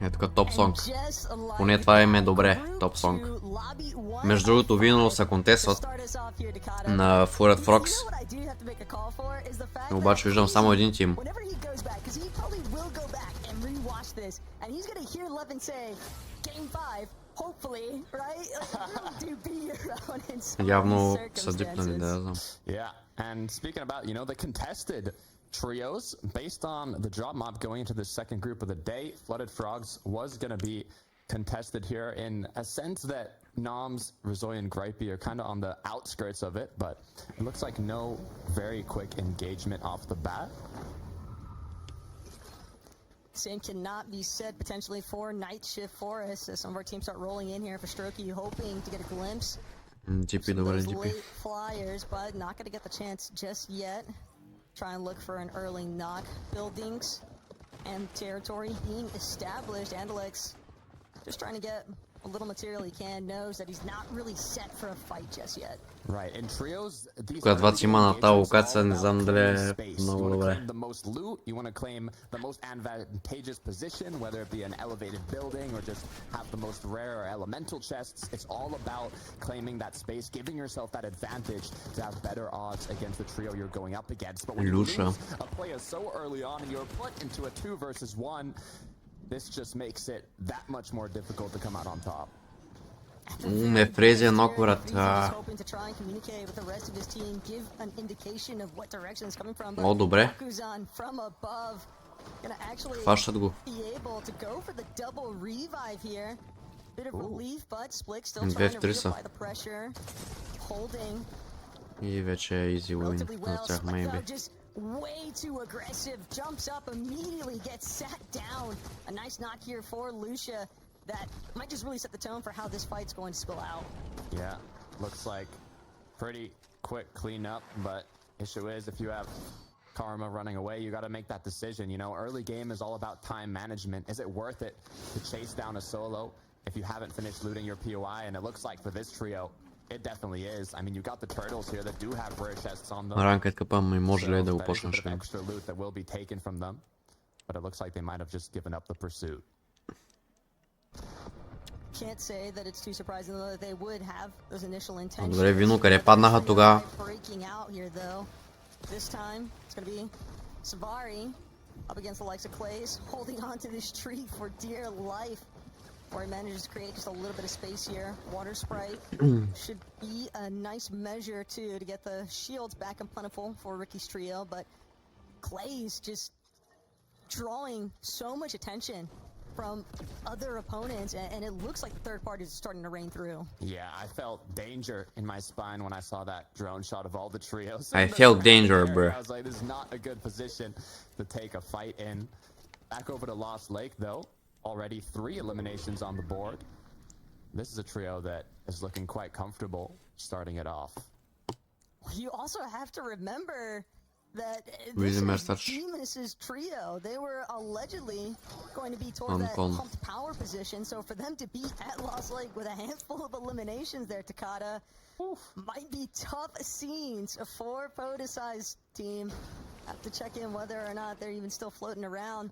Е така топ сонг. Поне това им е добре, топ сонг. Между другото, вино са контестват на Furred Frogs. Обаче виждам само един тим. Явно са дипнали, да знам. Trios, based on the drop mob going into the second group of the day, Flooded Frogs was going to be contested here in a sense that Noms, Rizoi, and Gripey are kind of on the outskirts of it, but it looks like no very quick engagement off the bat. Same cannot be said potentially for Night Shift Forest as some of our teams start rolling in here for Strokey, hoping to get a glimpse of those late flyers, but not going to get the chance just yet. Try and look for an early knock. Buildings and territory being established. Andalex just trying to get a little material he can. Knows that he's not really set for a fight just yet. Right. In trios, когато двата има на тази локация, не знам дали е много добре. The most loot, you want to claim the most advantageous position, whether it be an elevated building or just have the most rare or elemental chests. It's all about claiming that space, giving yourself that advantage to have better odds against the trio you're going up against. But when you lose a player so early on and you're put into a 2 versus 1, this just makes it that much more difficult to come out on top. Ме фрези нок, брат. О, добре. Хващат го. Две в три са. И вече е easy win за тях, maybe. Way too aggressive, jumps up, immediately gets sat down. A nice knock here for Lucia that might just really set the tone for how this fight's going to spill out. Yeah, looks like pretty quick cleanup, but issue is if you have Karma running away, you got to make that decision. You know, early game is all about time management. Is it worth it to chase down a solo if you haven't finished looting your POI? And it looks like for this trio, it definitely is. I mean, you got the turtles here that do have rare chests on them. Ранкът къпам и може ли да го почнеш? Extra loot that will be taken from them, but it looks like they might have just given up the pursuit. Can't say that it's too surprising though that they would have those initial intentions. Добре, вино, къде паднаха тогава? Breaking out here though. This time it's going to be Savari up against the likes of Clays, holding on to this tree for dear life. Where he manages to create just a little bit of space here. Water Sprite should be a nice measure too to get the shields back and plentiful for Ricky's trio, but Clay's just drawing so much attention from other opponents, and it looks like the third party is starting to rain through. Yeah, I felt danger in my spine when I saw that drone shot of all the trios. I felt danger, bro. I was like, this is not a good position to take a fight in. Back over to Lost Lake though. Already 3 eliminations on the board. This is a trio that is looking quite comfortable starting it off. You also have to remember that this is Demus's trio. They were allegedly going to be towards that pumped power position, so for them to be at Lost Lake with a handful of eliminations there, Takata, might be tough scenes for Podesai's team. Have to check in whether or not they're even still floating around.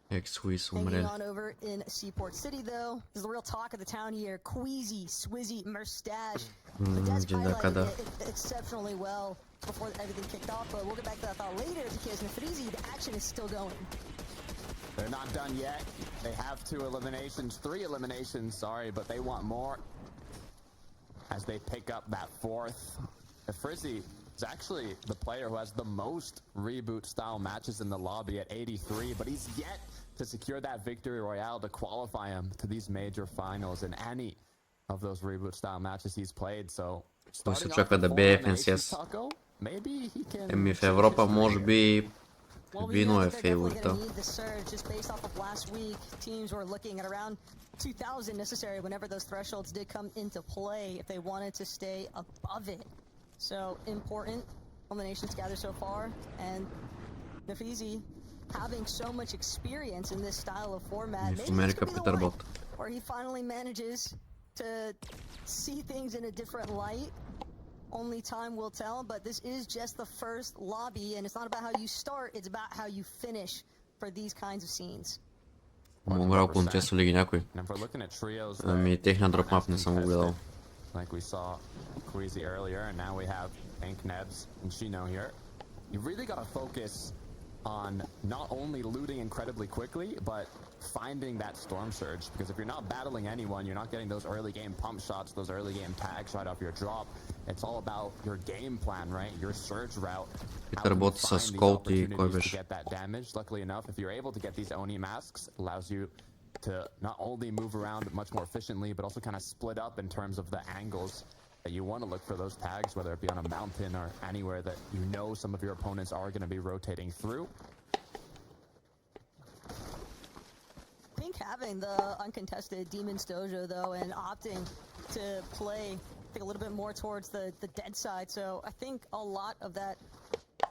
Hanging on over in Seaport City though. This is the real talk of the town here. Queasy, Swizzy, Mustache. The desk highlighted it exceptionally well before everything kicked off, but we'll get back to that thought later because Nefrizi, the action is still going. They're not done yet. They have 2 eliminations, 3 eliminations, sorry, but they want more as they pick up that 4th. Nefrizi is actually the player who has the most reboot style matches in the lobby at 83, but he's yet to secure that victory royale to qualify him to these major finals in any of those reboot style matches he's played. So се чака да бие FNCS. Еми в Европа може би вино е фейворита. Necessary whenever those thresholds did come into play if they wanted to stay above it. So important eliminations gathered so far, and Nafizi having so much experience in this style of format, maybe this could be the one where he finally manages to see things in a different light. Only time will tell, but this is just the first lobby, and it's not about how you start, it's about how you finish for these kinds of scenes. Мога контеста ли ги някой? And if we're looking at trios, Ами техния дропмап не съм го гледал. like we saw Queasy earlier, and now we have Ink Nebs and Chino here. You really got to focus on not only looting incredibly quickly, but finding that storm surge, because if you're not battling anyone, you're not getting those early game pump shots, those early game tags right off your drop. It's all about your game plan, right? Your surge route. How can you find these opportunities to get that damage? Luckily enough, if you're able to get these Oni masks, allows you to not only move around much more efficiently, but also kind of split up in terms of the angles that you want to look for those tags, whether it be on a mountain or anywhere that you know some of your opponents are going to be rotating through. I think having the uncontested Demon's Dojo though, and opting to play a little bit more towards the dead side, so I think a lot of that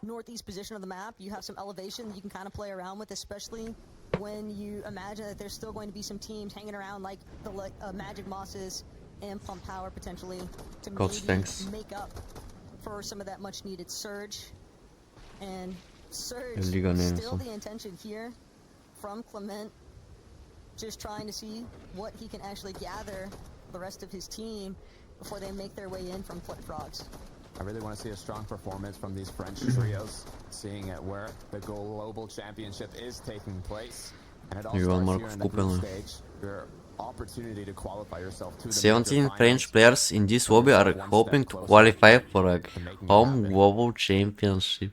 northeast position of the map, you have some elevation that you can kind of play around with, especially when you imagine that there's still going to be some teams hanging around like the Magic Mosses and Pump Power potentially to maybe make up for some of that much needed surge. And surge still the intention here from Clement, just trying to see what he can actually gather the rest of his team before they make their way in from Flip Frogs. I really want to see a strong performance from these French trios, seeing at where the global championship is taking place. And it all starts here in the group stage. Your opportunity to qualify yourself to the 17 French players in this lobby are hoping to qualify for a home global championship.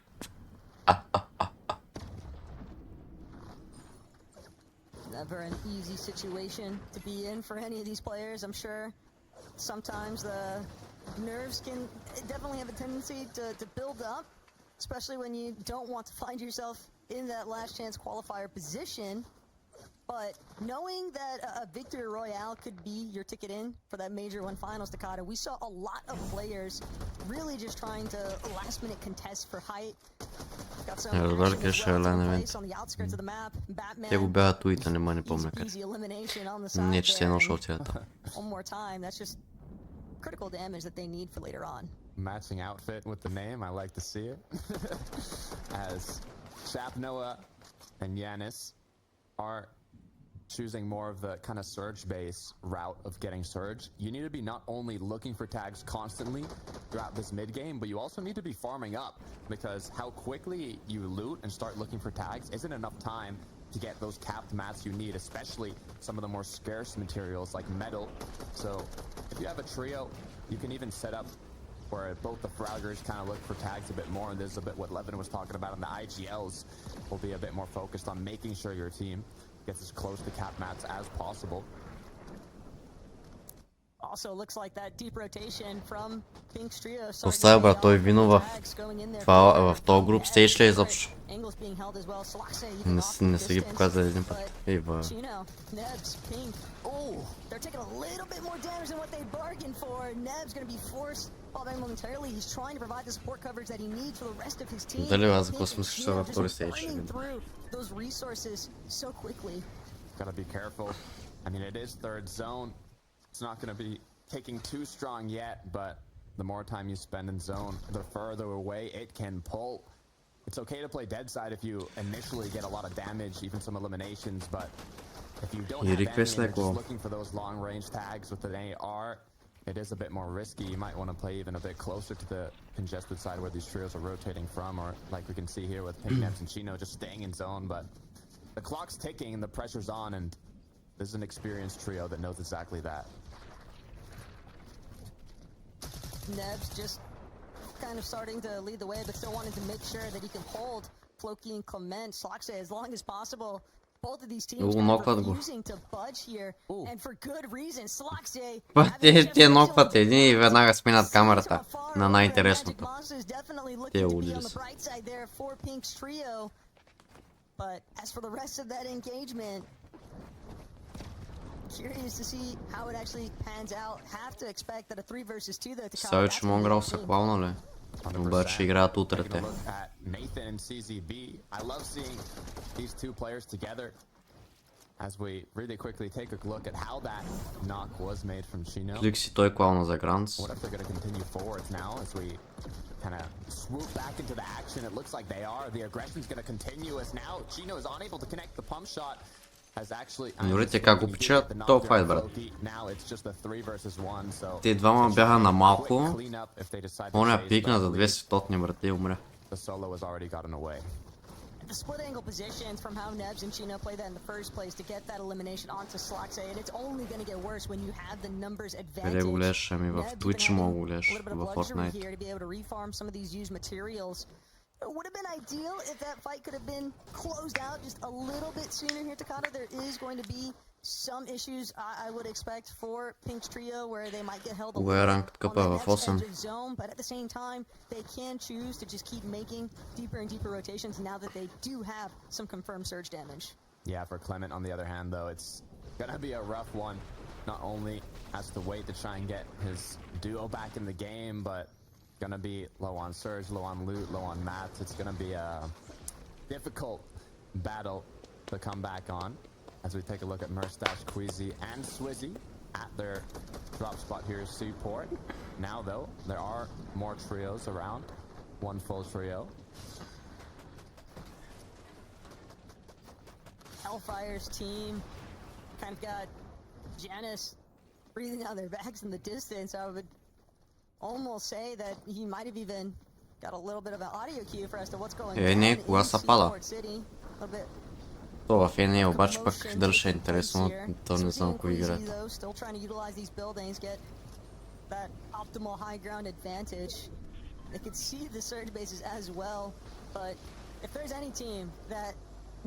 Never an easy situation to be in for any of these players, I'm sure. Sometimes the nerves can definitely have a tendency to build up, especially when you don't want to find yourself in that last chance qualifier position. But knowing that a victory royale could be your ticket in for that Major 1 Finals, Takata, we saw a lot of players really just trying to last-minute contest for height. Got some on the outskirts of the map. Batman, те го бяха туита, не помня как. Не, че се е ношъл цялата. One more time, that's just critical damage that they need for later on. Matching outfit with the name, I like to see it. As Chap Noah and Yanis are choosing more of the kind of surge base route of getting surge. You need to be not only looking for tags constantly throughout this mid game, but you also need to be farming up, because how quickly you loot and start looking for tags isn't enough time to get those capped mats you need, especially some of the more scarce materials like metal. So if you have a trio, you can even set up where both the Fraggers kind of look for tags a bit more, and this is a bit what Levin was talking about, and the IGLs will be a bit more focused on making sure your team gets as close to cap mats as possible. Also looks like that deep rotation from Pink's trio. Оставя брат, той вино в този груп стейдж ли изобщо? Не са ги показали един път. Ева. They're taking a little bit more damage than what they bargained for. Neb's going to be forced fall back momentarily. He's trying to provide the support coverage that he needs for the rest of his team. Дали аз какво смисъл ще във втори стейдж? Those resources so quickly. Gotta be careful. I mean, it is third zone. It's not going to be taking too strong yet, but the more time you spend in zone, the further away it can pull. It's okay to play dead side if you initially get a lot of damage, even some eliminations, but if you don't have any and you're just looking for those long range tags with an AR, it is a bit more risky. You might want to play even a bit closer to the congested side where these trios are rotating from, or like we can see here with Pink Nebs and Chino just staying in zone, but the clock's ticking and the pressure's on, and this is an experienced trio that knows exactly that. Nebs just kind of starting to lead the way, but still wanting to make sure that he can hold Floki and Clement, Sloxay, as long as possible. Both of these teams refusing to budge here, and for good reason. Sloxay. Те нокват един и веднага сменят камерата на най-интересното. Те Лудите. But as for the rest of that engagement, curious to see how it actually pans out. Have to expect that a 3 versus 2 though to come. Сега ще мога да се хвална ли? Обаче играят утрете. Nathan and CZB. I love seeing these two players together. As we really quickly take a look at how that knock was made from Chino. Клик си той клауна за Гранц. What if they're going to continue forwards now as we kind of swoop back into the action? It looks like they are. The aggression's going to continue as now Chino is unable to connect the pump shot. Дорите как го печат, то файт, брат. Те двама бяха на малко. Оня пикна за 200 брат, и умря. The split angle positions from how Nebs and Chino played that in the first place to get that elimination onto Sloxay, and it's only going to get worse when you have the numbers advantage. Къде го гледаш? Ами в Twitch мога го гледаш, в Fortnite. Here to be able to refarm some of these used materials. It would have been ideal if that fight could have been closed out just a little bit sooner here, Takata. There is going to be some issues I would expect for Pink's trio where they might get held Кога е ранкът къпа в 8? zone, but at the same time they can choose to just keep making deeper and deeper rotations now that they do have some confirmed surge damage. Yeah, for Clement on the other hand though, it's gonna be a rough one. Not only has to wait to try and get his duo back in the game, but gonna be low on surge, low on loot, low on mats. It's gonna be a difficult battle to come back on. As we take a look at Merstash, Queasy, and Swizzy at their drop spot here is Seaport. Now though, there are more trios around. One full trio. Hellfire's team kind of got Janice breathing down their backs in the distance. I would almost say that he might have even got a little bit of an audio cue for us to what's going on in Seaport City. A little bit. То в ENA обаче пък дали ще е интересно, то не знам кой играят. Still trying to utilize these buildings, get that optimal high ground advantage. They could see the surge bases as well, but if there's any team that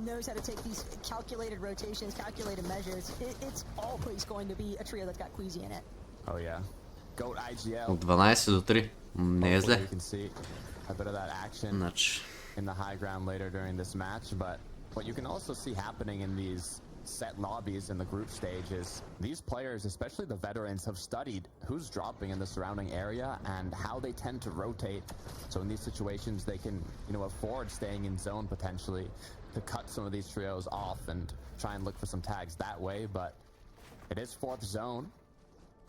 knows how to take these calculated rotations, calculated measures, it's always going to be a trio that's got Queasy in it. Oh yeah. Goat IGL. От 12 до 3. Не е зле. Значи. In the high ground later during this match, but what you can also see happening in these set lobbies in the group stage is these players, especially the veterans, have studied who's dropping in the surrounding area and how they tend to rotate. So in these situations, they can, afford staying in zone potentially to cut some of these trios off and try and look for some tags that way. But it is fourth zone.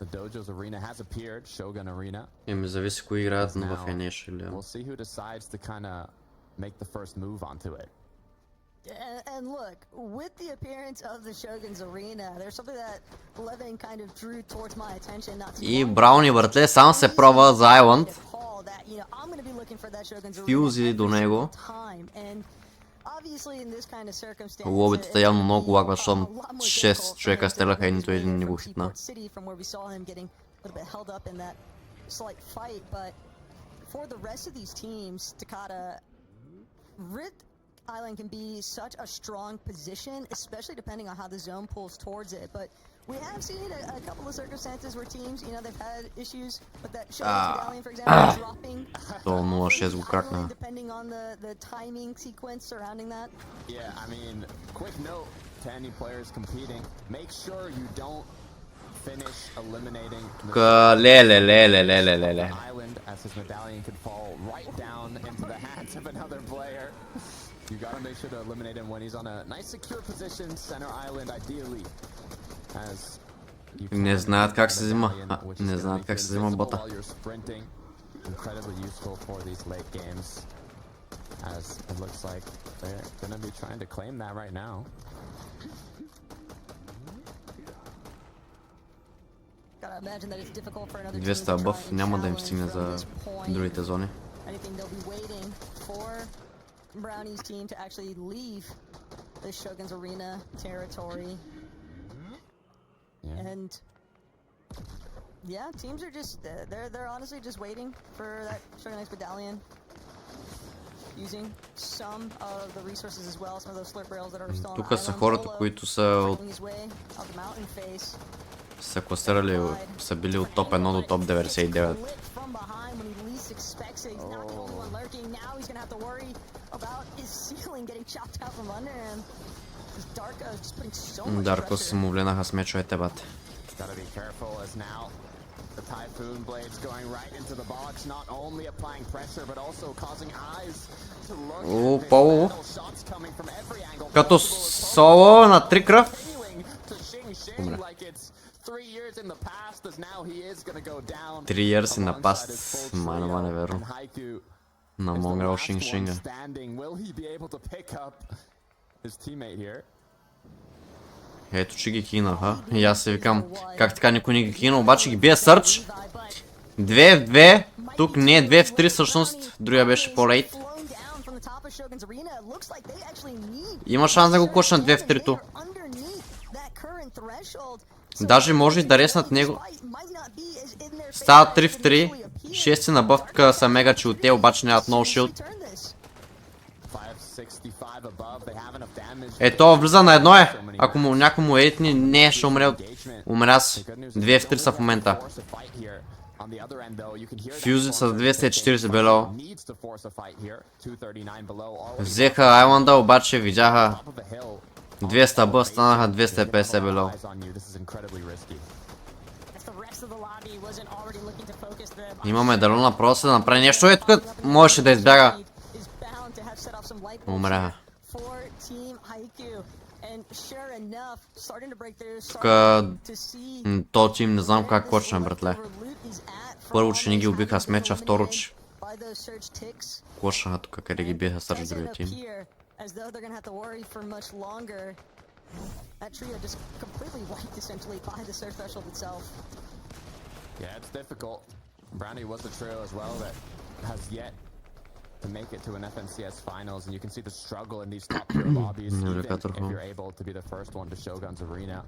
The Dojo's arena has appeared, Shogun Arena. Еми зависи кои играят в ENA ще ли. We'll see who decides to kind of make the first move onto it. And look, with the appearance of the Shogun's Arena, there's something that Levin kind of drew towards my attention not too long. И Брауни, братле, сам се пробва за Island. Фюзи до него. Лобитата явно много лагва, защото 6 човека стреляха и нито един не го хитна. Island can be such a strong position, especially depending on how the zone pulls towards it. But we have seen a couple of circumstances where teams, they've had issues with that medallion, for example, dropping. Depending on the timing sequence surrounding that. Yeah, I mean, quick note to any players competing: make sure you don't finish eliminating the island, as his medallion could fall right down into the hands of another player. You gotta make sure to eliminate him when he's on a nice secure position, center island ideally. As Не знаят как се взима. Не знаят как се взима бота. Incredibly useful for these late games, as it looks like they're gonna be trying to claim that right now. Gotta imagine that it's difficult for another 200 бъв няма да им стигне за другите зони. Brownie's team to actually leave the Shogun's Arena territory. And teams are just they're honestly just waiting for that Shogun's medallion, using some of the resources as well, some of those slurp rails that are still on the island. Тук са хората, които са са класирали, са били от топ 1 до топ 99. Даркос му вленаха с мечовете, бат. Опо! Като соло на 3 кръв. Умре. 3 years in the past. Мана не верно. На Монгрел Шинг-Шинга. Ето, че ги кинаха. И аз се викам, как така никой не ги кина, обаче ги бие сърч. 2 в 2. Тук не е 2 в 3 всъщност. Другия беше по-лейт. Има шанс да го кошнат 2 в 3-то. Даже може и да реснат него. Става 3 в 3. 6 на бъвка са мега чилте, обаче нямат много шилд. Ето, влиза на едно е. Ако му някой му едитни, не, ще умре от... Умря с 2 в 3 са в момента. Фюзи с 240 бело. Взеха Айланда, обаче видяха 200 бъ, станаха 250 бело. Имаме дървна просто да направи нещо. Е, тук можеше да избяга. Умряха. Тук то тим не знам как почна, братле. Първо, че не ги убиха с меча, второ, че почнаха тук, къде ги биха сърж другия тим. To make it to an FNCS finals, and you can see the struggle in these top tier lobbies, even if you're able to be the first one to Shogun's arena.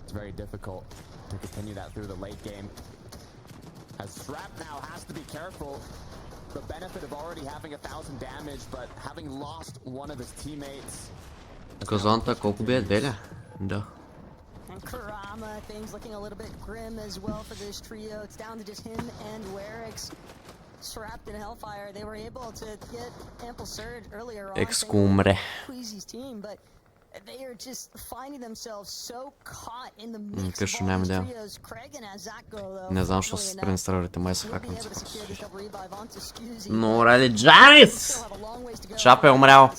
It's very difficult to continue that through the late game. As Srap now has to be careful. The benefit of already having 1000 damage, but having lost one of his teammates. Казанта колко бие? 2 ли? Да. And Kurama, things looking a little bit grim as well for this trio. It's down to just him and Werix. Trapped in Hellfire, they were able to get ample surge earlier on. Queasy's team, but they are just finding themselves so caught in the mix of trios. Craig and Azako, though. Не знам, що с тренстралите май са хакнат. Но ради Джанис! Чап е умрял.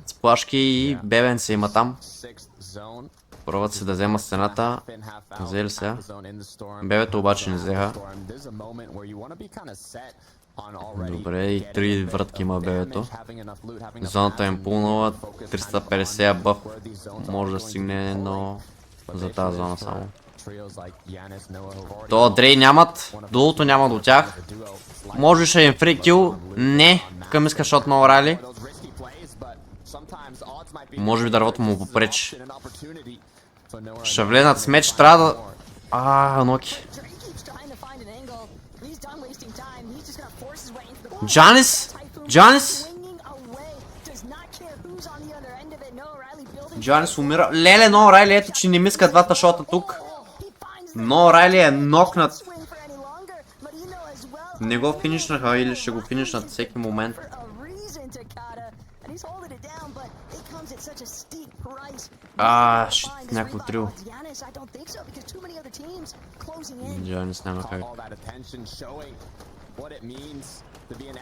Сплашки и Бебен се има там. Пробват се да взема стената. Взели се. Бебето обаче не взеха. Добре, и 3 вратки има бебето. Зоната им пълнала. 350 бъв може да стигне, но за тази зона само. То Дрей нямат. Дулото няма до тях. Можеше им фрикил. Не. Към иска шот на Орали. Може би дървото му попречи. Ще влезнат с меч, трябва да... Ноки. Джанис! Джанис! Джанис умира. Леле, но Райли, ето че не миска двата шота тук. Но Райли е нокнат. Не го финишнаха или ще го финишнат всеки момент. Шит, някакво трио. Джанис няма как.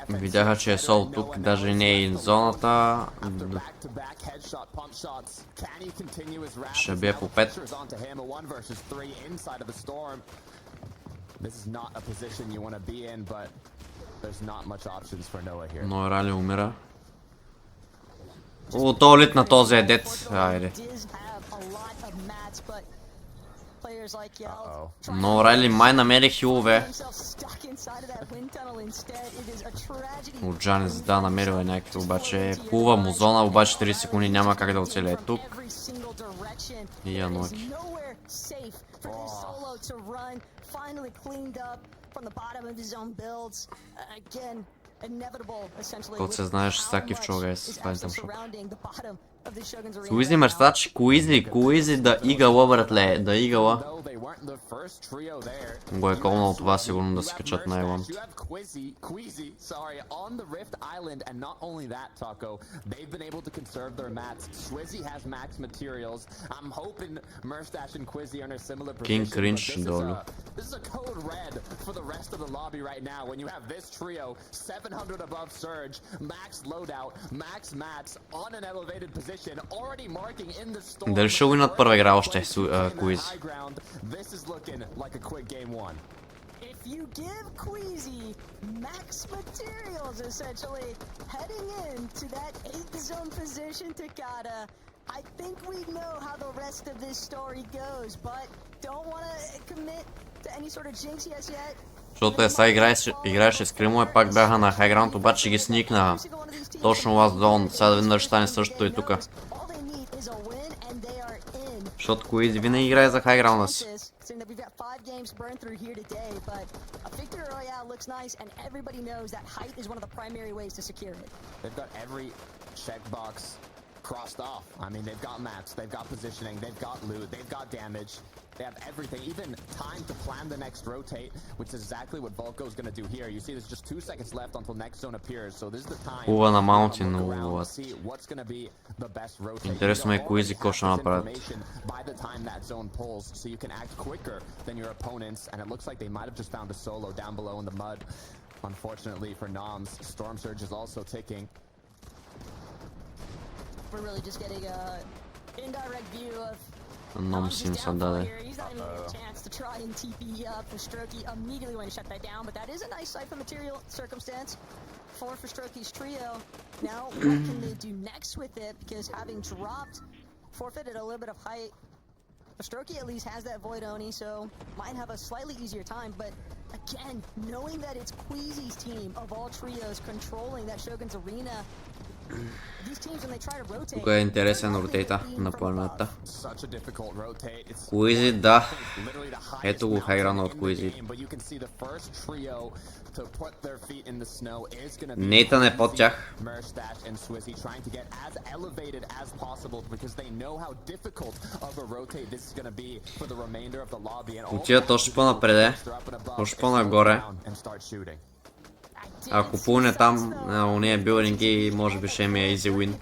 Видяха, че е сол тук, даже не е in зоната. Ще бие по 5. Но Рали умира. О, то лит на този е дет. Айде. Но Райли май намери хилове. От Джанис да, намерил е някакви, обаче плува му зона, обаче 30 секунди няма как да оцелее тук. И Януки. Кот се знаеш с таки Ивчоу, гайс. Ставим там шоп. Куизи мерстач, куизи да игала, братле, да игала. Го е колнал това сигурно да се качат на Айланд. Кинг Кринч долу. Дали ще уинат първа игра още Куизи? If you give Queasy max materials, essentially, heading into that 8th zone position, Takada, I think we know how the rest of this story goes, but don't want to commit to any sort of jinx yet. Защото сега играеше с кримове, пак бяха на хайграунд, обаче ги сникнаха. Точно ласт зон, сега да видим дали ще стане същото и тука. Защото Коизи винаги играе за хайграунда си. Crossed off. I mean, they've got mats, they've got positioning, they've got loot, they've got damage, they have everything, even time to plan the next rotate, which is exactly what Volko's going to do here. You see there's just 2 seconds left until next zone appears, so this is the time Хубава на маунти, to но look around and see what's going to be the best rotate. Интересно е Коизи какво ще направят. By the time that zone pulls, so you can act quicker than your opponents, and it looks like they might have just found a solo down below in the mud. Unfortunately for Noms, Storm Surge is also ticking. We're really just getting a indirect view of Номс им се даде. He's not even getting a chance to try and TP up for Strokey. Immediately want to shut that down, but that is a nice siphon material circumstance for Strokey's trio. Now, what can they do next with it? Because having dropped, forfeited a little bit of height, Strokey at least has that Void Oni, so might have a slightly easier time, but again, knowing that it's Queasy's team of all trios controlling that Shogun's arena, тук е интересен ротейта на планета. Коизи, да. Ето го хайграна от Коизи. Нейтън е под тях. Отиват още по-напреде. Още по-нагоре. Ако пулне там, уния билдинги, може би ще ми е easy win.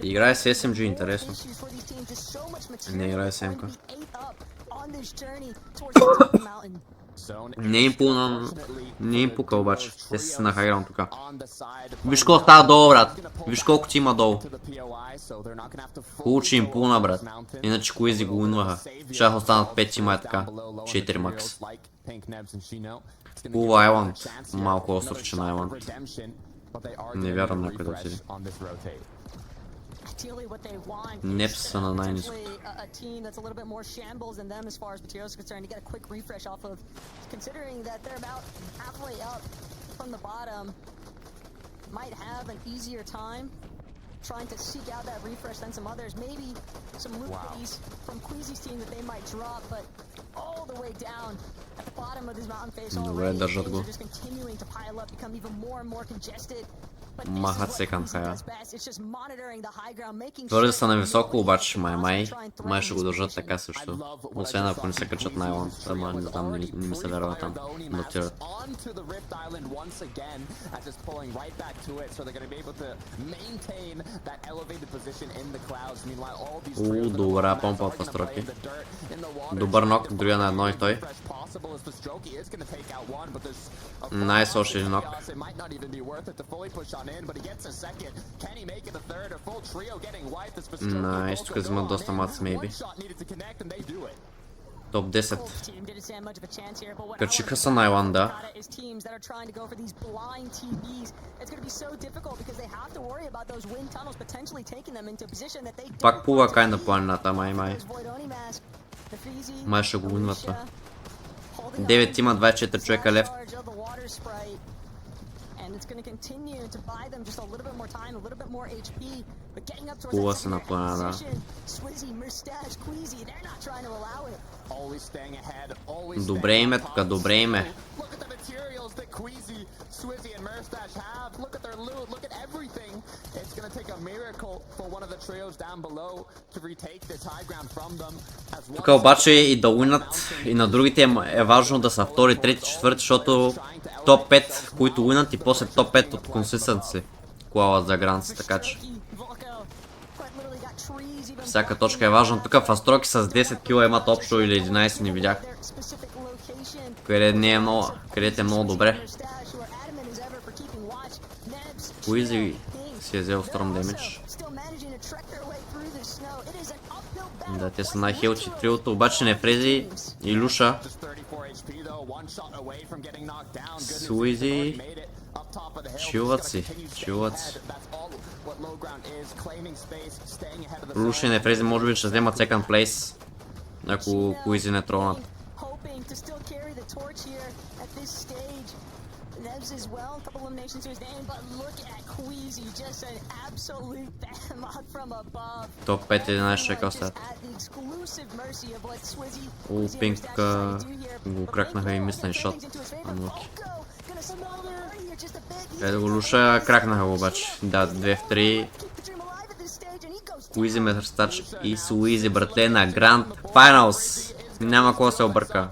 Играе с SMG, интересно. Не играе с МК. Не им пука обаче. Те са на хайграунд тук. Виж колко става долу, брат. Виж колко ти има долу. Хубаво, че им пулна, брат. Иначе Коизи го уинваха. Щях останат 5 има е така. 4 макс. Хубава Айланд. Малко островче на Айланд. Не вярвам някой да отиде. Непс са на най-низко. Trying to seek out that refresh than some others. Maybe some loot goodies from Queasy's team that they might drop, but all the way down at the bottom of this mountain face already, things are just continuing to pile up, become even more and more congested. Махат се към хая. Твърде са нависоко, обаче май ще го държат така също. Освен ако не се качат на Айланд, ама не знам, не ми се вярва там да отират. Добра помпа в Астроки. Добър нок, другия на едно и той. Найс, още един нок. Найс, тук взимат доста мац, мейби. Топ 10. Качиха са на Айланда. Пак пува кай на планината, май. Май ще го уинват. 9 има, 24 човека лев. Пува се на плана, да. Добре име тук, добре име. Тук обаче и да уинат и на другите е важно да са втори, трети, четвърти, защото топ 5, които уинат и после топ 5 от консистенци клават за гранци, така че всяка точка е важна. Тук в Астроки с 10 кила имат общо или 11, не видях. Където е много добре. Коизи си е взел стром демидж. Да, те са най-хелчи триото, обаче не Фрези и Люша. Суизи. Чуват си. Люша и не Фрези може би ще вземат second place, ако Куизи не тронат. Nebs as well, a couple eliminations to his name, but look at Queasy, just an absolute behemoth from above. Топ 5 11 ще остат. Пинк го кракнаха и мисля шот. Анлоки. Ето го Луша, кракнаха го обаче. Да, 2 в 3. Queasy Метърстач и Суизи, братле, на Гранд Файналс. Няма какво да се обърка.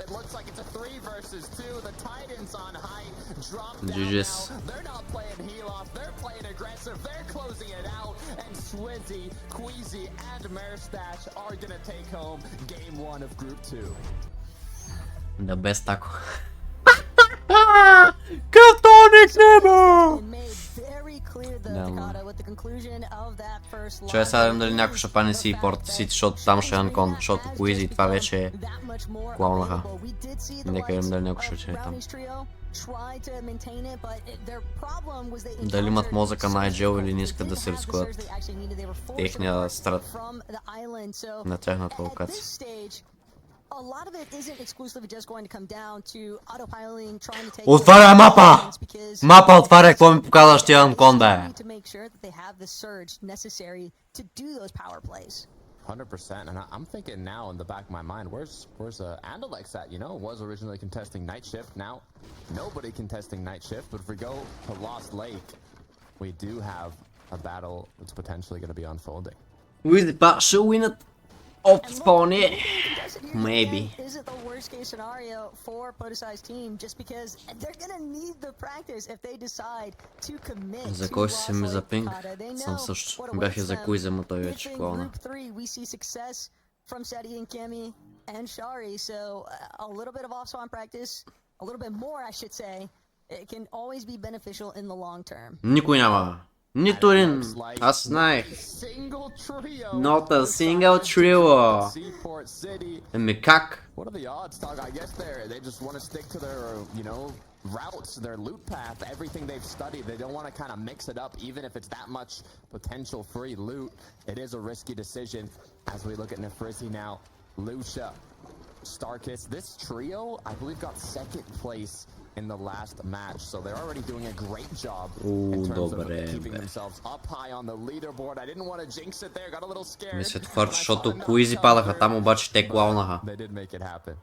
GG's. They're not playing heel off, they're playing aggressive, they're closing it out, and Swizzy, Queasy, and Merstash are gonna take home game 1 of Group 2. The best taco. Като никнемо! Чуя сега дали някой ще пане си Порт Сити, защото там ще е анкон, защото Queasy това вече е клаунаха. Нека видим дали някой ще е там. Дали имат мозъка на Ivchou или не искат да се рискуват техния страт на тяхната локация. Отваря мапа! Мапа отваря, какво ми показваш тия анкон, бе? 100%, and I'm thinking now in the back of my mind, where's Andalex at? You know, was originally contesting night shift. Now, nobody contesting night shift. But if we go to Lost Lake, we do have a battle that's potentially going to be unfolding. With the bat show win it off spawn it. Maybe. Is it the worst case scenario for Podesi's team? Just because they're gonna need the practice if they decide to commit. За кой си ми за пинг? Съм също. Бях и за Queasy, но той вече клона. We see success from Seti and Kimmy and Shari, so a little bit of off-spawn practice, a little bit more, I should say, it can always be beneficial in the long term. Никой няма. Нито един. Аз знаех. Not a single trio. Еми как? What are the odds, Tog? I guess they just want to stick to their, you know, routes, their loot path, everything they've studied. They don't want to kind of mix it up, even if it's that much potential free loot. It is a risky decision as we look at Nefrizzi now. Lucia, Starkiss, this trio, I believe, got second place in the last match, so they're already doing a great job in terms of keeping themselves up high on the leaderboard. I didn't want to jinx it there, got a little scared. Мисля това, защото Queasy падаха там, обаче те клаунаха. They did make it happen.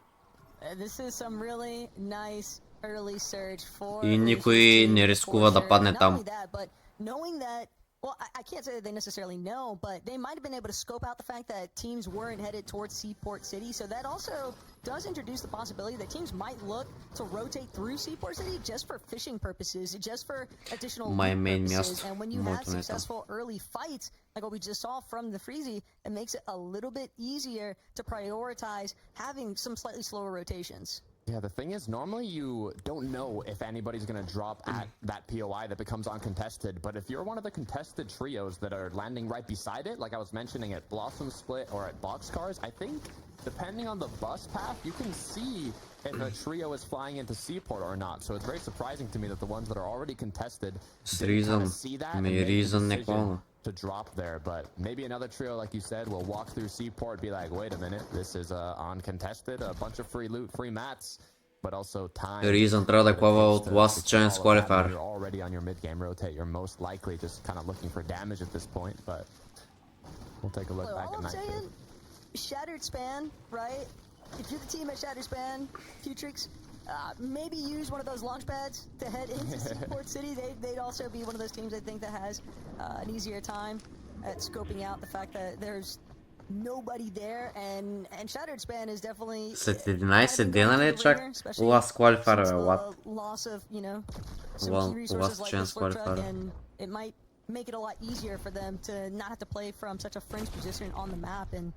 This is some really nice early surge for. И никой не рискува да падне там. Knowing that, well, I can't say that they necessarily know, but they might have been able to scope out the fact that teams weren't headed towards Seaport City, so that also does introduce the possibility that teams might look to rotate through Seaport City just for fishing purposes, just for additional purposes. And when you have successful early fights, like what we just saw from the Freezy, it makes it a little bit easier to prioritize having some slightly slower rotations. Yeah, the thing is, normally you don't know if anybody's going to drop at that POI that becomes uncontested, but if you're one of the contested trios that are landing right beside it, like I was mentioning at Blossom Split or at Boxcars, I think, depending on the bus path, you can see if a trio is flying into Seaport or not, so it's very surprising to me that the ones that are already contested didn't kind of see that and make the decision to drop there, but maybe another trio, like you said, will walk through Seaport, be like, wait a minute, this is uncontested, a bunch of free loot, free mats, but also time. Reason трябва да клава от last chance qualifier. You're already on your mid-game rotate, you're most likely just kind of looking for damage at this point, but we'll take a look back at night. Shattered Span, right? If you're the team at Shattered Span, Futrix, maybe use one of those launch pads to head into Seaport City. They'd also be one of those teams I think that has an easier time at scoping out the fact that there's nobody there, and Shattered Span is definitely. След 11 дена ли чак last qualifier, what? Loss of, you know, some key resources like this qualifier, and it might make it a lot easier for them to not have to play from such a fringe position on the map, and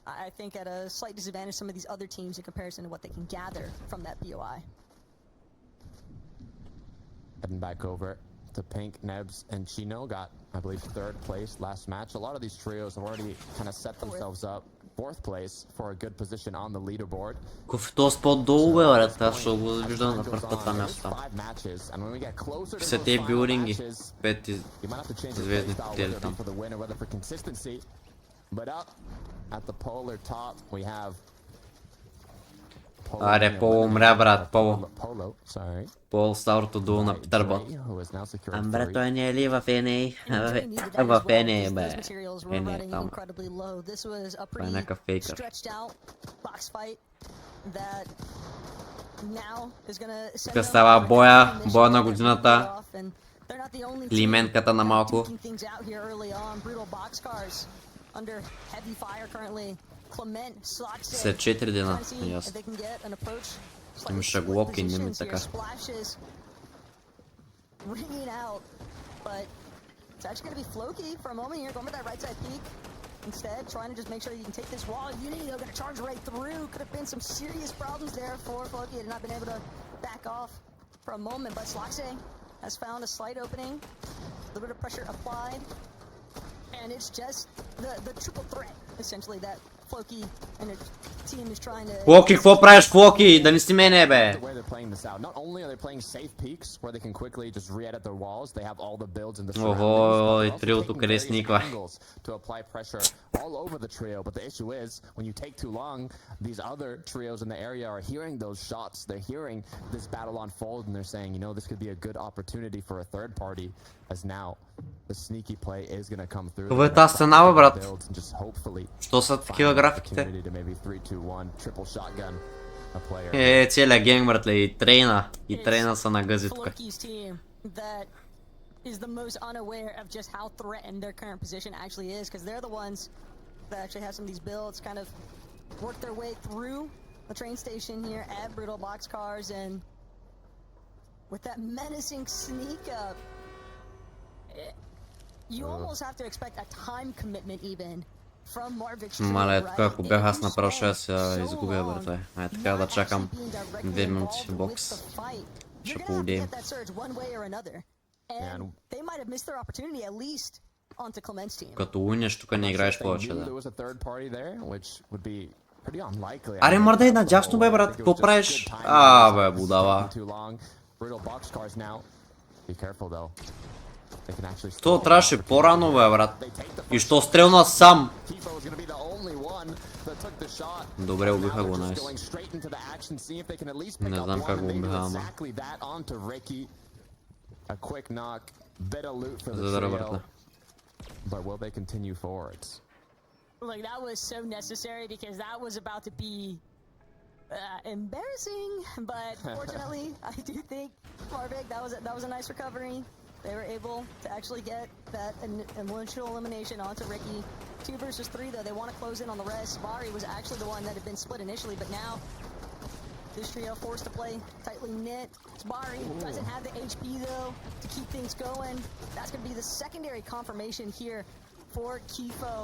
I think at a slight disadvantage some of these other teams in comparison to what they can gather from that POI. Heading back over to Pink, Nebs, and Chino got, I believe, 3rd place last match. A lot of these trios have already kind of set themselves up 4th place for a good position on the leaderboard. Какъв този спот долу, бе, брат? Аз ще го виждам на първ път това място там. Все тези билдинги. 5 звездни хотели там. Аре, Пол умря, брат, Пол. Пол старото дуло на Питърбот. Бре, той не е ли в NA? В NA, бе. NA там. Това е някакъв фейкър. Тук става боя на годината. Лименката на малко. След 4 дена, ясно. Имаше глоки, не ми така. Instead, trying to just make sure you can take this wall. Unity, though, gonna charge right through. Could have been some serious problems there for Floki. Had not been able to back off for a moment, but Sloxe has found a slight opening. A little bit of pressure applied. And it's just the triple threat, essentially, that Floki and her team is trying to... Флоки, какво правиш, Флоки? Да не си мене, бе! Охо, и триото къде сниква. All over the trio, but the issue is when you take too long, these other trios in the area are hearing those shots, they're hearing this battle unfold, and they're saying, you know, this could be a good opportunity for a third party, as now the sneaky play is going to come through. Това е тази стена, бе, брат. Що са такива графиките? Целият генг, братле, и трейна са на гъзи тук. Is the most unaware of just how threatened their current position actually is, because they're the ones that actually have some of these builds kind of work their way through the train station here at Brutal Boxcars, and with that menacing sneak up, you almost have to expect a time commitment even from Marvik's. Мале, тук ако бях аз направо, ще се изгубя, братле. Ай, така да чакам 2 минути в бокс. Ще поудеем. And they might have missed their opportunity at least onto Clement's team. Като уйнеш, тук не играеш повече, да. Аре, мърдай надясно, бе, брат, какво правиш? Бе, будава. То трябваше по-рано, бе, брат. И що стрелна сам? Добре, убиха го, найс. Не знам как го убиха, ама. A quick knock, bit of loot for the trio, but will they continue forwards? Like, that was so necessary because that was about to be embarrassing, but fortunately, I do think Marvik, that was a nice recovery. They were able to actually get that initial elimination onto Ricky. 2 versus 3, though. They want to close in on the rest. Bari was actually the one that had been split initially, but now this trio forced to play tightly knit. Bari doesn't have the HP though to keep things going. That's going to be the secondary confirmation here for Kifo,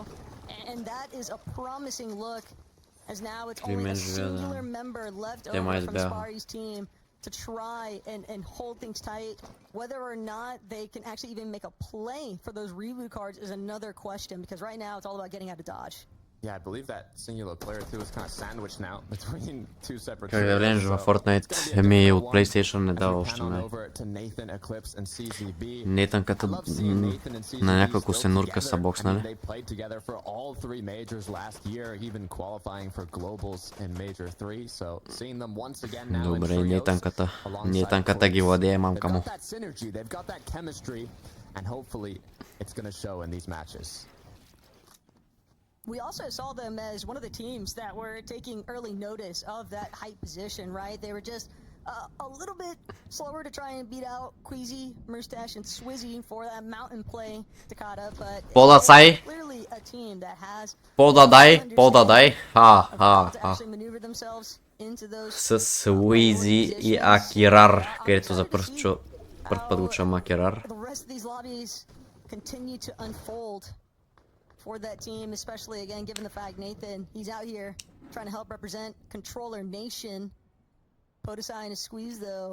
and that is a promising look, as now it's only a singular member left over from Bari's team to try and hold things tight. Whether or not they can actually even make a play for those reboot cards is another question, because right now it's all about getting out of dodge. Yeah, I believe that singular player too is kind of sandwiched now between two separate. Как да влезеш в Fortnite? Еми от PlayStation не дава още не. Нейтънката на няколко сенурка са бокснали. Добре, нейтънката ги владее мамка му. We also saw them as one of the teams that were taking early notice of that height position, right? They were just a little bit slower to try and beat out Queasy, Murstache, and Swizzy for that mountain play Takata, but clearly a team that has actually maneuver themselves into those. С Swizzy и Акирар, където за първ път го чуем Акирар. The rest of these lobbies continue to unfold for that team, especially again given the fact Nathan, he's out here trying to help represent Controller Nation. Podesai in a squeeze though.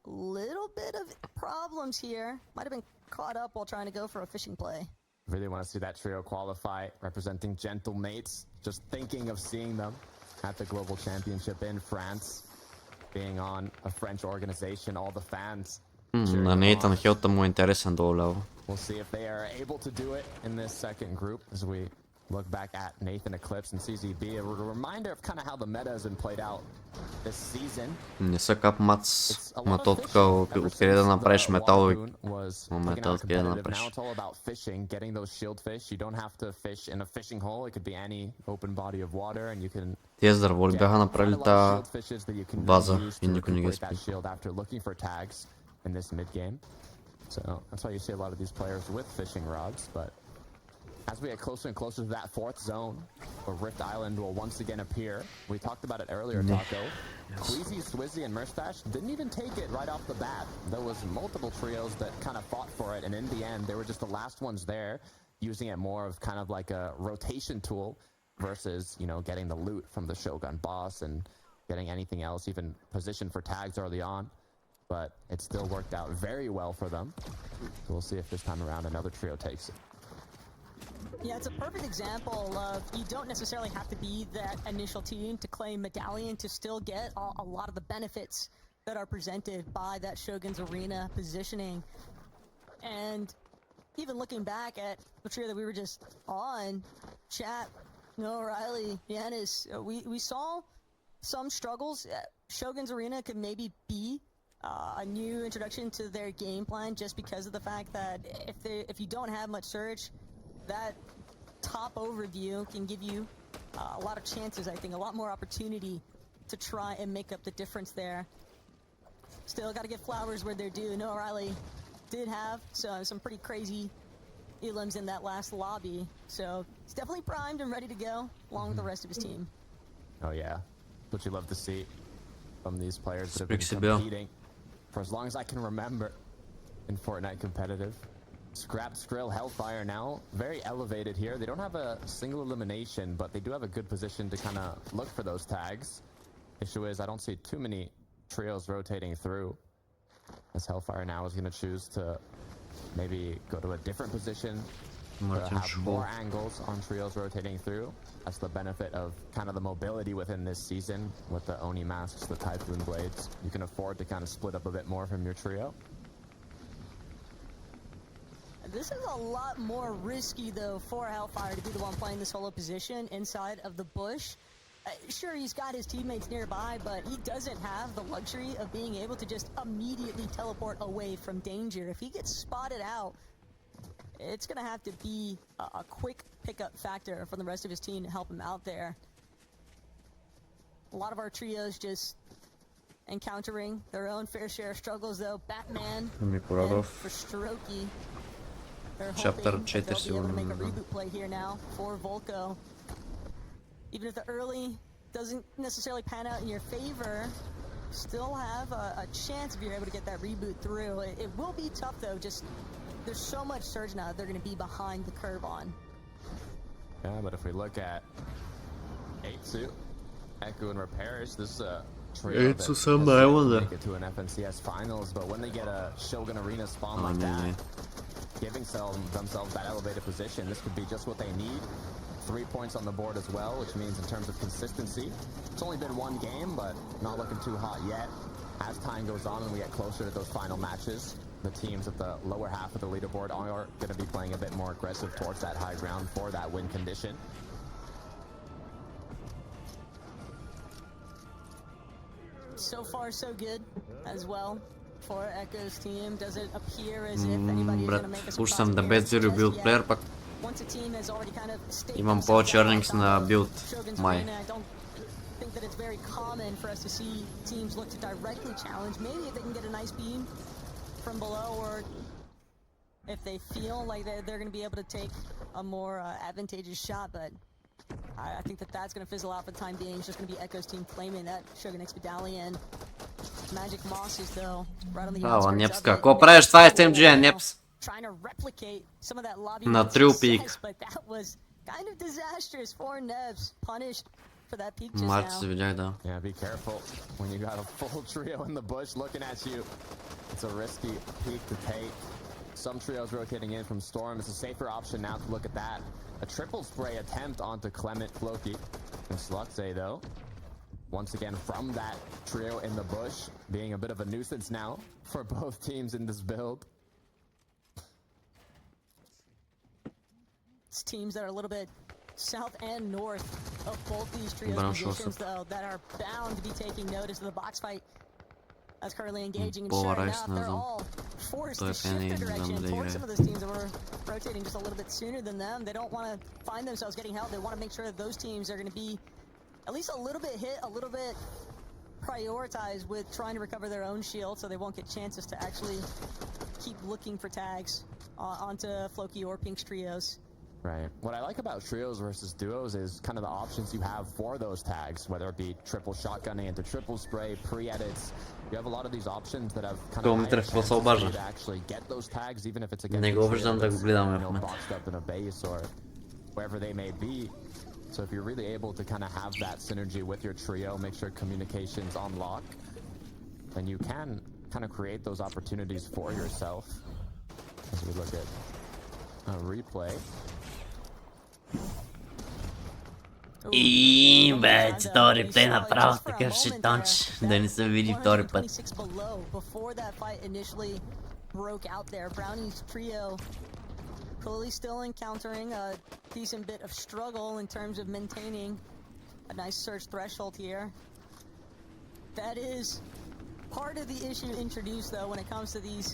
little bit of problems here. Might have been caught up while trying to go for a fishing play. Really want to see that trio qualify, representing gentle mates. Just thinking of seeing them at the Global Championship in France, being on a French organization, all the fans. На Нейтан Хелта му е интересен долу. We'll see if they are able to do it in this second group as we look back at Nathan Eclipse and CZB. A reminder of kind of how the meta has been played out this season. Не са кап мац, ма то тук откъде да направиш металови момента, откъде да направиш. Now it's all about fishing, getting those shield fish. You don't have to fish in a fishing hole. It could be any open body of water and you can Тия здраволи бяха направили та база и никой не ги спи. after looking for tags in this mid game. So that's why you see a lot of these players with fishing rods, but as we get closer and closer to that fourth zone, where Rift Island will once again appear. We talked about it earlier, Taco. Queasy, Swizzy, and Merstash didn't even take it right off the bat. There was multiple trios that kind of fought for it, and in the end, they were just the last ones there, using it more of kind of like a rotation tool versus, you know, getting the loot from the Shogun boss and getting anything else, even position for tags early on. But it still worked out very well for them. So we'll see if this time around another trio takes it. Yeah, it's a perfect example of you don't necessarily have to be that initial team to claim medallion to still get a lot of the benefits that are presented by that Shogun's Arena positioning. And even looking back at the trio that we were just on, Chat, Noah Riley, Yanis, we saw some struggles. Shogun's Arena could maybe be a new introduction to their game plan just because of the fact that if you don't have much search, that top overview can give you a lot of chances, I think, a lot more opportunity to try and make up the difference there. Still got to get flowers where they're due. Noah Riley did have some pretty crazy elims in that last lobby, so he's definitely primed and ready to go along with the rest of his team. Oh yeah, what you love to see from these players that have been competing for as long as I can remember in Fortnite competitive. Scrap, Skrill, Hellfire now very elevated here. They don't have a single elimination, but they do have a good position to kind of look for those tags. Issue is I don't see too many trios rotating through, as Hellfire now is going to choose to maybe go to a different position, have more angles on trios rotating through. That's the benefit of kind of the mobility within this season with the Oni masks, the Typhoon blades. You can afford to kind of split up a bit more from your trio. This is a lot more risky, though, for Hellfire to be the one playing the solo position inside of the bush. Sure, he's got his teammates nearby, but he doesn't have the luxury of being able to just immediately teleport away from danger. If he gets spotted out, it's going to have to be a quick pickup factor from the rest of his team to help him out there. A lot of our trios just encountering their own fair share of struggles, though. Batman and for Strokey. Chapter 4 they'll be able to make a reboot play here now for Volko. Even if the early doesn't necessarily pan out in your favor, still have a chance if you're able to get that reboot through. It will be tough, though. Just there's so much surge now that they're going to be behind the curve on. Yeah, but if we look at Ivchou, Echo, and Repairs, this trio that make it to an FNCS finals, but when they get a Shogun Arena spawn like that, giving themselves that elevated position, this could be just what they need. 3 points on the board as well, which means in terms of consistency, it's only been one game, but not looking too hot yet. As time goes on and we get closer to those final matches, the teams at the lower half of the leaderboard are going to be playing a bit more aggressive towards that high ground for that win condition. So far, so good as well for Echo's team. Doesn't appear as if anybody is going to make a Пушам да без zero build player, пак имам повече earnings на build май. Think that it's very common for us to see teams look to directly challenge. Maybe if they can get a nice beam from below, or if they feel like they're going to be able to take a more advantageous shot, but I think that that's going to fizzle out for the time being. It's just going to be Echo's team claiming that Shogun X medallion. Magic Mosses, though, right on the outskirts Непс, какво правиш? Това е SMG, Непс. Trying to replicate some of that lobby на Трил Пик. But that was kind of disastrous for Nebs. Punished for that peek just Март now. се видях, да. Yeah, be careful when you got a full trio in the bush looking at you. It's a risky peek to take. Some trios rotating in from Storm. It's a safer option now to look at that. A triple spray attempt onto Clement, Floki, and Sluxay though. Once again from that trio in the bush, being a bit of a nuisance now for both teams in this build. It's teams that are a little bit south and north of both these trios positions though that are bound to be taking notice of the box fight that's currently engaging, and sure enough, they're all forced to shift their direction towards some of those teams that were rotating just a little bit sooner than them. They don't want to find themselves getting held. They want to make sure that those teams are going to be at least a little bit hit, a little bit prioritized with trying to recover their own shield, so they won't get chances to actually keep looking for tags onto Floki or Pink's trios. Right. What I like about trios versus duos is kind of the options you have for those tags, whether it be triple shotgunning into triple spray, pre-edits. You have a lot of these options that have kind of higher chances to actually get those tags, even if it's against a trio that's, boxed up in a base or wherever they may be. So if you're really able to kind of have that synergy with your trio, make sure communications on lock, then you can kind of create those opportunities for yourself. As we look at a replay. И бе, този реплей направо такъв шитонч, да не се види втори път. Clearly still encountering a decent bit of struggle in terms of maintaining a nice search threshold here. That is part of the issue introduced though when it comes to these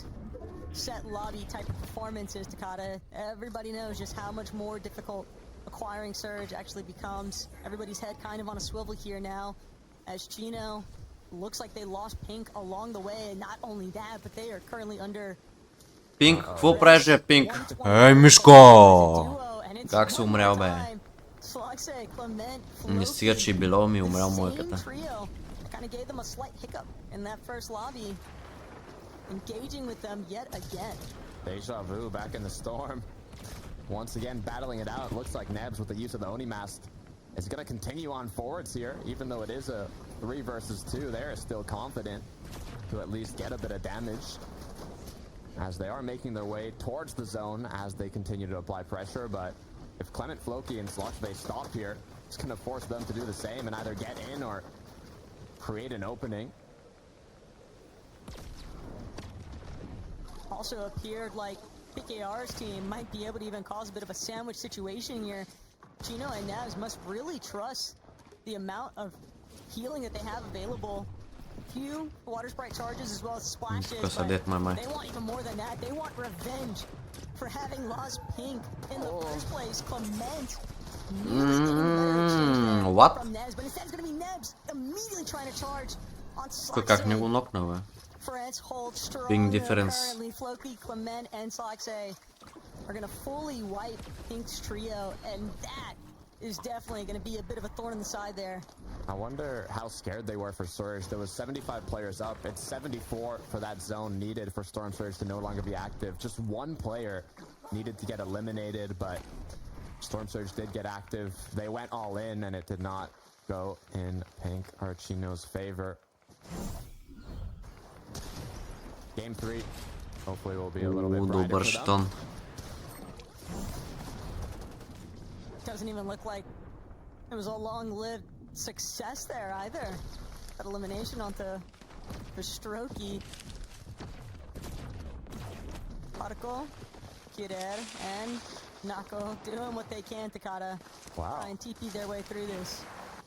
set lobby type of performances, Takata. Everybody knows just how much more difficult acquiring Surge actually becomes. Everybody's head kind of on a swivel here now, as Chino looks like they lost Pink along the way, and not only that, but they are currently under... Pink, какво правиш, Пink? Ей, Мишко! Как си умрял, бе? Не стига, че и било ми умрял мойката. Kind of gave them a slight hiccup in that first lobby, engaging with them yet again. Deja vu back in the storm. Once again, battling it out. Looks like Nebs with the use of the Oni Mask is going to continue on forwards here, even though it is a 3 versus 2. They're still confident to at least get a bit of damage, as they are making their way towards the zone as they continue to apply pressure. But if Clement, Floki, and Sluxay stop here, it's going to force them to do the same and either get in or create an opening. Also appeared like PKR's team might be able to even cause a bit of a sandwich situation here. Chino and Navs must really trust the amount of healing that they have available. Few water sprite charges as well as splashes, but they want even more than that. They want revenge for having lost Pink in the first place. Clement what? From Nebs, but instead it's going to be Nebs immediately trying to charge on Sluxay. France holds strong. Big difference. Currently, Floki, Clement, and Sluxay are going to fully wipe Pink's trio, and that is definitely going to be a bit of a thorn in the side there. I wonder how scared they were for Surge. There was 75 players up. It's 74 for that zone needed for Storm Surge to no longer be active. Just one player needed to get eliminated, but Storm Surge did get active. They went all in, and it did not go in Pink or Chino's favor. Game 3, hopefully will be a little bit brighter for them. Doesn't even look like it was a long-lived success there either. That elimination onto the Strokey. Particle, Kirer, and Nako doing what they can to Takata. Wow. Try and TP their way through this.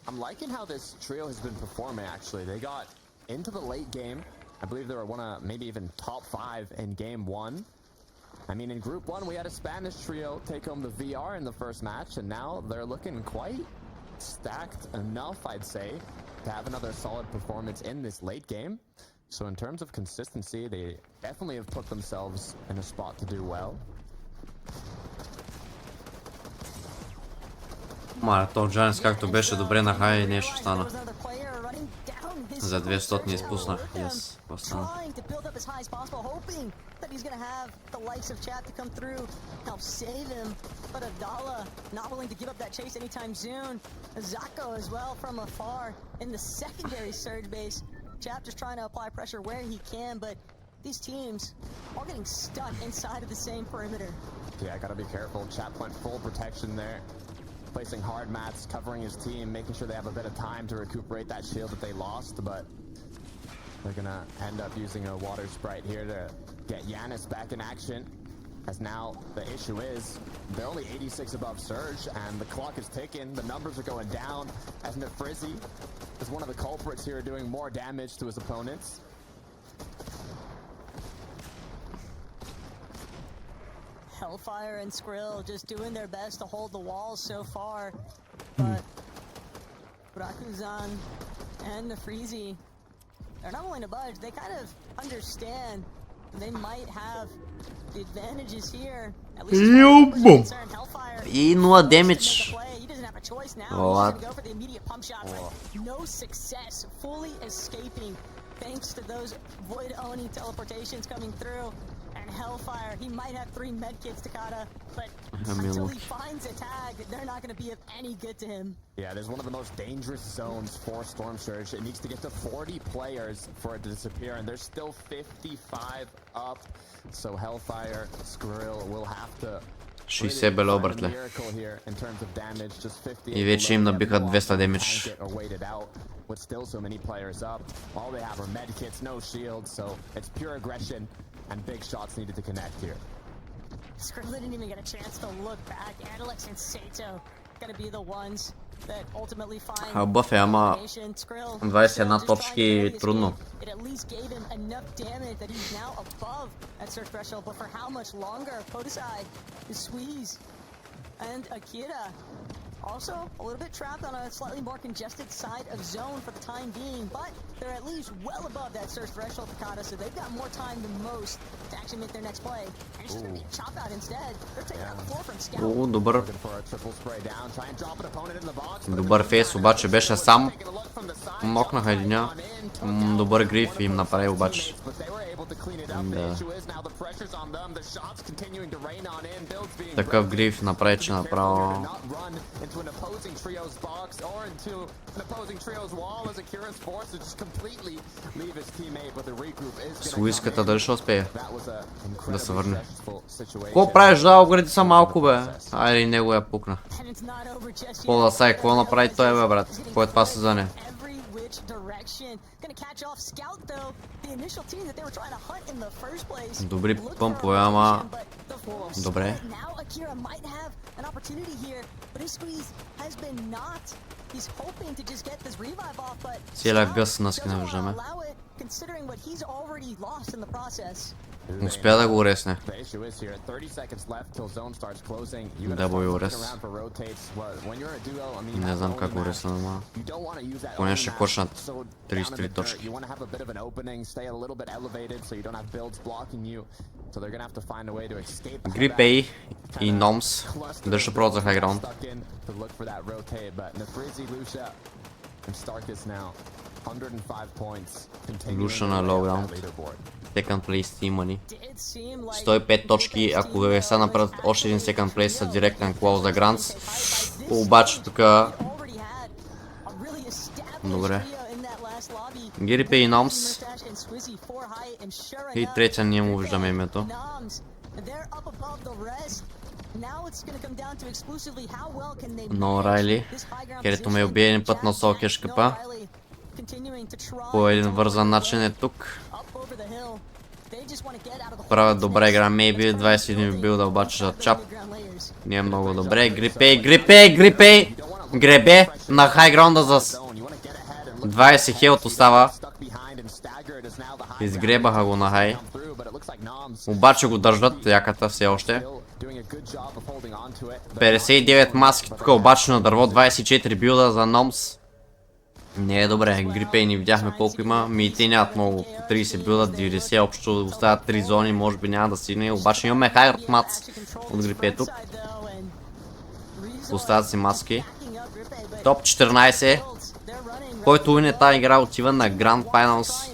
I'm liking how this trio has been performing, actually. They got into the late game. I believe they were one of maybe even top 5 in game 1. I mean, in group 1, we had a Spanish trio take home the VR in the first match, and now they're looking quite stacked enough, I'd say, to have another solid performance in this late game. So in terms of consistency, they definitely have put themselves in a spot to do well. Мара, то Джанс както беше добре на хай, нещо стана. За 200 изпуснах. Yes. Trying to build up as high as possible, hoping that he's gonna have the likes of chat to come through, help save him. But Abdallah not willing to give up that chase anytime soon. Zako as well from afar in the secondary surge base. Chap just trying to apply pressure where he can, but these teams all getting stuck inside of the same perimeter. Yeah, gotta be careful. Chap went full protection there. Placing hard mats, covering his team, making sure they have a bit of time to recuperate that shield that they lost, but they're gonna end up using a water sprite here to get Yanis back in action. As now the issue is they're only 86 above Surge and the clock is ticking, the numbers are going down as Nefrizzi is one of the culprits here doing more damage to his opponents. Hellfire and Skrill just doing their best to hold the walls so far, but Rakuzan and Nefrizzi, they're not willing to budge. They kind of understand they might have the advantages here. At least Hellfire. И 0 damage. He doesn't have a choice now. What? He's gonna go for the immediate pump shots. No success, fully escaping thanks to those void owning teleportations coming through. And Hellfire, he might have 3 medkits, Takata, but until he finds a tag, they're not going to be of any good to him. Yeah, there's one of the most dangerous zones for Storm Surge. It needs to get to 40 players for it to disappear, and there's still 55 up. So Hellfire, Skrill will have to 60 бело, братле. miracle here in terms of damage. Just 50. И вече им набиха 200 демидж. With still so many players up, all they have are medkits, no shields, so it's pure aggression. And big shots needed to connect here. Skrill didn't even get a chance to look back. Alex and Sato gonna be the ones that ultimately find Бъв е, ама 21 точки е трудно. It at least gave him enough damage that he's now above that search threshold, but for how much longer? Podesai, the Squeeze, and Akira also a little bit trapped on a slightly more congested side of zone for the time being, but they're at least well above that search threshold, Takata, so they've got more time than most to actually make their next play. And it's just gonna be a chop out instead. They're taking out the floor from Scout. О, добър. Looking for a triple spray down, try and drop an opponent in the box. Добър фейс, обаче беше сам. Мокнаха единя. Добър гриф им направи обаче. Да. Такъв гриф направи, че направо... С уиската дали ще успее да се върне. Ко правиш, да, огради са малко, бе. Айде и него я пукна. Какво да сай, какво направи той, бе, брат? Какво е това създание? Добри пъмпове, ама... Добре. Целият гъс наскина виждаме. Успя да го уресне. Дабл и урес. Не знам как го уресна, но... Поне ще кочнат 33 точки. Грипей и Номс дали ще пробват за хайграунд. Луша на лоуграунд. Second place Team Money. 105 точки, ако е сега направят още един second place са директен клоу за Грантс. Обаче тук... Добре. Грипей и Номс. И третия ние му виждаме името. Но Райли, където ме убие един път на Солкеш къпа. По един вързан начин е тук. Правят добра игра, maybe 21 билда, обаче за чап. Не е много добре. Грипей, грипей, грипей! Гребе на хайграунда за 20 хелт остава. Изгребаха го на хай. Обаче го държат яката все още. 59 маски тук, обаче на дърво 24 билда за Номс. Не е добре, Грипей ни видяхме колко има, миите нямат много, 30 билда, 90 общо, остават 3 зони, може би няма да стигне, обаче имаме хайрат мац от Грипей тук. Остават си маски. Топ 14. Който уине тази игра отива на Grand Finals.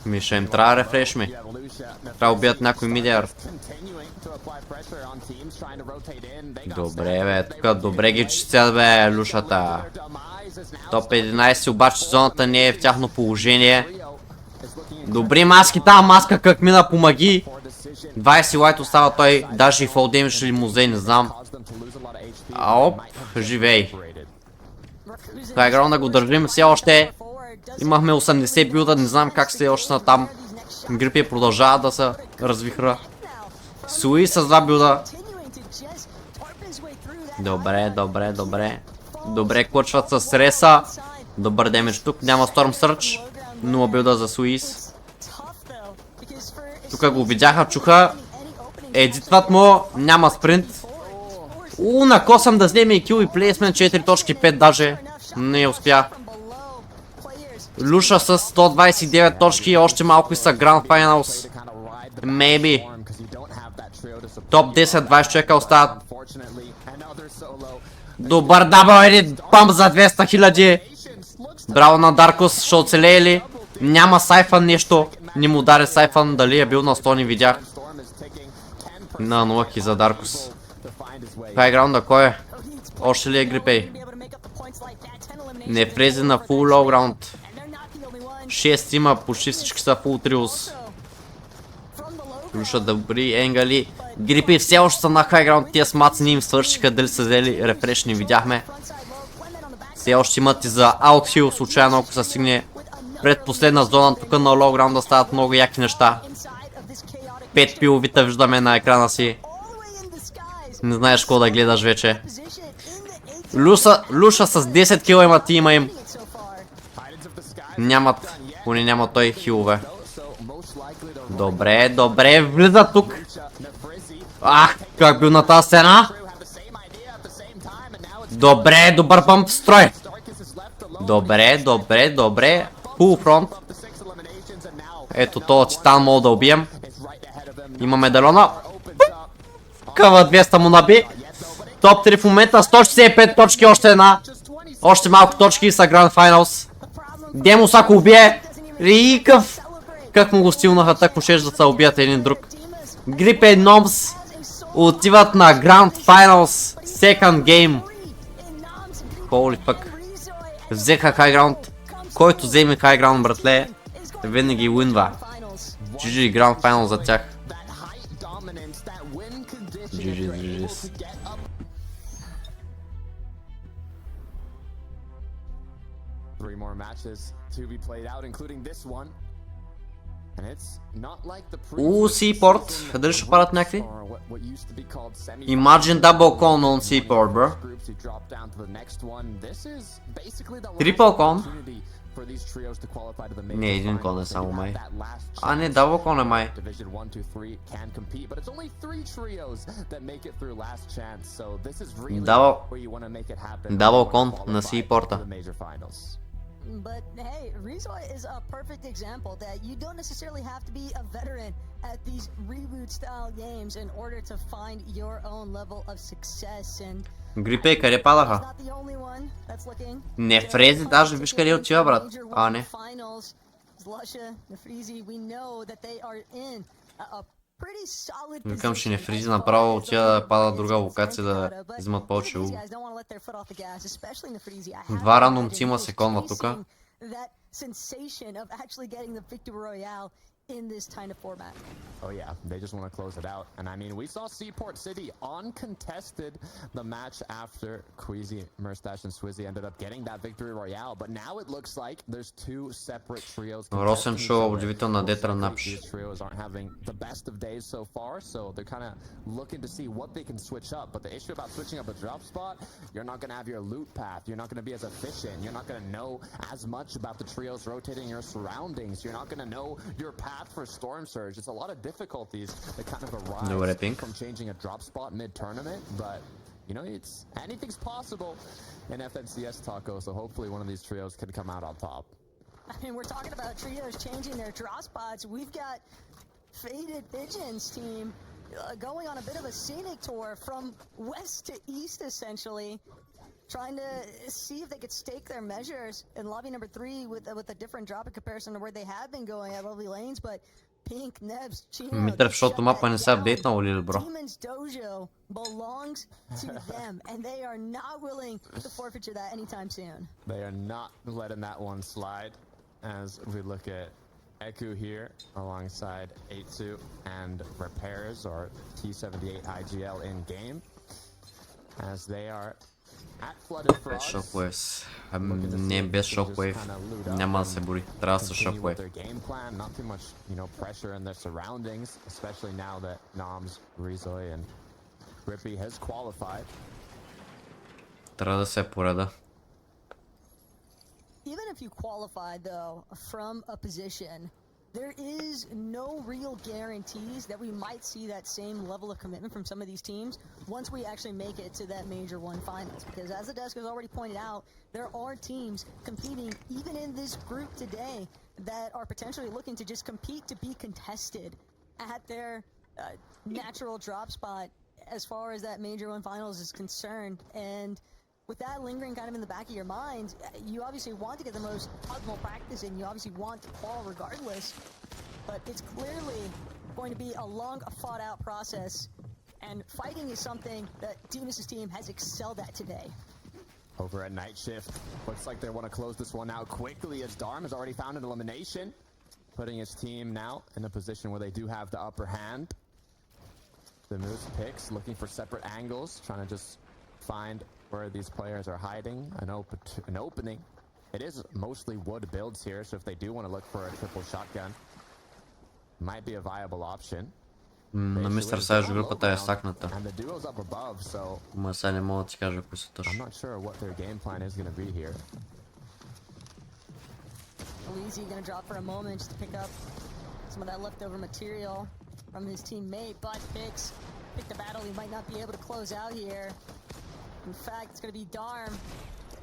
Ми ще им трябва рефреш ми. Трябва да убият някой мидиар. Добре бе, тук добре ги чистят бе, лушата. Топ 11 обаче зоната не е в тяхно положение. Добри маски, тази маска как мина, помаги. 20 лайт остава той, даже и фол демидж или музей, не знам. Оп, живей. Това игра да го държим все още. Имахме 80 билда, не знам как все още са там. Грипи продължава да се развихра. Суи с 2 билда. Добре. Добре, клъчват с реса. Добър демидж тук, няма Storm Surge. 0 билда за Суис. Тук го видяха, чуха. Едитват му, няма спринт. Накосам да вземе и кил и плейсмент 4.5 даже. Не успя. Луша с 129 точки, още малко и са Grand Finals. Maybe. Топ 10, 20 човека остават. Добър дабъл едит, памп за 200 000. Браво на Даркос, ще оцелее ли? Няма сайфън нещо. Не му даде сайфън, дали е бил на 100 не видях. На нулъки за Даркос. Хайграунда кой е? Още ли е Грипей? Не влезе на фул лоу раунд. 6 има, почти всички са фул триус. Луша добри енгали. Грипи все още са на хайграунд, тия смаци не им свършиха, дали са взели рефреш не видяхме. Все още имат и за аутхил, случайно ако се стигне пред последна зона, тук на лоу раунда стават много яки неща. 5 пиловита виждаме на екрана си. Не знаеш какво да гледаш вече. Луша с 10 кила има тима им. Нямат, поне няма той хилове. Добре, влиза тук. Как бил на тази стена? Добре, добър пъмп в строй. Добре. Фул фронт. Ето този титан мога да убием. Има медальона. Къва 200 му наби. Топ 3 в момента, 165 точки, още една. Още малко точки и са Grand Finals. Демос ако убие. Рикъв. Как му го стилнаха, так му шеш да се убият един друг. Грипе и Номс отиват на Grand Finals. Second game. Holy fuck. Взеха хайграунд. Който вземе хайграунд, братле, винаги уинва. GG Grand Final за тях. GG. Seaport, дали ще падат някакви? Imagine double con on Seaport, bro. Triple con? Не, един кон е само май. Не, double con е май. Double con на Seaport-а. But hey, Rizoi is a perfect example that you don't necessarily have to be a veteran at these reboot style games in order to find your own level of success and Грипей, къде падаха? Не фрези, даже виж къде отива, брат. Не. Викам, ще не фризи направо, отива да пада друга локация да взимат повече лук. Два рандом тима се конват тука. In this kind of format. Oh yeah, they just want to close it out. And I mean, we saw Seaport City uncontested the match after Queasy, Murstache, and Swizzy ended up getting that victory royale. But now it looks like there's two separate trios. Росен шоу удивителна детра напш. These trios aren't having the best of days so far, so they're kind of looking to see what they can switch up. But the issue about switching up a drop spot, you're not going to have your loot path. You're not going to be as efficient. You're not going to know as much about the trios rotating your surroundings. You're not going to know your path for Storm Surge. It's a lot of difficulties that kind of arise from changing a drop spot mid-tournament, but you know, it's anything's possible in FNCS Taco, so hopefully one of these trios can come out on top. I mean, we're talking about trios changing their drop spots. We've got Faded Pigeons team going on a bit of a scenic tour from west to east, essentially. trying to see if they could stake their measures in lobby number 3 with a different drop in comparison to where they have been going at lovely lanes, but Pink, Nebs, Chino, Митър, защото мапа не са апдейтнал ли, бро? Demon's Dojo belongs to them, and they are not willing to forfeit that anytime soon. They are not letting that one slide as we look at Eku here alongside Ivchou and Repairs or T78 IGL in game as they are at Flooded Frogs. Shockwaves. Не, без Shockwave няма да се бори. Трябва да са Shockwave. Their game plan, not too much, you know, pressure in their surroundings, especially now that Noms, Rizoy and Grippy has qualified. Трябва да се пореда. Even if you qualify, though, from a position, there is no real guarantees that we might see that same level of commitment from some of these teams once we actually make it to that Major 1 finals. Because as the desk has already pointed out, there are teams competing even in this group today that are potentially looking to just compete to be contested at their natural drop spot as far as that Major 1 finals is concerned. And with that lingering kind of in the back of your mind, you obviously want to get the most optimal practice in. You obviously want to qual regardless, but it's clearly going to be a long, fought-out process, and fighting is something that Demas' team has excelled at today. Over at Night Shift, looks like they want to close this one out quickly as Darm has already found an elimination, putting his team now in a position where they do have the upper hand. The Moose picks, looking for separate angles, trying to just find where these players are hiding, an opening. It is mostly wood builds here, so if they do want to look for a triple shotgun, might be a viable option. На Мистер Сайж групата е сакната. And the duo's up above, so Ма сега не мога да ти кажа кои са I'm точно. not sure what their game plan is going to be here. Easy gonna drop for a moment just to pick up some of that leftover material from his teammate, but pick the battle. He might not be able to close out here. In fact, it's going to be Darm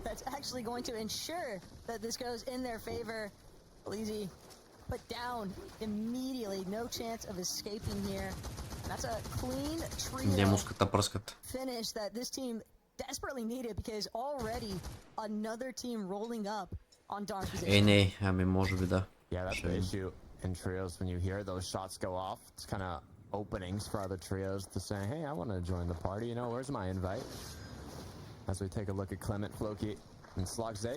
that's actually going to ensure that this goes in their favor. Easy put down immediately. No chance of escaping here. And that's a clean trio finish that this team desperately needed because already another team rolling up on Darm's position. Не, ами може би да. Yeah, that's the issue in trios when you hear those shots go off. It's kind of openings for other trios to say, hey, I want to join the party. You know, where's my invite? As we take a look at Clement, Floki, and Slogze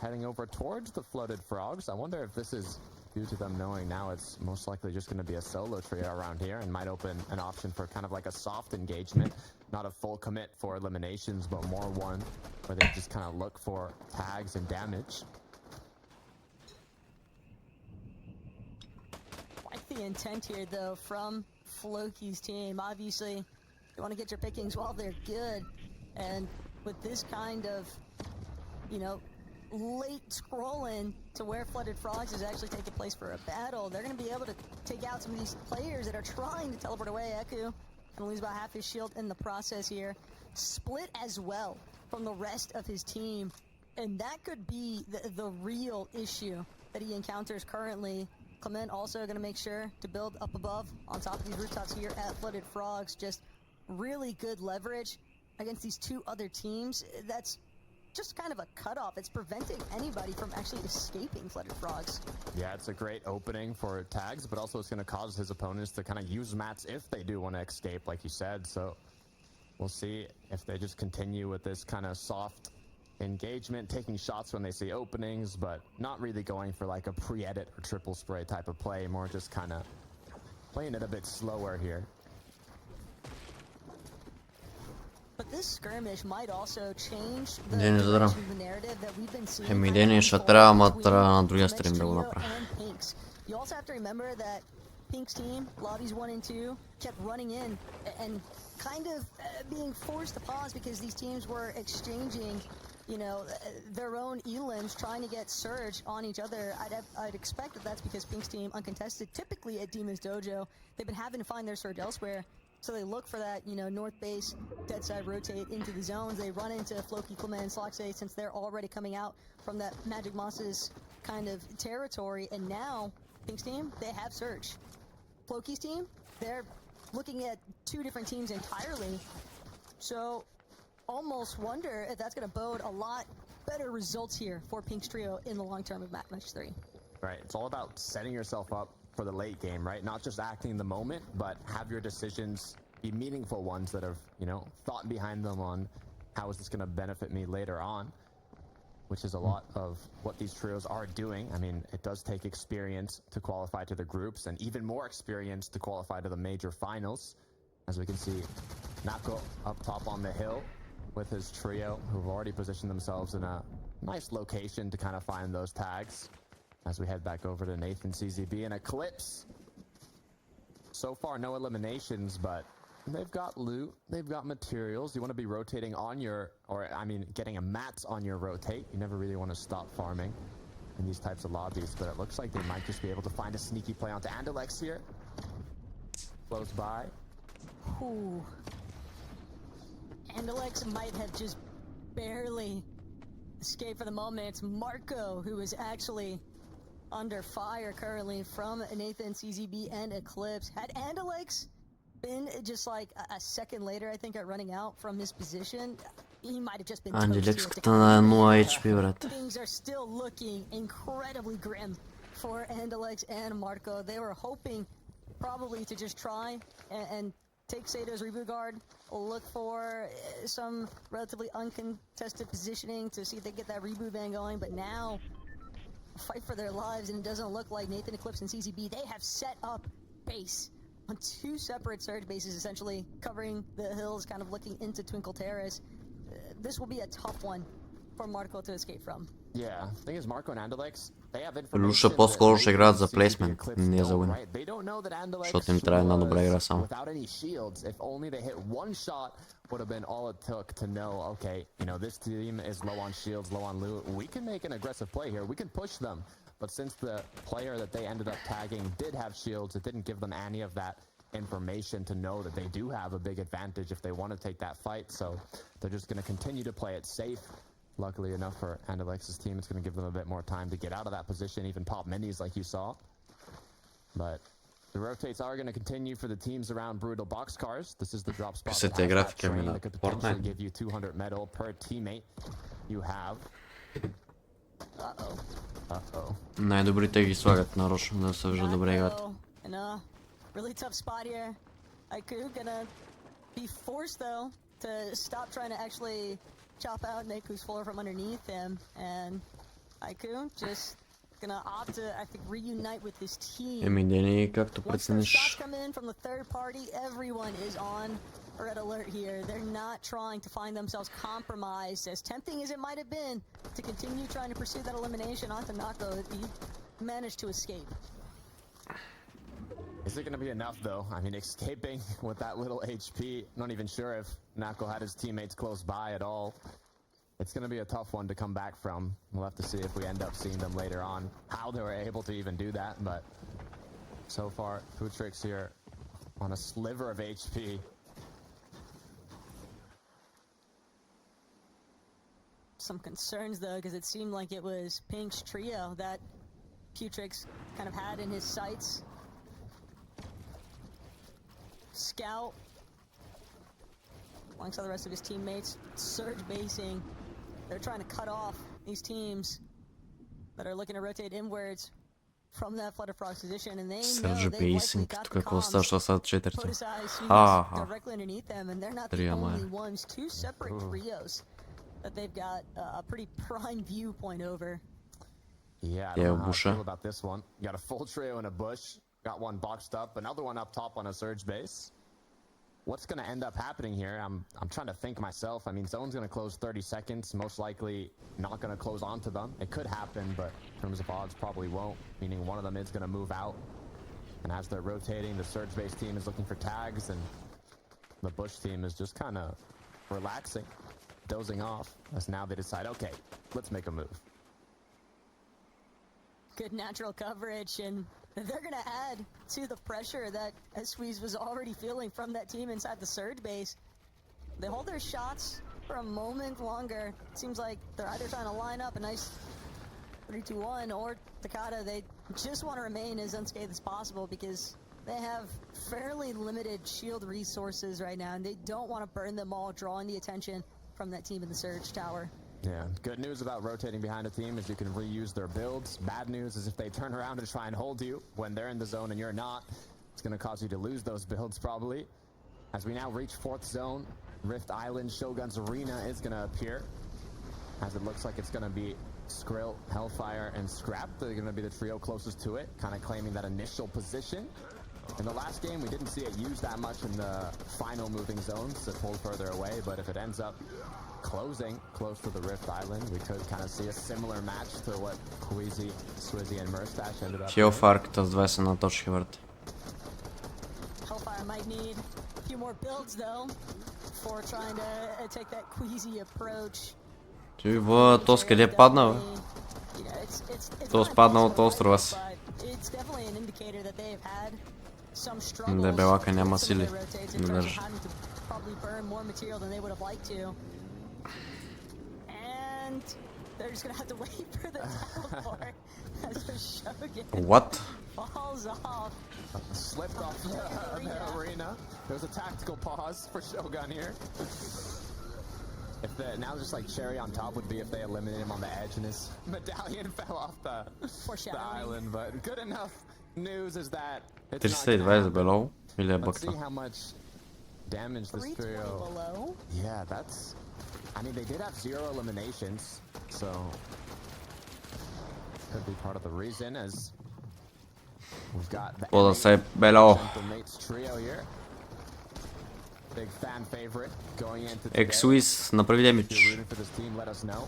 heading over towards the Flooded Frogs. I wonder if this is due to them knowing now it's most likely just going to be a solo trio around here and might open an option for kind of like a soft engagement, not a full commit for eliminations, but more one where they just kind of look for tags and damage. Like the intent here, though, from Floki's team. Obviously, you want to get your pickings while they're good. And with this kind of, you know, late scrolling to where Flooded Frogs is actually taking place for a battle, they're going to be able to take out some of these players that are trying to teleport away. Eku going to lose about half his shield in the process here. Split as well from the rest of his team. And that could be the real issue that he encounters currently. Clement also going to make sure to build up above on top of these rooftops here at Flooded Frogs. Just really good leverage against these two other teams. That's just kind of a cutoff. It's preventing anybody from actually escaping Flooded Frogs. Yeah, it's a great opening for tags, but also it's going to cause his opponents to kind of use mats if they do want to escape, like you said. So we'll see if they just continue with this kind of soft engagement, taking shots when they see openings, but not really going for like a pre-edit or triple spray type of play, more just kind of playing it a bit slower here. But this skirmish might also change the narrative that we've been seeing. You also have to remember that Pink's team, lobbies 1 and 2, kept running in and kind of being forced to pause because these teams were exchanging, you know, their own elims, trying to get surge on each other. I'd expect that that's because Pink's team, uncontested, typically at Demon's Dojo, they've been having to find their surge elsewhere. So they look for that, you know, north base, dead side rotate into the zones. They run into Floki, Clement, and Sloxay since they're already coming out from that Magic Moss's kind of territory. And now, Pink's team, they have Surge. Floki's team, they're looking at two different teams entirely. So almost wonder if that's going to bode a lot better results here for Pink's trio in the long term of match 3. Right, it's all about setting yourself up for the late game, right? Not just acting in the moment, but have your decisions be meaningful ones that have, you know, thought behind them on how is this going to benefit me later on, which is a lot of what these trios are doing. I mean, it does take experience to qualify to the groups and even more experience to qualify to the major finals. As we can see, Nako up top on the hill with his trio who've already positioned themselves in a nice location to kind of find those tags. As we head back over to Nathan CZB and Eclipse. So far, no eliminations, but they've got loot, they've got materials. You want to be rotating on your, or I mean, getting a mats on your rotate. You never really want to stop farming in these types of lobbies, but it looks like they might just be able to find a sneaky play onto Andalex here. Close by. Ooh. Andalex might have just barely escaped for the moment. It's Marco who is actually under fire currently from Nathan, CZB, and Eclipse. Had Andalex been just like a second later, I think, at running out from his position, he might have just been toast. Things are still looking incredibly grim for Andalex and Marco. They were hoping probably to just try and take Sato's reboot guard, look for some relatively uncontested positioning to see if they get that reboot van going, but now fight for their lives, and it doesn't look like Nathan, Eclipse, and CZB, they have set up base on 2 separate surge bases, essentially covering the hills, kind of looking into Twinkle Terrace. This will be a tough one for Marco to escape from. Yeah, the thing is, Marco and Andalex, they have Лучше information по-скоро ще играят за that плейсмент, Eclipse не за don't, win. right? They don't know that Andalex Защото им трябва една добра игра was само. without any shields. If only they hit one shot, would have been all it took to know, okay, you know, this team is low on shields, low on loot. We can make an aggressive play here. We can push them. But since the player that they ended up tagging did have shields, it didn't give them any of that information to know that they do have a big advantage if they want to take that fight. So they're just going to continue to play it safe. Luckily enough for Andalex's team, it's going to give them a bit more time to get out of that position, even pop minis like you saw. But the rotates are going to continue for the teams around Brutal Boxcars. This is the drop spot that has that train that could potentially give you 200 metal per teammate. You have... Най-добрите ги слагат нарочно, да се вижда добре играта. Really tough spot here. Ivchou gonna be forced though to stop trying to actually chop out Neku's floor from underneath him, and Ivchou just gonna opt to, I think, reunite with his team. Еми, Дени, както прецениш. Once the shots come in from the third party, everyone is on red alert here. They're not trying to find themselves compromised, as tempting as it might have been to continue trying to pursue that elimination onto Nako. He managed to escape. Is it going to be enough, though? I mean, escaping with that little HP, not even sure if Nako had his teammates close by at all. It's going to be a tough one to come back from. We'll have to see if we end up seeing them later on, how they were able to even do that. But so far, Futrix here on a sliver of HP. Some concerns, though, because it seemed like it was Pink's trio that Futrix kind of had in his sights. Scout, alongside the rest of his teammates, surge basing. They're trying to cut off these teams that are looking to rotate inwards from that flood of frogs position, and they know they've likely got the comms directly underneath them, and they're not the only ones. 2 separate trios that they've got a pretty prime viewpoint over. Yeah, I don't know how I feel about this one. You got a full trio in a bush. Got one boxed up, another one up top on a surge base. What's going to end up happening here? I'm trying to think myself. I mean, zone's going to close 30 seconds. Most likely not going to close onto them. It could happen, but in terms of odds, probably won't. Meaning one of them is going to move out. And as they're rotating, the surge base team is looking for tags, and the bush team is just kind of relaxing, dozing off. As now they decide, okay, let's make a move. Good natural coverage, and they're going to add to the pressure that Squeeze was already feeling from that team inside the surge base. They hold their shots for a moment longer. It seems like they're either trying to line up a nice 3-2-1, or Takata, they just want to remain as unscathed as possible because they have fairly limited shield resources right now, and they don't want to burn them all, drawing the attention from that team in the Surge Tower. Yeah, good news about rotating behind a team is you can reuse their builds. Bad news is if they turn around and try and hold you when they're in the zone and you're not, it's going to cause you to lose those builds probably. As we now reach 4th zone, Rift Island, Shogun's Arena is going to appear. As it looks like it's going to be Skrill, Hellfire, and Scrap. They're going to be the trio closest to it, kind of claiming that initial position. In the last game, we didn't see it used that much in the final moving zones. It pulled further away, but if it ends up closing close to the Rift Island, we could kind of see a similar match to what Queasy, Swizzy, and Murstache ended up Хил фарката с 21 точки върти. Hellfire might need a few more builds though for trying to take that Queasy approach. То с къде падна, бе? То спадна от острова си. Дебелака няма сили. Не държи. What? Slipped off the arena. There was a tactical pause for Shogun here. If the now just like cherry on top would be if they eliminate him on the edge and his medallion fell off the island, but good enough news is that it's not 320 below. Или е Let's see бъкна. how much damage this trio. Yeah, that's I mean they did have 0 eliminations, so could be part of the reason as we've got the По да се below. mates trio here. Big fan favorite going into Ексуис направи демидж. rooting for this team, let us know.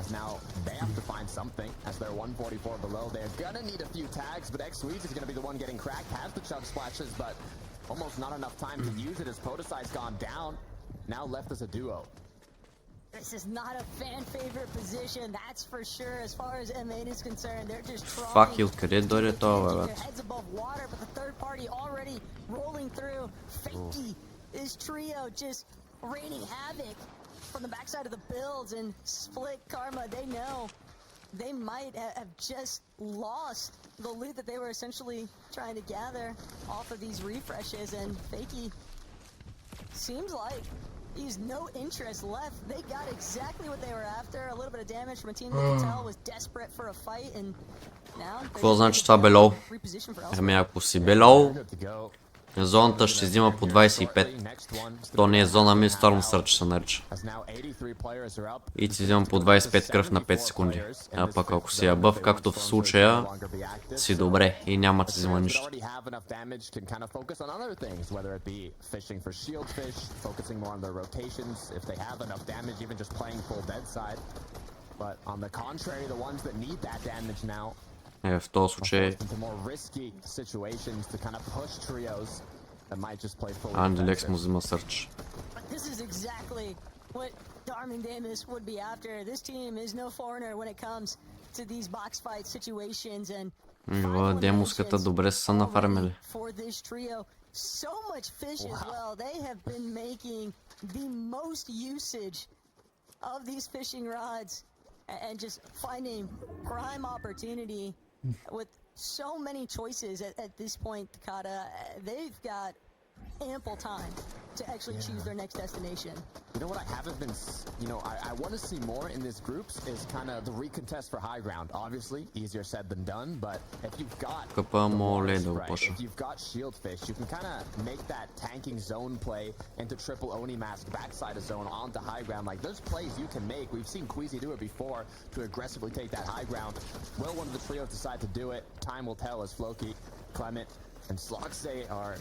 As now they have to find something as they're 144 below. They're gonna need a few tags, but X-Squeeze is gonna be the one getting cracked. Has the chug splashes, but almost not enough time to use it as Podeside's gone down. Now left as a duo. This is not a fan favorite position, that's for sure. As far as M8 is concerned, they're just trying. Fuck you, къде дойде това, бе? Heads above water, but the third party already rolling through. Fakey. This trio just raining havoc from the backside of the builds, and Split Karma, they know they might have just lost the loot that they were essentially trying to gather off of these refreshes, and Fakey seems like he's no interest left. They got exactly what they were after, a little bit of damage from a team that could tell was desperate for a fight, and now Какво значи това below? reposition for Ами ако си below, Good to go. зоната ще взима по 25. То не е зона ми, Storm Surge се нарича. As now 83 players are up. И си взимам по 25 кръв на 5 секунди. А пък ако си абъв, както в случая, си добре и няма да си взима нищо. Already have enough damage can kind of focus on other things, whether it be fishing for shield fish, focusing more on their rotations, if they have enough damage, even just playing full dead side. But on the contrary, the ones that need that damage now В този случай, into more risky situations to kind of push trios that might just play full Анделекс defensive. му взима Surge. But this is exactly what Darmin Damis would be after. This team is no foreigner when it comes to these box fight situations, and Демуската добре са нафармили. for this trio, so much fish as well. They have been making the most usage of these fishing rods and just finding prime opportunity with so many choices at this point, Takata. They've got ample time to actually choose their next destination. You know what I haven't been, I want to see more in these groups is kind of the recontest for high ground. Obviously, easier said than done, but if you've got if you've got shield fish, you can kind of make that tanking zone play into triple Oni mask backside of zone onto high ground. Like there's plays you can make. We've seen Queasy do it before to aggressively take that high ground. Will one of the trios decide to do it? Time will tell as Floki, Clement, and Sloxay are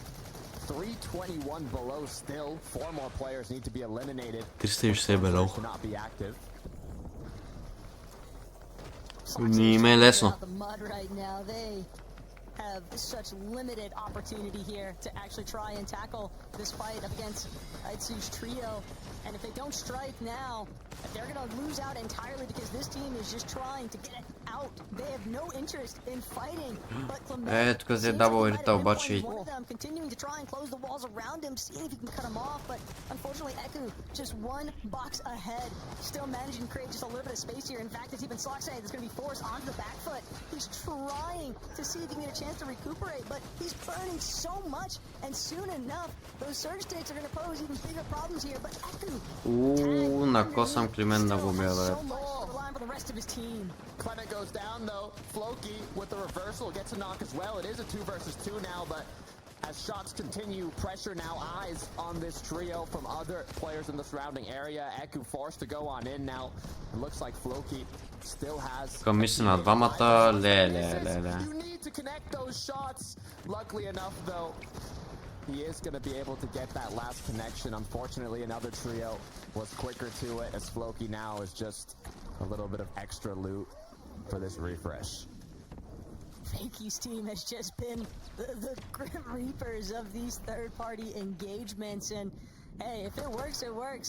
321 below still. 4 more players need to be eliminated. 360 below. To not be active. Не им е лесно. Have such limited opportunity here to actually try and tackle this fight up against Ivchou's trio. And if they don't strike now, they're going to lose out entirely because this team is just trying to get out. They have no interest in fighting. But Clement тук взе дабъл ерита обаче. one of them continuing to try and close the walls around him, seeing if he can cut him off. But unfortunately, Eku just one box ahead, still managing to create just a little bit of space here. In fact, it's even Sloxay that's going to be forced onto the back foot. He's trying to see if he can get a chance to recuperate, but he's burning so much, and soon enough, those surge takes are going to pose even bigger problems here. But Eku, накосам Климент да го убия, бе. Clement goes down though. Floki with the reversal gets a knock as well. It is a 2 versus 2 now, but as shots continue, pressure now eyes on this trio from other players in the surrounding area. Eku forced to go on in now. It looks like Floki still has... Към мисля на двамата, ле. You need to connect those shots. Luckily enough though, he is going to be able to get that last connection. Unfortunately, another trio was quicker to it, as Floki now is just a little bit of extra loot for this refresh. Fakey's team has just been the Grim Reapers of these third-party engagements, and hey, if it works, it works.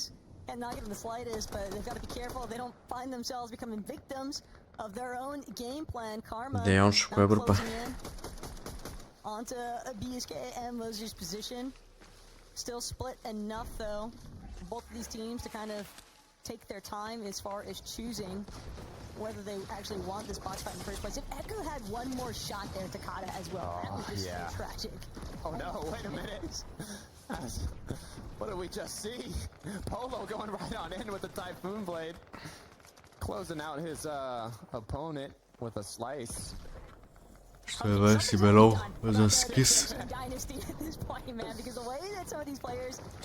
And not in the slightest, but they've got to be careful they don't find themselves becoming victims of their own game plan. Karma now closing in onto a BSK and Mosier's position. Still split enough though, both of these teams to kind of take their time as far as choosing whether they actually want this box fight in the first place. If Echo had one more shot there, Takada as well, that would just be tragic. Oh no, wait a minute. What did we just see? Polo going right on in with the Typhoon Blade. Closing out his opponent with a slice. Ще е си бело за скис.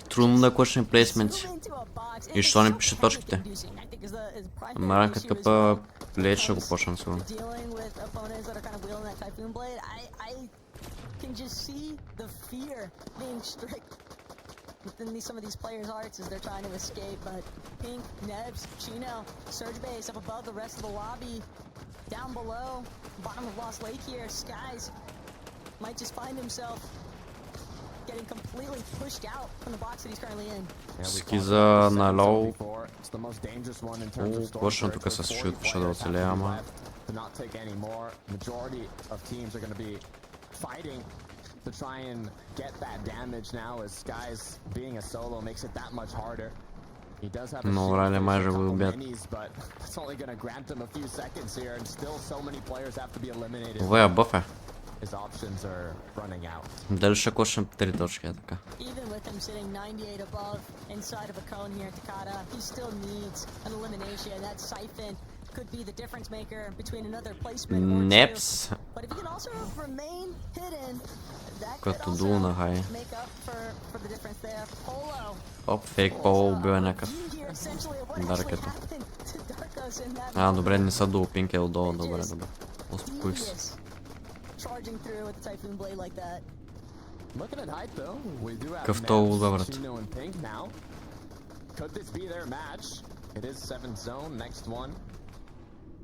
Трудно да кочнем плейсменти. И що не пише точките? Маранка къпа плейт ще го почнем сигурно. Within some of these players' hearts as they're trying to escape, but Pink, Nebs, Chino, Surge Base up above the rest of the lobby. Down below, bottom of Lost Lake here, Skies might just find himself getting completely pushed out from the box that he's currently in. Скиза на лоу. Почна тук с шут, да оцелее, ама. To try and get that damage now, as Skies being a solo makes it that much harder. He does have a couple minis, but it's only going to grant him a few seconds here, and still so many players have to be eliminated. His options are running out. Дали ще кошнем 3 точки, е така. Even with him sitting 98 above inside of a cone here at Takada, he still needs an elimination. That siphon could be the difference maker between another placement or two. But if he can also remain hidden, that could also make up for the difference there. Polo. Оп, фейк Polo убива някакъв. Даркето. Добре, не са долу, Пинк е отдолу, добре. Успокой се. Charging through with the Typhoon Blade like that. Looking at height though, we do have Chino and Pink now. Could this be their match? It is 7th zone. Next one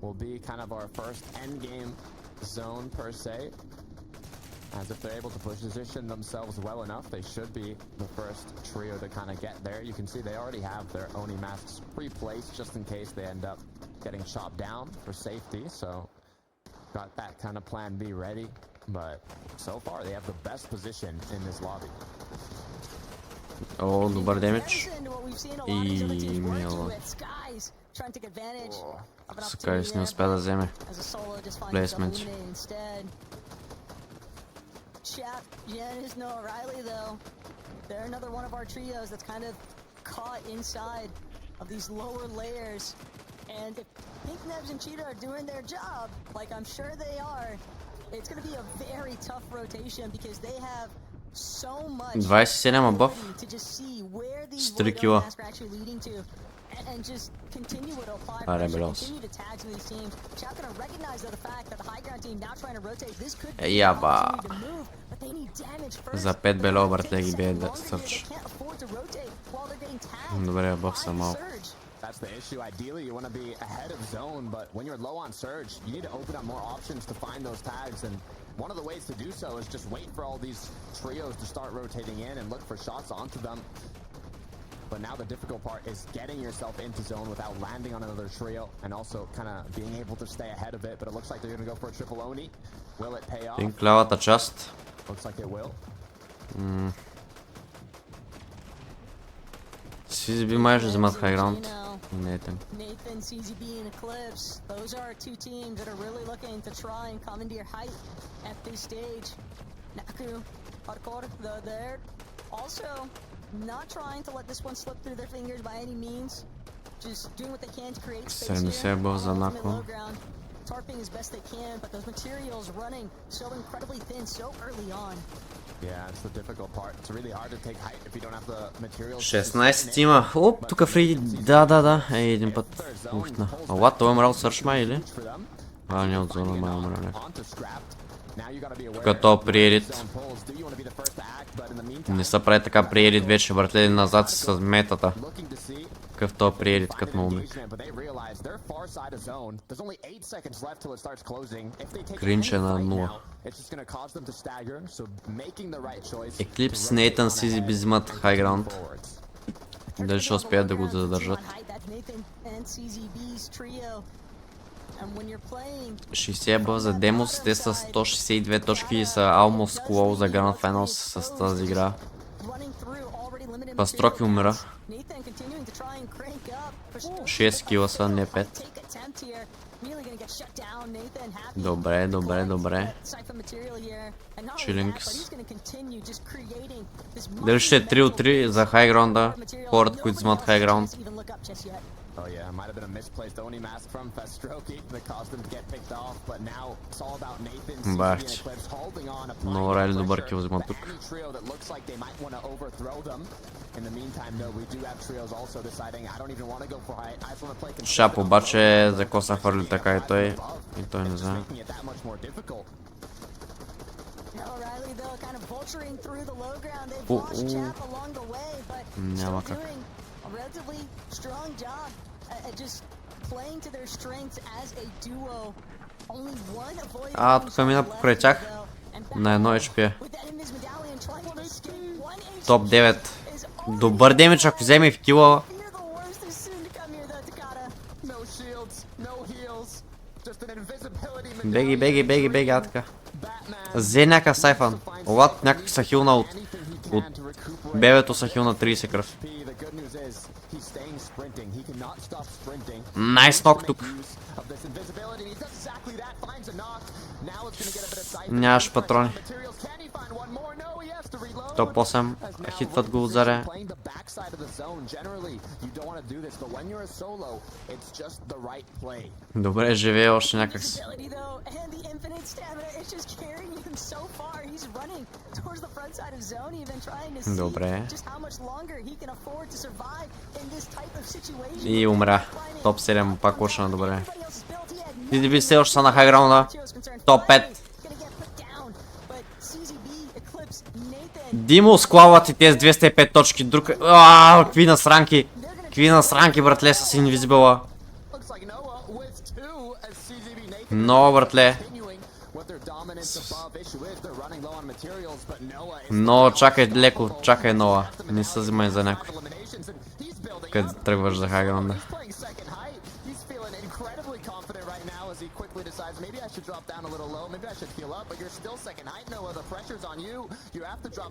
will be kind of our first end game zone per se. As if they're able to position themselves well enough, they should be the first trio to kind of get there. You can see they already have their Oni masks pre-placed just in case they end up getting chopped down for safety. So got that kind of plan B ready, but so far they have the best position in this lobby. Oh, добър демидж. И мило. Скайс не успя да вземе плейсмент. Jen is no O'Reilly though. They're another one of our trios that's kind of caught inside of these lower layers. And if Pink, Nebs, and Cheetah are doing their job, like I'm sure they are, it's going to be a very tough rotation because they have so much 27 above. to just see where these masks are actually leading to and just continue to apply pressure, continue to tag some of these teams. Chat going to recognize the fact that the high ground team now trying to rotate. This could be an opportunity to move, but they need damage first. За 5 бело, брате, ги бие да стърч. Добре, above са малко. That's the issue. Ideally, you want to be ahead of zone, but when you're low on surge, you need to open up more options to find those tags. And one of the ways to do so is just wait for all these trios to start rotating in and look for shots onto them. But now the difficult part is getting yourself into zone without landing on another trio and also kind of being able to stay ahead of it. But it looks like they're going to go for a triple Oni. Will it pay off? Think лявата част. Looks like it will. Си би майже вземат хайграунд. Nathan. Nathan, CZB, and Eclipse. Those are two teams that are really looking to try and come into your height at this stage. Naku, hardcore, they're also not trying to let this one slip through their fingers by any means. Just doing what they can to create space here. Ultimate low ground. Tarping as best they can, but those materials running so incredibly thin so early on. Yeah, it's the difficult part. It's really hard to take height if you don't have the materials. 16 тима. Оп, тук Фриди. Да. Един път ухна. Ала, той е умрал сърш май или? Не от зона май умрал някой. Тук то приедит. Не са прави така приедит вече, братле, назад с метата. Какъв то приедит като умник. Кринч е на 0. Еклипс, Нейтън, CZB взимат хайграунд. Дали ще успеят да го задържат. 60 бъл за Демос, те са 162 точки и са almost close за Grand Finals с тази игра. Пастроки умира. 6 кила са, не 5. Добре. Чилингс. Дали ще е 3 от 3 за хайграунда, хората, които взимат хайграунд. Oh yeah, might have been a misplaced Oni mask from Festroki that caused them to get picked off, but now it's all about Nathan and Eclipse holding on, applying any trio that looks like they might want to overthrow them. In the meantime, though, we do have trios also deciding I don't even want to go for high. I just want to play consistent. Шап обаче за коса хвърли така и той не знае. Няма как. Тук мина покрай тях на 1 HP. Топ 9. Добър демидж, ако вземе в кила. Беги, така. Взе някакъв сайфан. Олад някак са хилна от бебето са хилна 30 кръв. Найс нок тук. Нямаш патрони. Топ 8. Хитват го отзаря. Добре, живее още някак си. Добре. И умря. Топ 7 пак лошна добре. CZB все още са на хайграунда. Топ 5. Димо склават и тези 205 точки. Друг... Какви насранки. Какви насранки, братле, с инвизибъла. Но, братле. Но, чакай леко, чакай нова. Не се взимай за някой. Къде тръгваш за хайграунда?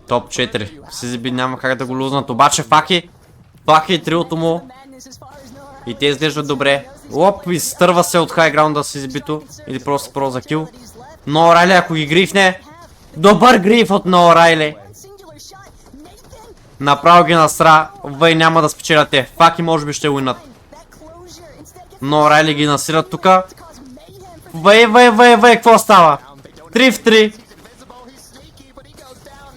Топ 4. CZB няма как да го лузнат, обаче Факи и триото му. И те изглеждат добре. Оп, изтърва се от хайграунда CZB-то. Или просто про за кил. Но Райли, ако ги грифне. Добър гриф от Но Райли. Направо ги насра. Вей, няма да спечелят те. Факи може би ще уинат. Но Райли ги насират тука. Вей, какво става? 3 в 3.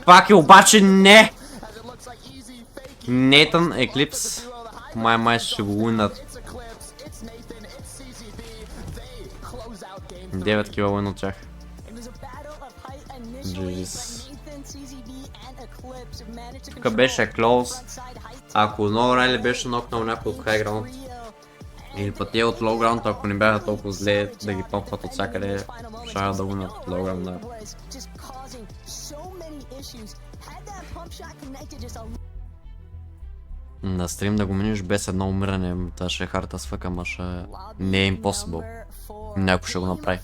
Факи обаче не. Нейтън, Еклипс. Май ще го уинат. 9 кила уин от тях. Тук беше клоуз. Ако No Rally беше нокнал някой от хайграунд или път те от лоуграунд, ако не бяха толкова зле да ги помпват от всякъде, ще да уинат от лоуграунда. На стрим да го миниш без едно умиране, та ще е харта свъка, ама ще не е impossible. Някой ще го направи.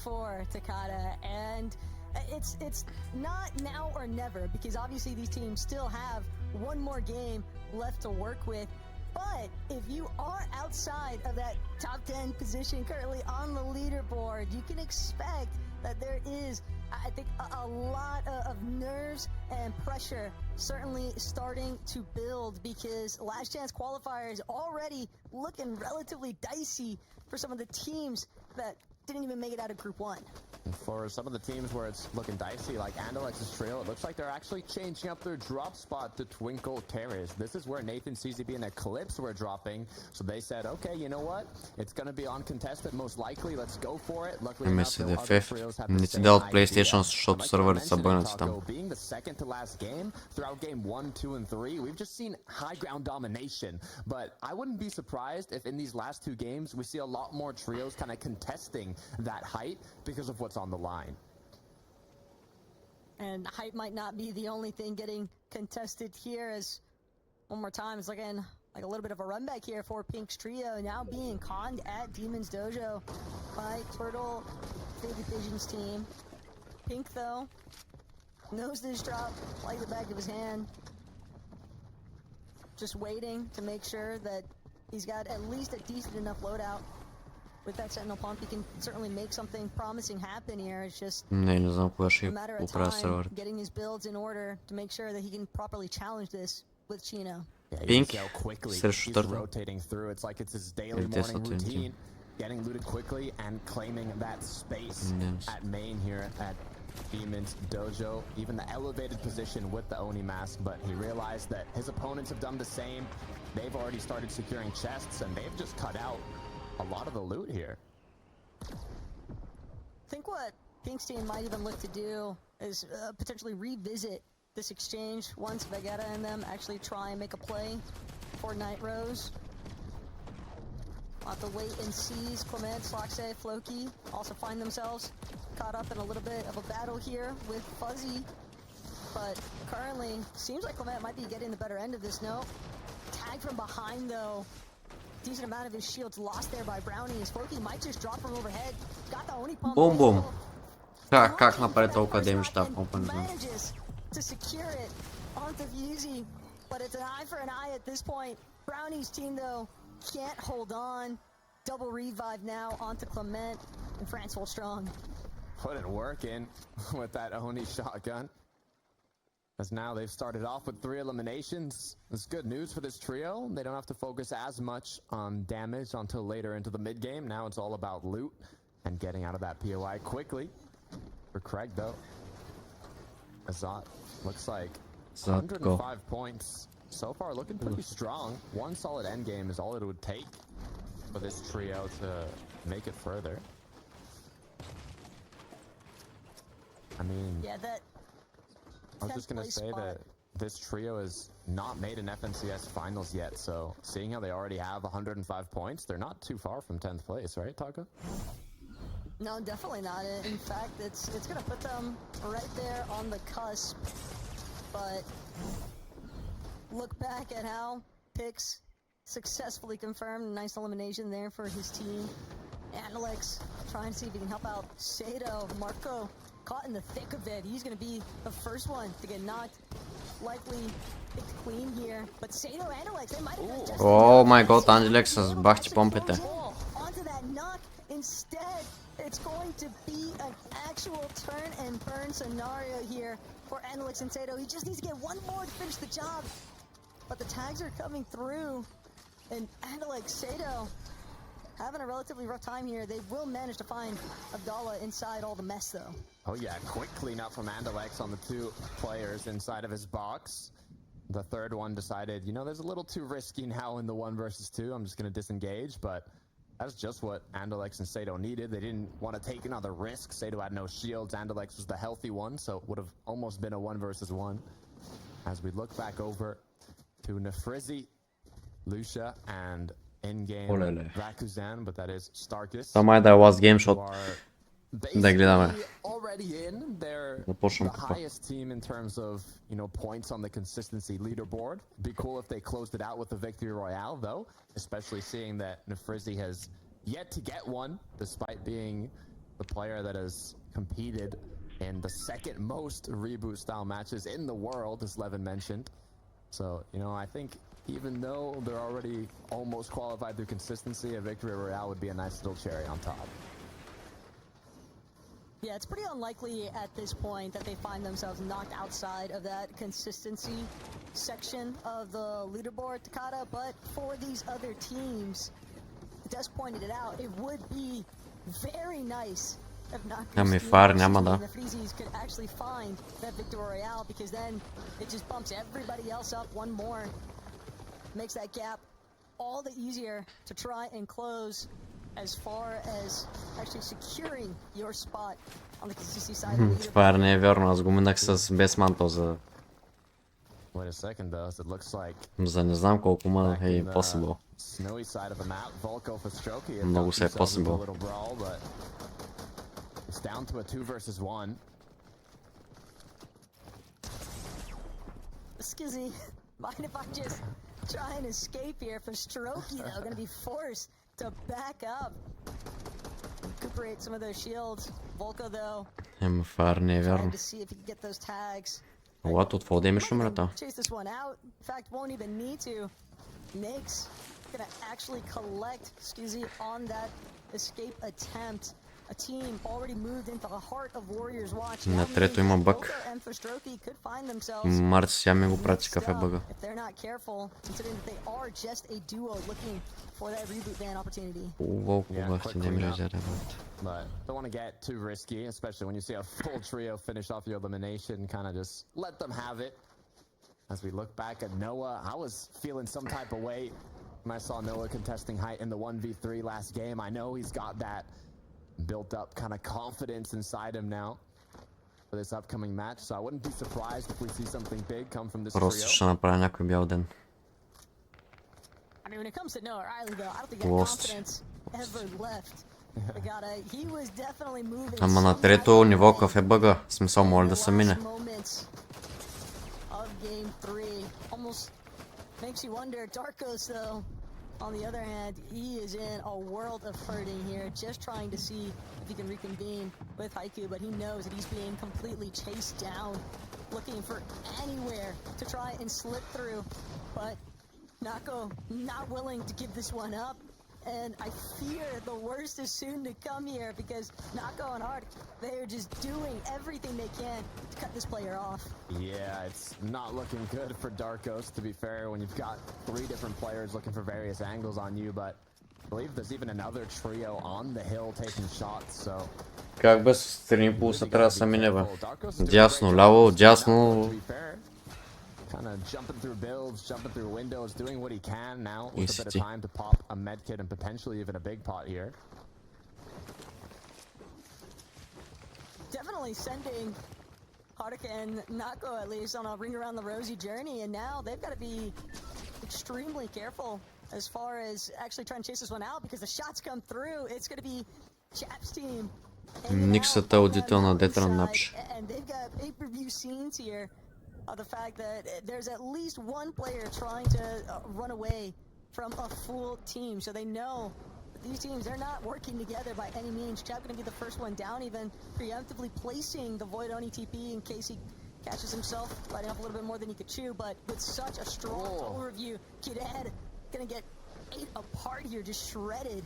It's not now or never, because obviously these teams still have one more game left to work with. But if you are outside of that top 10 position currently on the leaderboard, you can expect that there is, I think, a lot of nerves and pressure certainly starting to build, because last chance qualifier is already looking relatively dicey for some of the teams that didn't even make it out of Group 1. For some of the teams where it's looking dicey, like Andalex's trio, it looks like they're actually changing up their drop spot to Twinkle Terrace. This is where Nathan, CZB, and Eclipse were dropping. So they said, okay, you know what? It's going to be uncontested most likely. Let's go for it. Luckily enough, no other trios have the same idea. Being the second to last game, throughout game 1, 2, and 3, we've just seen high ground domination. But I wouldn't be surprised if in these last 2 games, we see a lot more trios kind of contesting that height because of what's on the line. And height might not be the only thing getting contested here, as one more time it's looking like a little bit of a run back here for Pink's trio, now being conned at Demon's Dojo by Turtle Faded Vision's team. Pink, though, knows this drop like the back of his hand, just waiting to make sure that he's got at least a decent enough loadout. With that Sentinel pump, he can certainly make something promising happen here. It's just a matter of time getting his builds in order to make sure that he can properly challenge this with Chino. Pink He's rotating through. It's like it's his daily morning routine, getting looted quickly and claiming that space at main here at Demon's Dojo. Even the elevated position with the Oni mask, but he realized that his opponents have done the same. They've already started securing chests, and they've just cut out a lot of the loot here. I think what Pink's team might even look to do is potentially revisit this exchange once Vegeta and them actually try and make a play for Night Rose. We'll have to wait and see. Clement, Sloxe, Floki also find themselves caught up in a little bit of a battle here with Fuzzy. But currently, seems like Clement might be getting the better end of this. No. Tag from behind, though. Decent amount of his shields lost there by Brownie. His Floki might just drop from overhead. Got the Oni pump. Boom, boom. Как направи толкова демидж тази помпа, не знам. To secure it onto Fusey, but it's an eye for an eye at this point. Brownie's team, though, can't hold on. Double revive now onto Clement, and France full strong. Putting work in with that Oni shotgun. As now they've started off with 3 eliminations. It's good news for this trio. They don't have to focus as much on damage until later into the mid game. Now it's all about loot and getting out of that POI quickly. For Craig, though, Azat looks like 105 points. So far looking pretty strong. One solid end game is all it would take for this trio to make it further. I mean, yeah, that I was just going to say that this trio has not made an FNCS finals yet, so seeing how they already have 105 points, they're not too far from 10th place, right, Taka? No, definitely not. In fact, it's going to put them right there on the cusp. But look back at how Pix successfully confirmed a nice elimination there for his team. Alex trying to see if he can help out Sado. Marco caught in the thick of it. He's going to be the first one to get knocked. Likely picked Queen here. But Sado and Alex, they might have been just... Oh my god, Alex с бахти помпите. Onto that knock. Instead, it's going to be an actual turn and burn scenario here for Alex and Sado. He just needs to get one more to finish the job. But the tags are coming through. And Alex, Sado having a relatively rough time here. They will manage to find Abdallah inside all the mess, though. Oh yeah, quick cleanup from Andalex on the 2 players inside of his box. The third one decided, you know, there's a little too risky now in the 1 versus 2. I'm just going to disengage, but that's just what Andalex and Sado needed. They didn't want to take another risk. Sado had no shields. Andalex was the healthy one, so it would have almost been a 1 versus 1. As we look back over to Nefrizi, Lucia, and in-game Rakuzan, but that is Starkus. Самай да was game shot. Да гледаме. Already in, they're the highest team in terms of, you know, points on the consistency leaderboard. Be cool if they closed it out with the victory royale, though, especially seeing that Nefrizi has yet to get one, despite being the player that has competed in the 2nd most reboot style matches in the world, as Levin mentioned. So, you know, I think Even though they're already almost qualified through consistency, a victory royale would be a nice little cherry on top. Yeah, it's pretty unlikely at this point that they find themselves knocked outside of that consistency section of the leaderboard, Takata, but for these other teams, Des pointed it out, it would be very nice if not the Freezies could actually find that victory royale, because then it just bumps everybody else up one more, makes that gap all the easier to try and close as far as actually securing your spot on the consistency side of the Това не е вярно, аз го минах с без мантъл за... Wait a second though, it looks like... За не знам колко ма е impossible. Много се е possible. It's down to a 2 versus 1. Skizzy, mind if I just try and escape here? For Strokey though, gonna be forced to back up. Recuperate some of those shields. Volko though. Това не е вярно. To see if he can get those tags. What, от фол имаш умрата? Chase this one out. In fact, won't even need to. Nick's gonna actually collect Skizzy on that escape attempt. A team already moved into the heart of Warriors Watch. На трето има бъг. Март сега ми го прати кафе бъга. Волко бахте, не ми лезе ребят. But don't want to get too risky, especially when you see a full trio finish off your elimination. Kind of just let them have it. As we look back at Noah, I was feeling some type of way when I saw Noah contesting height in the 1v3 last game. I know he's got that built up kind of confidence inside him now for this upcoming match, so I wouldn't be surprised if we see something big come from this trio. Просто ще направя някой бял ден. I mean, when it comes to Noah Riley though, I don't think that confidence ever left. He was definitely moving. Ама на трето ниво кафе бъга, смисъл може да се мине. Of game 3 almost makes you wonder. Darkos though, on the other hand, he is in a world of hurting here, just trying to see if he can reconvene with Haiku, but he knows that he's being completely chased down, looking for anywhere to try and slip through, but Nako not willing to give this one up. And I fear the worst is soon to come here, because Nako and Hart, they are just doing everything they can to cut this player off. Yeah, it's not looking good for Darkos, to be fair, when you've got 3 different players looking for various angles on you, but I believe there's even another trio on the hill taking shots, so... Как без стрим пулса трябва да се мине, бе? Дясно, ляво, дясно... Kind of jumping through builds, jumping through windows, doing what he can now with a bit of time to pop a med kit and potentially even a big pot here. Definitely sending Haruka and Nako at least on a ring around the rosy journey, and now they've got to be extremely careful as far as actually trying to chase this one out, because the shots come through. It's going to be Chap's team. Никсата аудител на Детран Напш. And they've got pay-per-view scenes here. The fact that there's at least one player trying to run away from a full team, so they know that these teams, they're not working together by any means. Chap going to be the first one down, even preemptively placing the Void Oni TP in case he catches himself biting off a little bit more than he could chew. But with such a strong overview, Kid Ed going to get ate apart here, just shredded.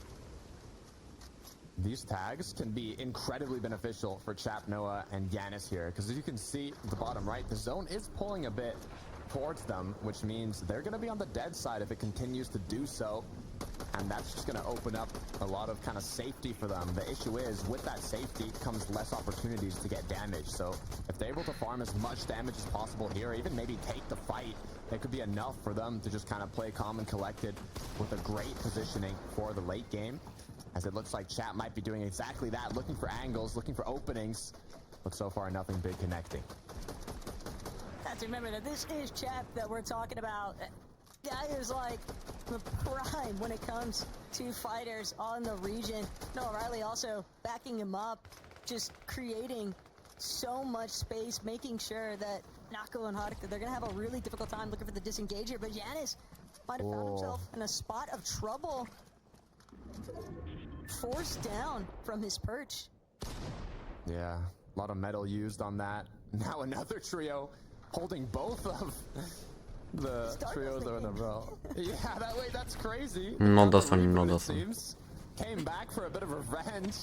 These tags can be incredibly beneficial for Chap, Noah, and Yanis here, because as you can see at the bottom right, the zone is pulling a bit towards them, which means they're going to be on the dead side if it continues to do so, and that's just going to open up a lot of kind of safety for them. The issue is, with that safety comes less opportunities to get damage, so if they're able to farm as much damage as possible here, even maybe take the fight, it could be enough for them to just kind of play calm and collected with a great positioning for the late game. As it looks like Chap might be doing exactly that, looking for angles, looking for openings, but so far nothing big connecting. Have to remember that this is Chap that we're talking about. Guy is like the prime when it comes to fighters on the region. Noah Riley also backing him up, just creating so much space, making sure that Nako and Haruka, they're going to have a really difficult time looking for the disengage here, but Yanis might have found himself in a spot of trouble. Forced down from his perch. Yeah, a lot of metal used on that. Now another trio holding both of the trios are in a row. Yeah, that's crazy. Not that funny, Reboot, not it that funny. seems. Came back for a bit of revenge.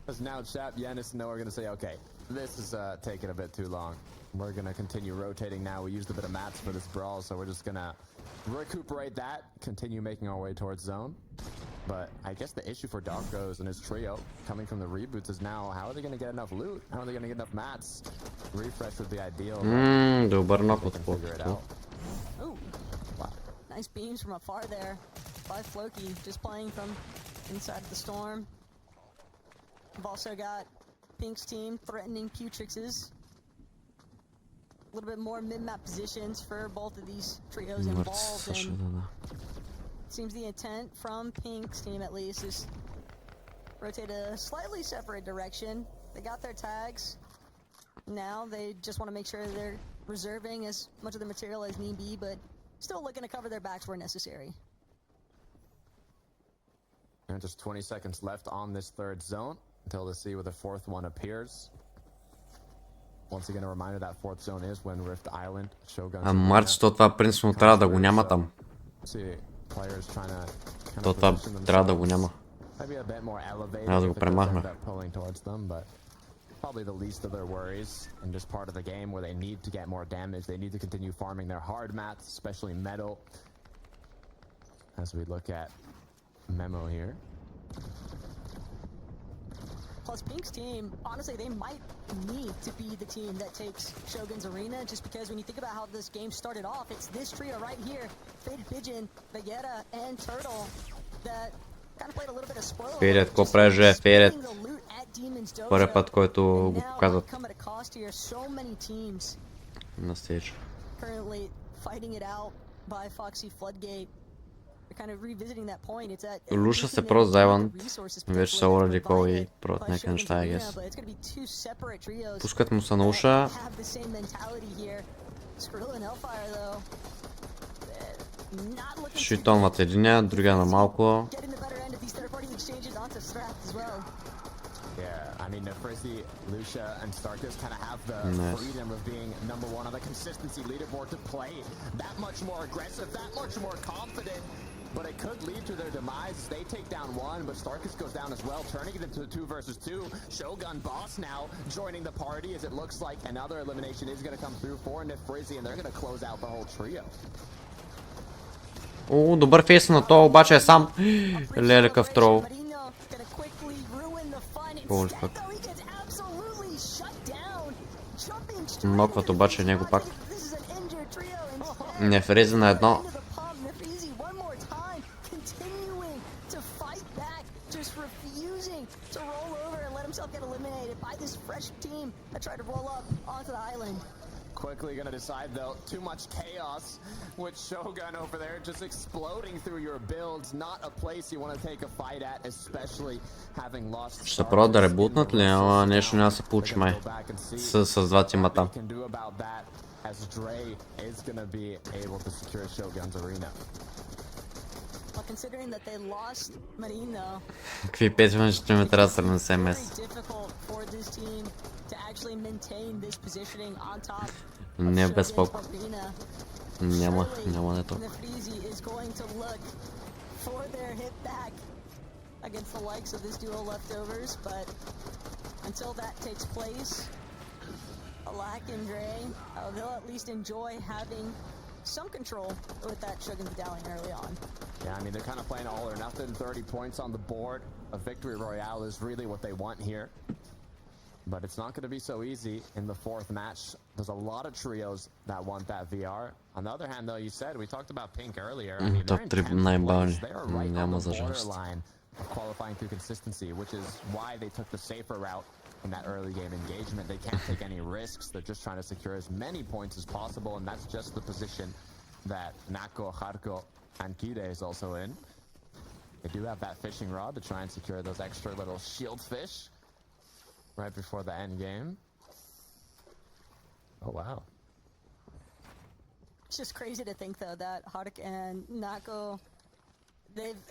As now Chap, Yanis, and Noah are gonna say, okay, this is taking a bit too long. We're gonna continue rotating now. We used a bit of mats for this brawl, so we're just gonna recuperate that, continue making our way towards zone. But I guess the issue for Darkos and his trio coming from the reboots is now, how are they gonna get enough loot? How are they gonna get enough mats? Refresh would be ideal. Добър They напад can по figure it това. out. Ooh, nice beams from afar there by Floki, just playing from inside the storm. We've also got Pink's team threatening Putrix's. A little bit more mid-map positions for both of these trios involved, Също and да. seems the intent from Pink's team at least is rotate a slightly separate direction. They got their tags. Now they just want to make sure they're reserving as much of the material as need be, but still looking to cover their backs where necessary. And just 20 seconds left on this third zone until the see where the fourth one appears. Once again, a reminder that fourth zone is when Rift Island, Shogun. Марч, то това принципно трябва да го няма там. See players trying to kind То of това position трябва да го themselves. няма. Maybe a bit more elevated. Аз го if it does премахнах. end up pulling towards them, but probably the least of their worries and just part of the game where they need to get more damage. They need to continue farming their hard mats, especially metal. As we look at Memo here. Plus Pink's team, honestly, they might need to be the team that takes Shogun's Arena, just because when you think about how this game started off, it's this trio right here, Faded Pigeon, Vegeta, and Turtle, that kind of played a little bit of spoiler. Ферет, какво правиш, же, Ферет? Първи път, който го показват на стейдж. Currently fighting it out by Foxy Floodgate. They're kind of revisiting that point. It's at Луша се просто за Иван. Вече са already call и правят някакви неща, I guess. Пускат му се на уша. Шитонват единия, другия на малко. Yeah, I mean, Frizzy, Lucia, and Starkus kind of have the freedom of being number one on the consistency leaderboard to play that much more aggressive, that much more confident. But it could lead to their demise. They take down one, but Starkus goes down as well, turning it into 2 versus 2. Shogun Boss now joining the party as it looks like another elimination is going to come through for Frizzy, and they're going to close out the whole trio. О, добър фейс на това, обаче е сам. Леле, къв трол. Боже пък. Нокват обаче него пак. Не фрези на едно. Quickly gonna decide though, too much chaos with Shogun over there just exploding through your builds. Not a place you want to take a fight at, especially having lost. Ще пробват да ребутнат ли, ама нещо няма да се получи май. С два тимата. As Dre is gonna be able to secure Shogun's arena. Well, considering that they lost Marino, Какви 5 минути ще ме трябва да сравним с МС. Не без споко. Няма нето. Against the likes of this duo leftovers, but until that takes place, Alak and Dre, they'll at least enjoy having some control with that Shogun medallion early on. Yeah, I mean, they're kind of playing all or nothing. 30 points on the board. A victory royale is really what they want here. But it's not going to be so easy in the fourth match. There's a lot of trios that want that VR. On the other hand, though, you said, we talked about Pink earlier. I mean, they're in 10th place. They are right on the borderline of qualifying through consistency, which is why they took the safer route in that early game engagement. They can't take any risks. They're just trying to secure as many points as possible, and that's just the position that Nako, Kharko, and Kide is also in. They do have that fishing rod to try and secure those extra little shield fish right before the end game. Oh, wow. It's just crazy to think, though, that Haruka and Nako, they've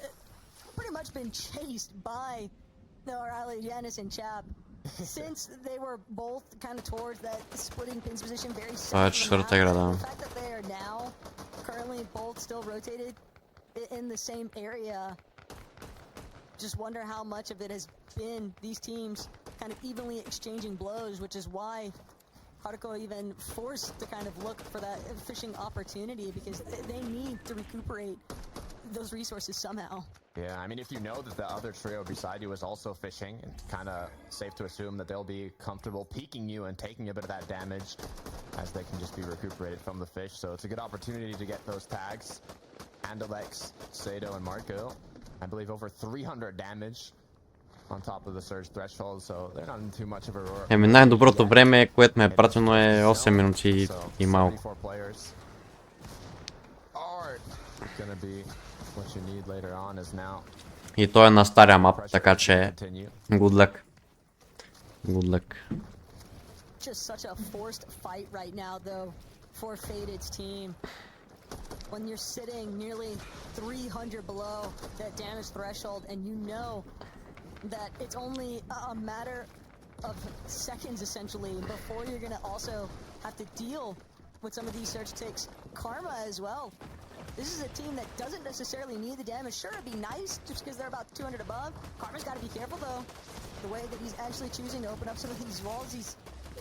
pretty much been chased by O'Reilly, Janice, and Chap since they were both kind of towards that splitting pins position very Това е similar, четвърта игра, да. the fact that they are now currently both still rotated in the same area, just wonder how much of it has been these teams kind of evenly exchanging blows, which is why Haruko even forced to kind of look for that fishing opportunity, because they need to recuperate those resources somehow. Yeah, I mean, if you know that the other trio beside you is also fishing, it's kind of safe to assume that they'll be comfortable peeking you and taking a bit of that damage, as they can just be recuperated from the fish. So it's a good opportunity to get those tags. Andalex, Sado, and Marco, I believe over 300 damage on top of the surge threshold, so they're not in too much of a roar. Еми най-доброто време, което ме е пратено е 8 минути и малко. И то е на стария мап, така че good luck. Good luck. Just such a forced fight right now though for Faded's team. When you're sitting nearly 300 below that damage threshold, and you know that it's only a matter of seconds essentially before you're gonna also have to deal with some of these surge ticks. Karma as well. This is a team that doesn't necessarily need the damage. Sure, it'd be nice just because they're about 200 above. Karma's got to be careful though. The way that he's actually choosing to open up some of these walls, he's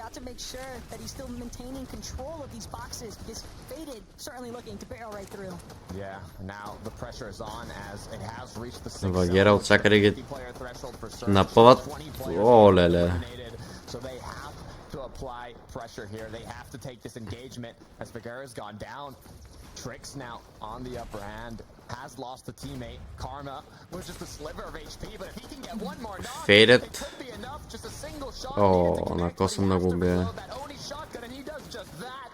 got to make sure that he's still maintaining control of these boxes, because Faded certainly looking to barrel right through. Yeah, now the pressure is on as it has reached the 6 Вагера от всякъде ги напъват. О, леле. So they have to apply pressure here. They have to take this engagement as Vagera's gone down. Tricks now on the upper hand, has lost a teammate. Karma was just a sliver of HP, but if he can get one more knock, Faded. it could be enough. Just a single shot. О, на коса много бе. That only shotgun, and he does just that.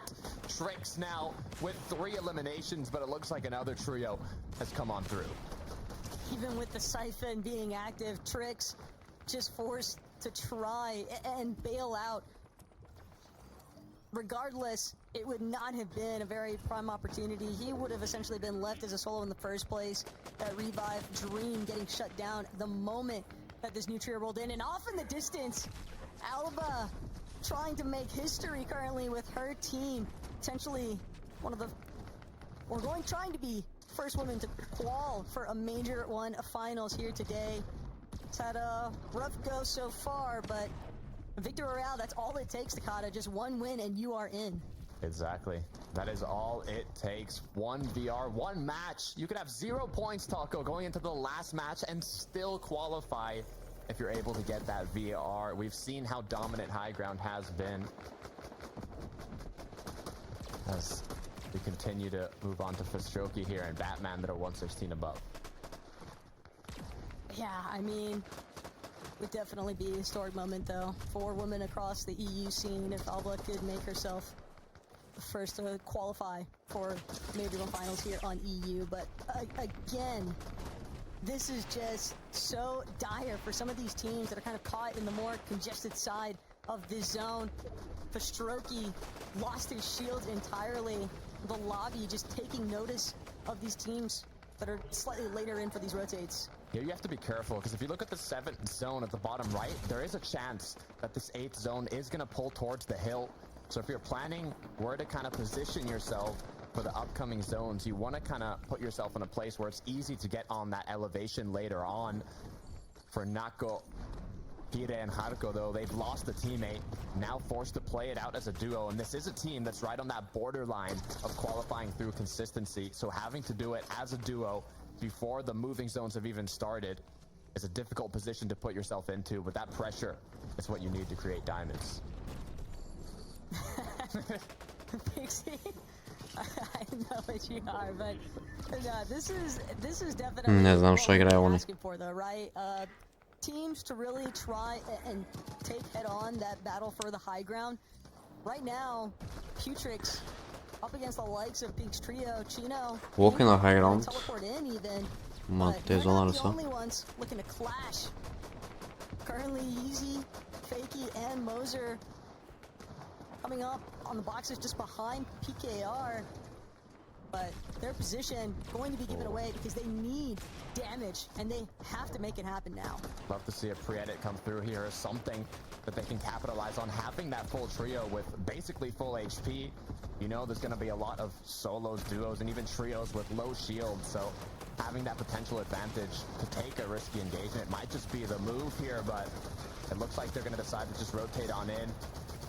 Tricks now with 3 eliminations, but it looks like another trio has come on through. Even with the siphon being active, Tricks just forced to try and bail out. Regardless, it would not have been a very prime opportunity. He would have essentially been left as a solo in the first place. That revive dream getting shut down the moment that this new trio rolled in. And off in the distance, Alba trying to make history currently with her team. Potentially one of the... trying to be first woman to qual for a major one of finals here today. It's had a rough go so far, but Victor Royale, that's all it takes, Takata. Just one win and you are in. Exactly. That is all it takes. 1 VR, 1 match. You could have 0 points, Taco, going into the last match and still qualify if you're able to get that VR. We've seen how dominant high ground has been. As we continue to move on to Fistroki here and Batman that are 116 above. Yeah, I mean, would definitely be a historic moment though for women across the EU scene if Alba could make herself the first to qualify for Major One Finals here on EU. But again, this is just so dire for some of these teams that are kind of caught in the more congested side of this zone. Fistroki lost his shield entirely. The lobby just taking notice of these teams that are slightly later in for these rotates. Here you have to be careful, because if you look at the 7th zone at the bottom right, there is a chance that this 8th zone is going to pull towards the hill. So if you're planning where to kind of position yourself for the upcoming zones, you want to kind of put yourself in a place where it's easy to get on that elevation later on. For Nako, Pire, and Haruko, though, they've lost a teammate, now forced to play it out as a duo, and this is a team that's right on that borderline of qualifying through consistency, so having to do it as a duo before the moving zones have even started is a difficult position to put yourself into, but that pressure is what you need to create diamonds. Pixie, I know what you are, but no, this is definitely Не знам що играе он. asking for though, right? Teams to really try and take head on that battle for the high ground. Right now, Putrix up against the likes of Peaks Trio, Chino. Walking on high ground. Teleport in even. Ма, But те they're зона not ли the са? only ones looking to clash. Currently, Yeezy, Fakey, and Moser coming up on the boxes just behind PKR. but their position going to be given away because they need damage and they have to make it happen now. Love to see a pre-edit come through here as something that they can capitalize on, having that full trio with basically full HP. You know there's going to be a lot of solos, duos, and even trios with low shields, so having that potential advantage to take a risky engagement might just be the move here, but it looks like they're going to decide to just rotate on in.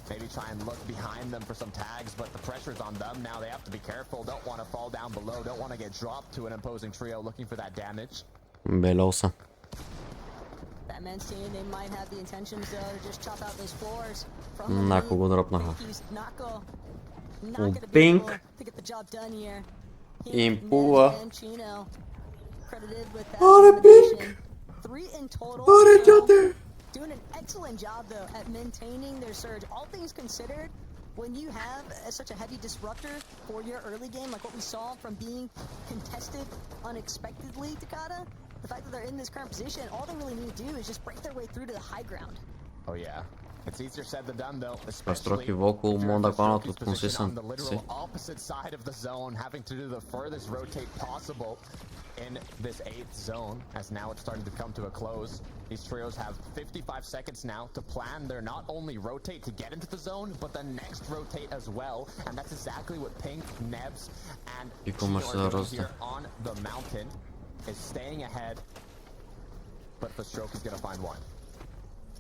Maybe try and look behind them for some tags, but the pressure's on them now. They have to be careful. Don't want to fall down below. Don't want to get dropped to an imposing trio looking for that damage. Белоса. That men's team, they might have the intentions though to just chop out those floors. На кого дропнаха? Not gonna be Pink. able to get the job done here. Impua. Credited with that What a elimination. 3 in total. Doing an excellent job though at maintaining their surge. All things considered, when you have such a heavy disruptor for your early game, like what we saw from being contested unexpectedly, Takada, the fact that they're in this current position, all they really need to do is just break their way through to the high ground. Oh yeah. It's easier said than done though, Настройки especially около могат да хванат от on the консистент. literal opposite side of the zone, having to do the furthest rotate possible in this 8th zone, as now it's starting to come to a close. These trios have 55 seconds now to plan their not only rotate to get into the zone, but the next rotate as well, and that's exactly what Pink, Nebs, and Gio are doing here on the mountain, is staying ahead, but the stroke is gonna find one.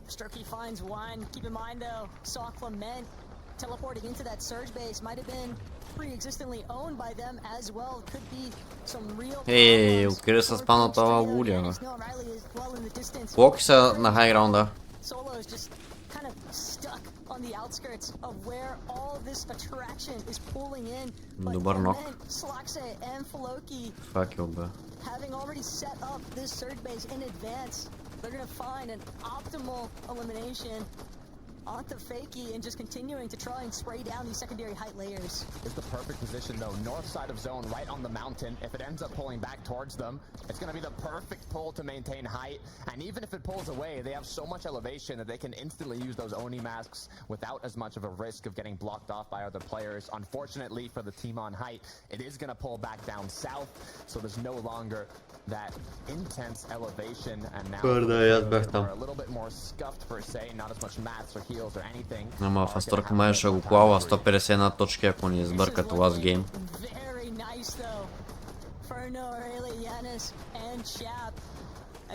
Strokey finds one. Keep in mind though, saw Clement teleporting into that surge base. Might have been pre-existently owned by them as well. Could be some real. Ей, откъде се спана това лудя? Колко са на хайграунда? Solo is just kind of stuck on the outskirts of where all this attraction is pulling in. Добър нок. Slaxe and Floki, Факел бе. having already set up this surge base in advance, they're gonna find an optimal elimination onto Fakey and just continuing to try and spray down these secondary height layers. It's the perfect position though, north side of zone, right on the mountain. If it ends up pulling back towards them, it's going to be the perfect pull to maintain height. And even if it pulls away, they have so much elevation that they can instantly use those Oni masks without as much of a risk of getting blocked off by other players. Unfortunately for the team on height, it is going to pull back down south, so there's no longer that intense elevation, and now are a little bit more scuffed per se, not as much mats or heals or anything. Ама в Асторка май ще го клава 151 точки, ако ни избърка това с гейм. Very nice though for Noraili, Yanis and Chap.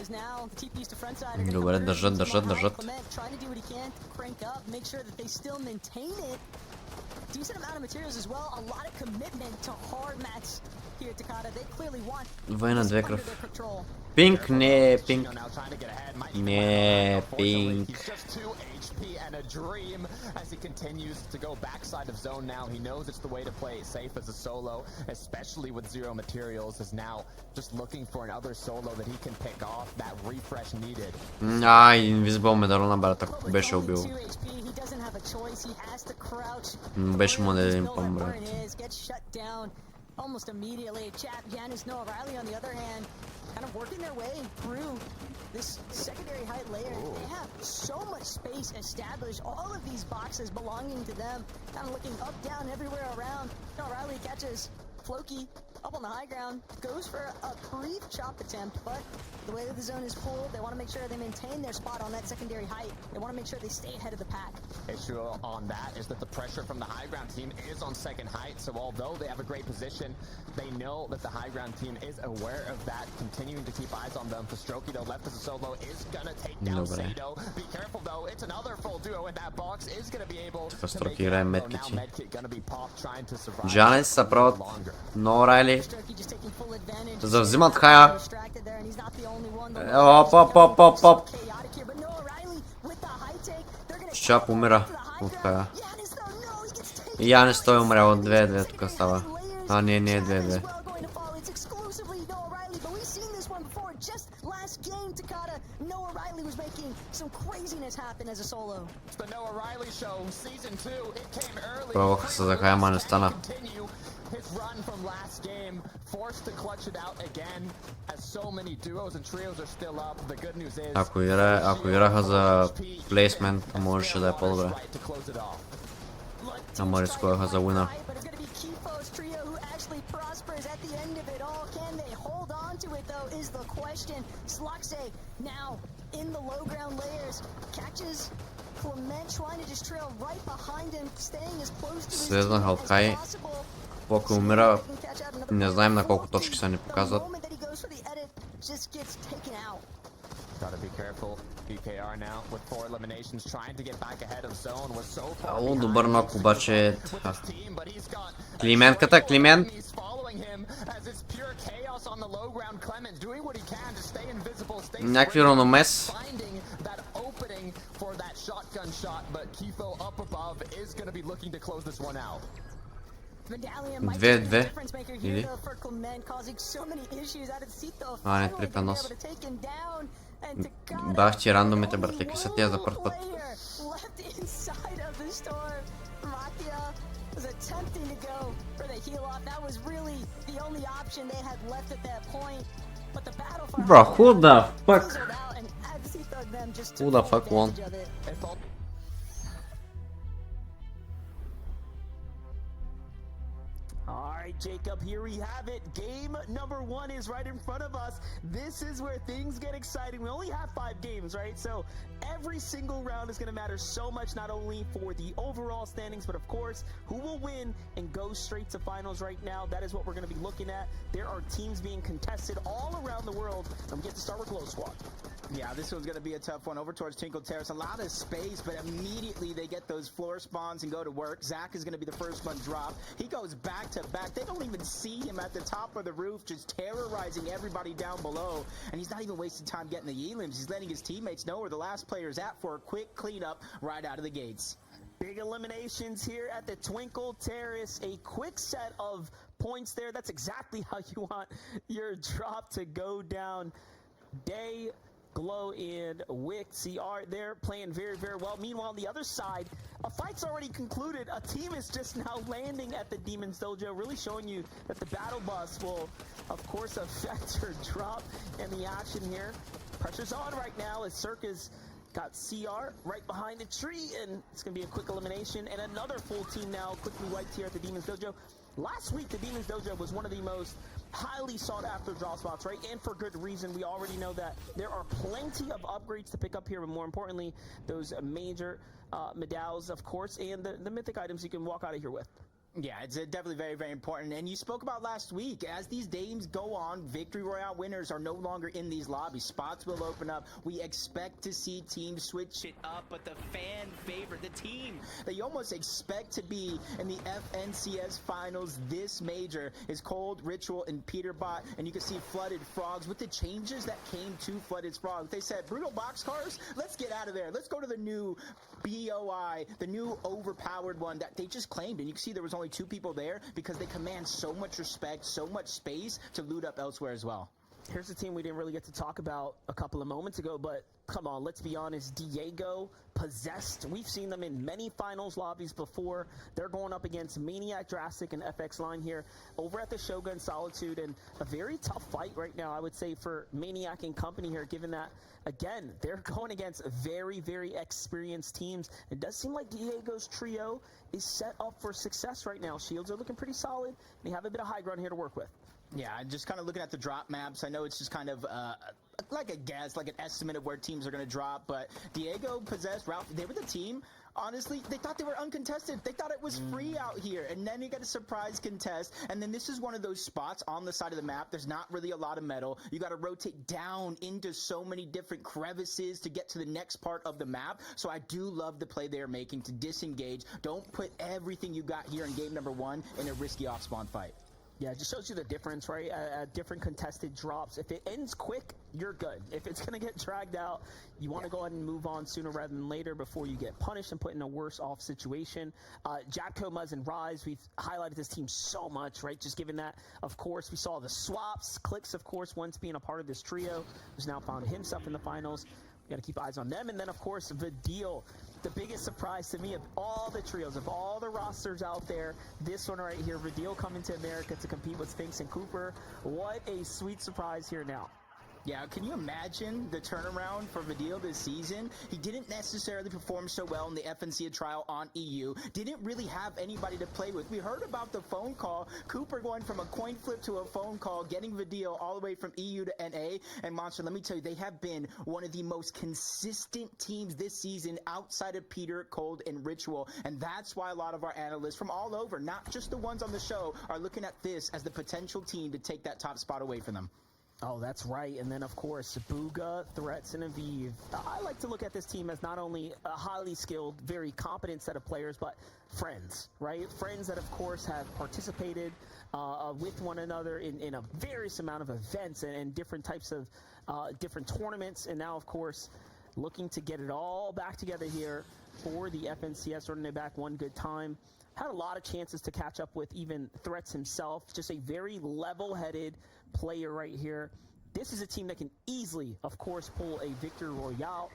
As now the TPs to front side are Добре, държат. trying to do what he can to crank up, make sure that they still maintain it. Decent amount of materials as well, a lot of commitment to hard mats here at Takada. They clearly want Двойна this две under кръв. their control. Пинк, не, пинк. Не, пинк. He's just 2 HP and a dream as he continues to go backside of zone now. He knows it's the way to play it safe as a solo, especially with 0 materials, is now just looking for another solo that he can pick off, that refresh needed. Инвизибъл ме да рона, брат, ако беше убил. Беше му да един пъм, брат. Almost immediately. Chap, Yanis, Noah Riley on the other hand, kind of working their way through this secondary height layer. They have so much space established. All of these boxes belonging to them, kind of looking up, down, everywhere around. Noah Riley catches Floki up on the high ground, goes for a brief chop attempt, but the way that the zone is pulled, they want to make sure they maintain their spot on that secondary height. They want to make sure they stay ahead of the pack. Issue on that is that the pressure from the high ground team is on second height, so although they have a great position, they know that the high ground team is aware of that, continuing to keep eyes on them. For Strokey though, left as a solo, is gonna take down Sado. Be careful though, it's another full duo in that box, is gonna be able to make it out. Now Medkit gonna be popped, trying to survive. Джанес са правят No Райли. Завзимат хая. Оп. Чап умира от хая. Янис той умря от 2-2 тук става. Не, 2-2. Пробваха се за хая, ама не стана. His run from last game, forced to clutch it out again, as so many duos and trios are still up. The good news is, ако играха за плейсмент, можеше да е по-добре. Ама рискуваха за уина. actually prospers at the end of it all. Can they hold on to it though is the question. Sluxe now in the low ground layers catches Clement trying to just trail right behind him, staying as close to his Следвам team as Халкай. possible. Поки умира, не знаем на колко точки са ни показват. Gotta be careful. BKR now with 4 eliminations trying to get back ahead of zone. Was so far Ало, behind добър нок обаче. with his team, but he's got Климентката, Климент. He's following him as it's pure chaos on the low ground. Clement doing what he can to stay invisible, stay Някакви рономес. finding that opening for that shotgun shot, but Kifo up above is going to be looking to close this one out. 2-2. Или? А, не, припанос. Бах ти рандомите, брат, какви са тия за първ път. Bro, who the fuck? Who the fuck won? Alright, Jacob, here we have it. Game number 1 is right in front of us. This is where things get exciting. We only have 5 games, right? So every single round is going to matter so much, not only for the overall standings, but of course, who will win and go straight to finals right now. That is what we're going to be looking at. There are teams being contested all around the world. And we get to start with Glow Squad. Yeah, this one's going to be a tough one over towards Tinkle Terrace. A lot of space, but immediately they get those floor spawns and go to work. Zach is going to be the first one dropped. He goes back to back. They don't even see him at the top of the roof, just terrorizing everybody down below. And he's not even wasting time getting the elims. He's letting his teammates know where the last player is at for a quick cleanup right out of the gates. Big eliminations here at the Twinkle Terrace. A quick set of points there. That's exactly how you want your drop to go down. Day, Glow, and Wick CR, they're playing very, very well. Meanwhile, on the other side, a fight's already concluded. A team is just now landing at the Demon's Dojo, really showing you that the battle bus will, of course, affect your drop and the action here. Pressure's on right now as Circus got CR right behind the tree, and it's going to be a quick elimination. And another full team now quickly wiped here at the Demon's Dojo. Last week, the Demon's Dojo was one of the most highly sought after draw spots, right? And for good reason. We already know that there are plenty of upgrades to pick up here, but more importantly, those major medals, of course, and the mythic items you can walk out of here with. Yeah, it's definitely very, very important. And you spoke about last week, as these games go on, Victory Royale winners are no longer in these lobbies. Spots will open up. We expect to see teams switch it up, but the fan favorite, the team that you almost expect to be in the FNCS finals this major is Cold, Ritual, and Peterbot. And you can see Flooded Frogs with the changes that came to Flooded Frogs. They said, brutal boxcars, let's get out of there. Let's go to the new BOI, the new overpowered one that they just claimed. And you can see there was only 2 people there because they command so much respect, so much space to loot up elsewhere as well. Here's a team we didn't really get to talk about a couple of moments ago, but come on, let's be honest. Diego, Possessed, we've seen them in many finals lobbies before. They're going up against Maniac, Drastic, and FX Line here over at the Shogun Solitude, and a very tough fight right now, I would say, for Maniac and company here, given that, again, they're going against very, very experienced teams. It does seem like Diego's trio is set up for success right now. Shields are looking pretty solid. They have a bit of high ground here to work with. Yeah, just kind of looking at the drop maps, I know it's just kind of like a guess, like an estimate of where teams are going to drop, but Diego, Possessed, Ralph, they were the team. Honestly, they thought they were uncontested. They thought it was free out here, and then you get a surprise contest, and then this is one of those spots on the side of the map. There's not really a lot of metal. You got to rotate down into so many different crevices to get to the next part of the map, so I do love the play they're making to disengage. Don't put everything you got here in game number 1 in a risky off-spawn fight. Yeah, it just shows you the difference, right? Different contested drops. If it ends quick, you're good. If it's going to get dragged out, you want to go ahead and move on sooner rather than later before you get punished and put in a worse off situation. Jatco, Muzz, and Rise, we've highlighted this team so much, right? Just given that, of course, we saw the swaps. Clicks, of course, once being a part of this trio, who's now found himself in the finals. We got to keep eyes on them. And then, of course, Vidil. The biggest surprise to me of all the trios, of all the rosters out there, this one right here, Vidil coming to America to compete with Sphinx and Cooper. What a sweet surprise here now. Yeah, can you imagine the turnaround for Vidal this season? He didn't necessarily perform so well in the FNC trial on EU. Didn't really have anybody to play with. We heard about the phone call. Cooper going from a coin flip to a phone call, getting Vidal all the way from EU to NA. And Monster, let me tell you, they have been one of the most consistent teams this season outside of Peter, Cold, and Ritual. And that's why a lot of our analysts from all over, not just the ones on the show, are looking at this as the potential team to take that top spot away from them. Oh, that's right. And then, of course, Booga, Threats, and Aviv. I like to look at this team as not only a highly skilled, very competent set of players, but friends, right? Friends that, of course, have participated with one another in a various amount of events and different types of different tournaments. And now, of course, looking to get it all back together here for the FNCS, running it back one good time. Had a lot of chances to catch up with even Threats himself. Just a very level-headed player right here. This is a team that can easily, of course, pull a Victory Royale.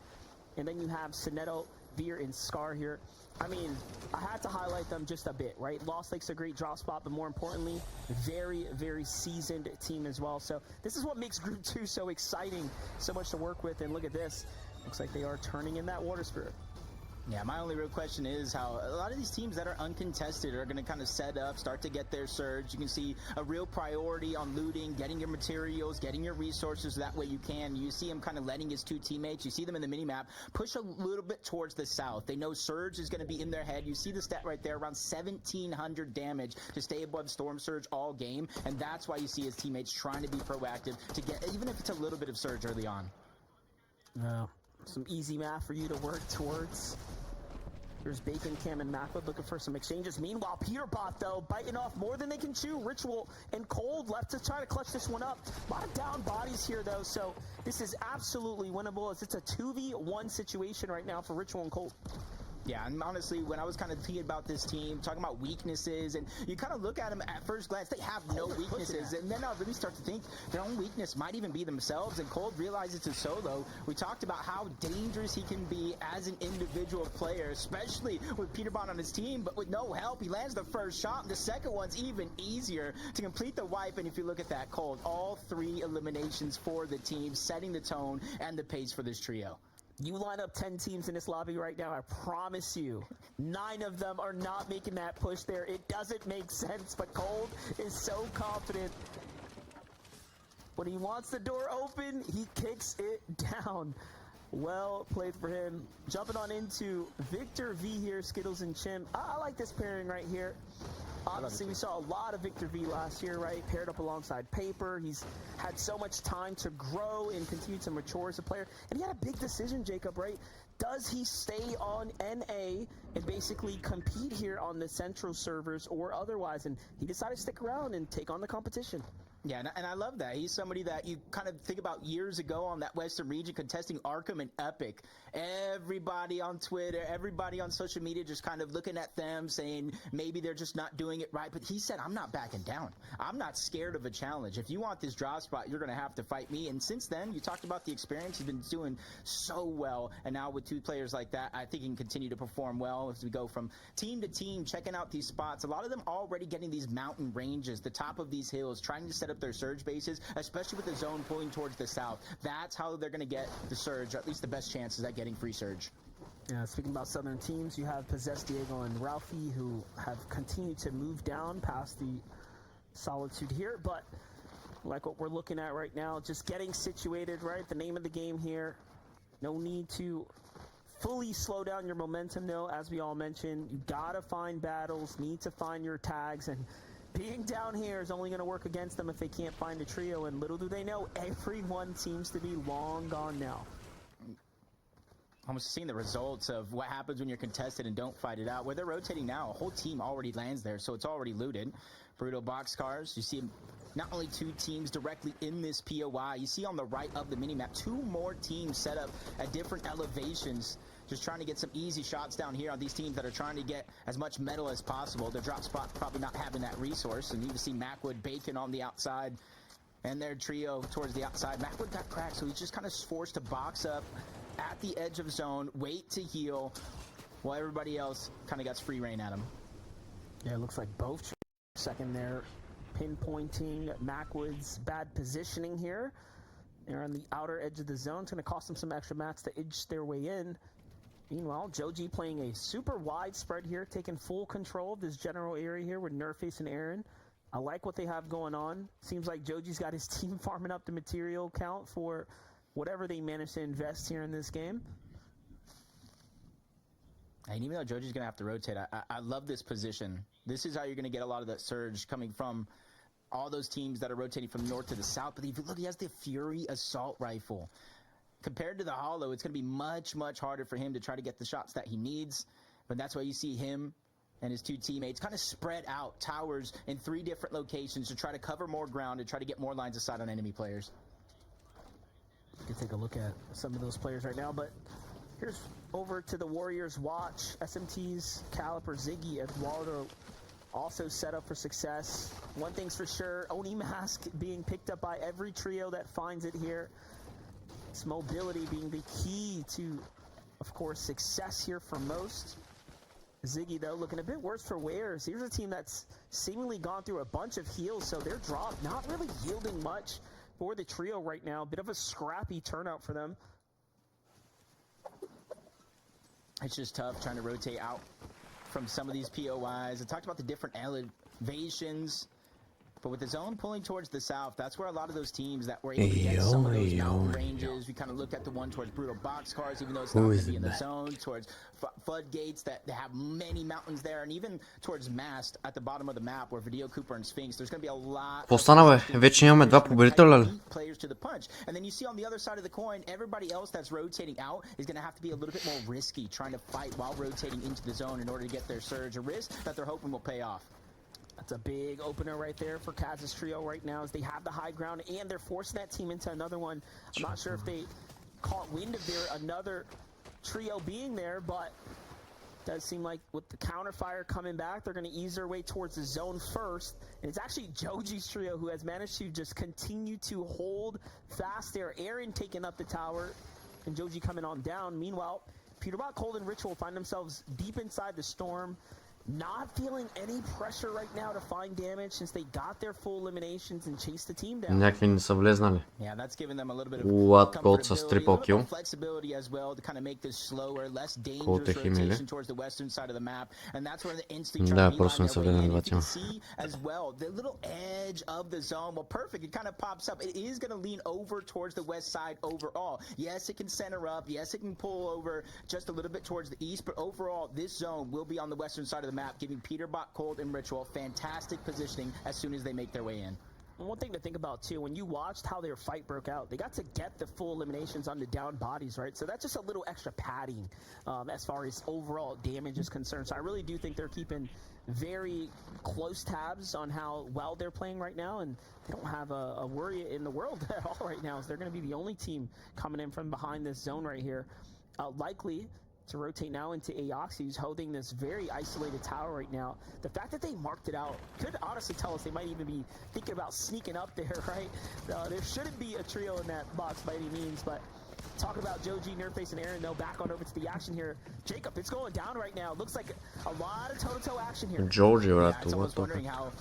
And then you have Sonetto, Veer, and Scar here. I mean, I had to highlight them just a bit, right? Lost Lake's a great drop spot, but more importantly, very, very seasoned team as well. So this is what makes Group 2 so exciting, so much to work with. And look at this. Looks like they are turning in that Water Spirit. Yeah, my only real question is how a lot of these teams that are uncontested are going to kind of set up, start to get their surge. You can see a real priority on looting, getting your materials, getting your resources. That way you can. You see him kind of letting his two teammates, you see them in the minimap, push a little bit towards the south. They know Surge is going to be in their head. You see the stat right there, around 1,700 damage to stay above Storm Surge all game. And that's why you see his teammates trying to be proactive to get, even if it's a little bit of Surge early on. Yeah. Some easy math for you to work towards. There's Bacon, Cam, and Macwood looking for some exchanges. Meanwhile, Peterbot, though, biting off more than they can chew. Ritual and Cold left to try to clutch this one up. A lot of down bodies here, though, so this is absolutely winnable as it's a 2v1 situation right now for Ritual and Cold. Yeah, and honestly, when I was kind of thinking about this team, talking about weaknesses, and you kind of look at them at first glance, they have no weaknesses. And then I really start to think their own weakness might even be themselves. And Cold realizes it's solo. We talked about how dangerous he can be as an individual player, especially with Peterbot on his team. But with no help, he lands the first shot. The second one's even easier to complete the wipe. And if you look at that, Cold, all 3 eliminations for the team, setting the tone and the pace for this trio. You line up 10 teams in this lobby right now, I promise you, 9 of them are not making that push there. It doesn't make sense, but Cold is so confident. When he wants the door open, he kicks it down. Well played for him. Jumping on into Victor V here, Skittles and Chim. I like this pairing right here. Obviously, we saw a lot of Victor V last year, right? Paired up alongside Paper. He's had so much time to grow and continue to mature as a player. And he had a big decision, Jacob, right? Does he stay on NA and basically compete here on the central servers or otherwise? And he decided to stick around and take on the competition. Yeah, and I love that. He's somebody that you kind of think about years ago on that Western region contesting Arkham and Epic. Everybody on Twitter, everybody on social media just kind of looking at them saying maybe they're just not doing it right. But he said, I'm not backing down. I'm not scared of a challenge. If you want this drop spot, you're going to have to fight me. And since then, you talked about the experience. He's been doing so well. And now with 2 players like that, I think he can continue to perform well as we go from team to team, checking out these spots. A lot of them already getting these mountain ranges, the top of these hills, trying to set up their surge bases, especially with the zone pulling towards the south. That's how they're going to get the surge, or at least the best chances at getting free surge. Yeah, speaking about southern teams, you have Possessed Diego and Ralphie, who have continued to move down past the solitude here, but like what we're looking at right now, just getting situated, right? The name of the game here. No need to fully slow down your momentum, though. As we all mentioned, you gotta find battles, need to find your tags, and being down here is only going to work against them if they can't find a trio, and little do they know, everyone seems to be long gone now. Almost seeing the results of what happens when you're contested and don't fight it out. Where they're rotating now, a whole team already lands there, so it's already looted. Brutal boxcars. You see not only 2 teams directly in this POI, you see on the right of the minimap, 2 more teams set up at different elevations, just trying to get some easy shots down here on these teams that are trying to get as much metal as possible. Their drop spot probably not having that resource, and you can see Macwood, Bacon on the outside, and their trio towards the outside. Macwood got cracked, so he's just kind of forced to box up at the edge of zone, wait to heal, while everybody else kind of gets free reign at him. Yeah, it looks like both second there, pinpointing Macwood's bad positioning here. They're on the outer edge of the zone. It's going to cost them some extra mats to edge their way in. Meanwhile, Joji playing a super wide spread here, taking full control of this general area here with Nerface and Aaron. I like what they have going on. Seems like Joji's got his team farming up the material count for whatever they manage to invest here in this game. And even though Joji's going to have to rotate, I love this position. This is how you're going to get a lot of that surge coming from all those teams that are rotating from north to the south. But if you look, he has the Fury Assault Rifle. Compared to the Hollow, it's going to be much, much harder for him to try to get the shots that he needs. But that's why you see him and his two teammates kind of spread out towers in 3 different locations to try to cover more ground and try to get more lines of sight on enemy players. You can take a look at some of those players right now, but here's over to the Warriors watch. SMT's Caliper, Ziggy, Eduardo also set up for success. One thing's for sure, Oni Mask being picked up by every trio that finds it here. Its mobility being the key to, of course, success here for most. Ziggy, though, looking a bit worse for wears. Here's a team that's seemingly gone through a bunch of heals, so their drop not really yielding much for the trio right now. Bit of a scrappy turnout for them. It's just tough trying to rotate out from some of these POIs. I talked about the different elevations, but with the zone pulling towards the south, that's where a lot of those teams that were able to get some of those mountain ranges. We kind of looked at the one towards Brutal Boxcars, even though it's not going to be in the zone, towards Floodgates that have many mountains there, and even towards Mast at the bottom of the map where Video Cooper and Sphinx. There's going to be a lot Постана, бе. Вече имаме 2 победителя ли? Players to the punch. And then you see on the other side of the coin, everybody else that's rotating out is going to have to be a little bit more risky, trying to fight while rotating into the zone in order to get their surge, a risk that they're hoping will pay off. That's a big opener right there for Kaz's trio right now as they have the high ground and they're forcing that team into another one. I'm not sure if they caught wind of their another trio being there, but it does seem like with the counter fire coming back, they're going to ease their way towards the zone first. And it's actually Joji's trio who has managed to just continue to hold fast there. Aaron taking up the tower and Joji coming on down. Meanwhile, Peterbot, Cold, and Ritual find themselves deep inside the storm. Not feeling any pressure right now to find damage since they got their full eliminations and chased the team down. Някакви не са влезнали. Yeah, that's giving them a little bit of Код с triple kill. Flexibility as well to kind of make this slower, less dangerous rotation towards the western side of the map, and that's where the instantly trying to beeline their way in. You can see as well the little edge of the zone. Well, perfect. It kind of pops up. It is going to lean over towards the west side overall. Yes, it can center up. Yes, it can pull over just a little bit towards the east, but overall, this zone will be on the western side of the map, giving Peterbot, Cold, and Ritual fantastic positioning as soon as they make their way in. And one thing to think about too, when you watched how their fight broke out, they got to get the full eliminations on the down bodies, right? So that's just a little extra padding as far as overall damage is concerned. So I really do think they're keeping very close tabs on how well they're playing right now, and they don't have a worry in the world at all right now. So they're going to be the only team coming in from behind this zone right here. Likely to rotate now into Aoxy, who's holding this very isolated tower right now. The fact that they marked it out could honestly tell us they might even be thinking about sneaking up there, right? There shouldn't be a trio in that box by any means, but talking about Joji, Nerface, and Aaron, though, back on over to the action here. Jacob, it's going down right now. Looks like a lot of toe-to-toe action here. Joji, yeah, I was wondering how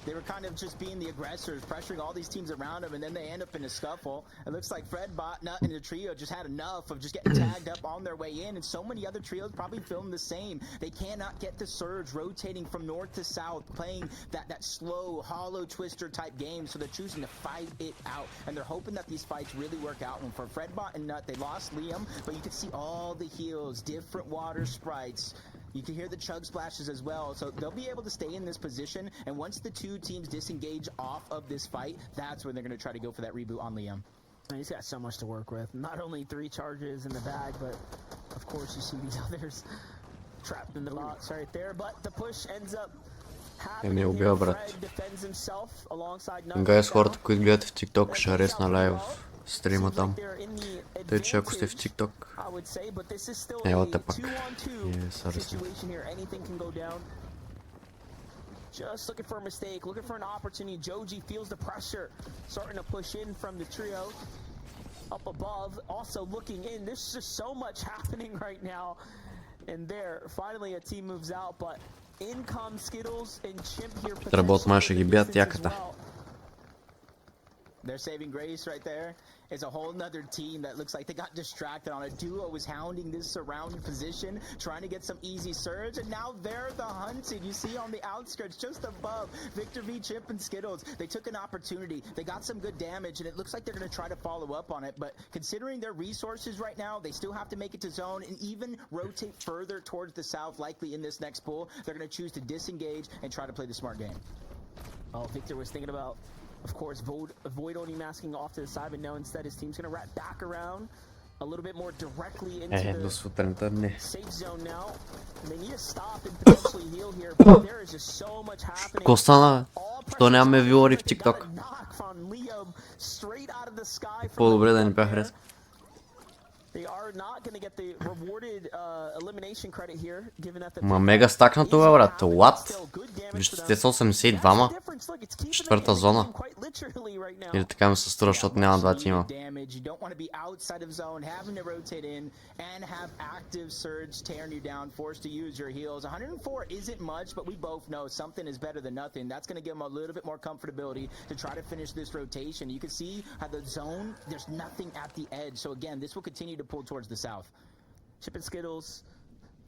they were kind of just being the aggressors, pressuring all these teams around them, and then they end up in a scuffle. It looks like Fredbot, Nut, and the trio just had enough of just getting tagged up on their way in, and so many other trios probably feeling the same. They cannot get the surge rotating from north to south, playing that slow, hollow twister type game, so they're choosing to fight it out, and they're hoping that these fights really work out. And for Fredbot and Nut, they lost Liam, but you can see all the heals, different water sprites. You can hear the chug splashes as well, so they'll be able to stay in this position, and once the two teams disengage off of this fight, that's when they're going to try to go for that reboot on Liam. And he's got so much to work with. Not only 3 charges in the bag, but of course you see these others trapped in the box right there. But the push ends up happening here. Fred defends himself alongside Nut. Гайс, хората, които гледат в TikTok, ще харесна лайв стрима там. Тъй, че ако сте в TikTok, елате пак. Just looking for a mistake, looking for an opportunity. Joji feels the pressure, starting to push in from the trio. Up above, also looking in. There's just so much happening right now. And there, finally a team moves out, but in come Skittles and Chimp here. Работ май ще ги бият яката. Their saving grace right there is a whole nother team that looks like they got distracted on a duo was hounding this surrounded position, trying to get some easy surge, and now they're the hunted. You see on the outskirts, just above, Victor V, Chip, and Skittles. They took an opportunity. They got some good damage, and it looks like they're going to try to follow up on it. But considering their resources right now, they still have to make it to zone and even rotate further towards the south, likely in this next pool. They're going to choose to disengage and try to play the smart game. Oh, Victor was thinking about, of course, avoid only masking off to the side, but no, instead his team's going to wrap back around a little bit more directly into до сутринта не. the safe zone now. And they need to stop and potentially heal here, but there is just so much happening. Какво стана? Що нямаме вилори в TikTok? По-добре да не бях резко. They are not going to get the rewarded elimination credit here, given that the Ма мега стакнато бе, брат. What? Вижте, те са 82-ма. Четвърта зона. Или така ми се струва, защото няма два тима. You don't want to be outside of zone, having to rotate in and have active surge tearing you down, forced to use your heals. 104 isn't much, but we both know something is better than nothing. That's going to give them a little bit more comfortability to try to finish this rotation. You can see how the zone, there's nothing at the edge. So again, this will continue to pull towards the south. Chip and Skittles,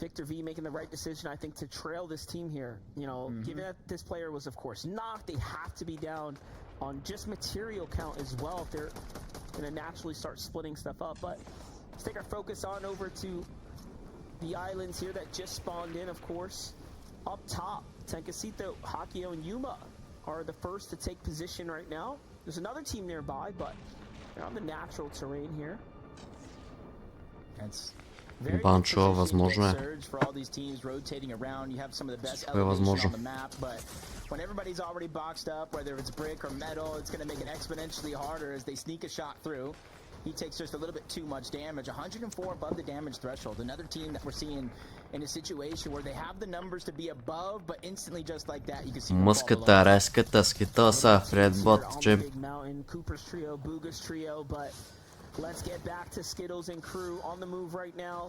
Victor V making the right decision, I think, to trail this team here. You know, given that this player was, of course, knocked, they have to be down on just material count as well if they're going to naturally start splitting stuff up. But let's take our focus on over to the islands here that just spawned in, of course. Up top, Tenkasito, Hakio, and Yuma are the first to take position right now. There's another team nearby, but they're on the natural terrain here. Банчо, възможно е. Всичко е възможно. When everybody's already boxed up, whether it's brick or metal, it's going to make it exponentially harder as they sneak a shot through. He takes just a little bit too much damage. 104 above the damage threshold. Another team that we're seeing in a situation where they have the numbers to be above, but instantly just like that, you can see. Мъската, реската, скитоса, пред бот, Джим. Cooper's trio, Buga's trio, but let's get back to Skittles and crew on the move right now.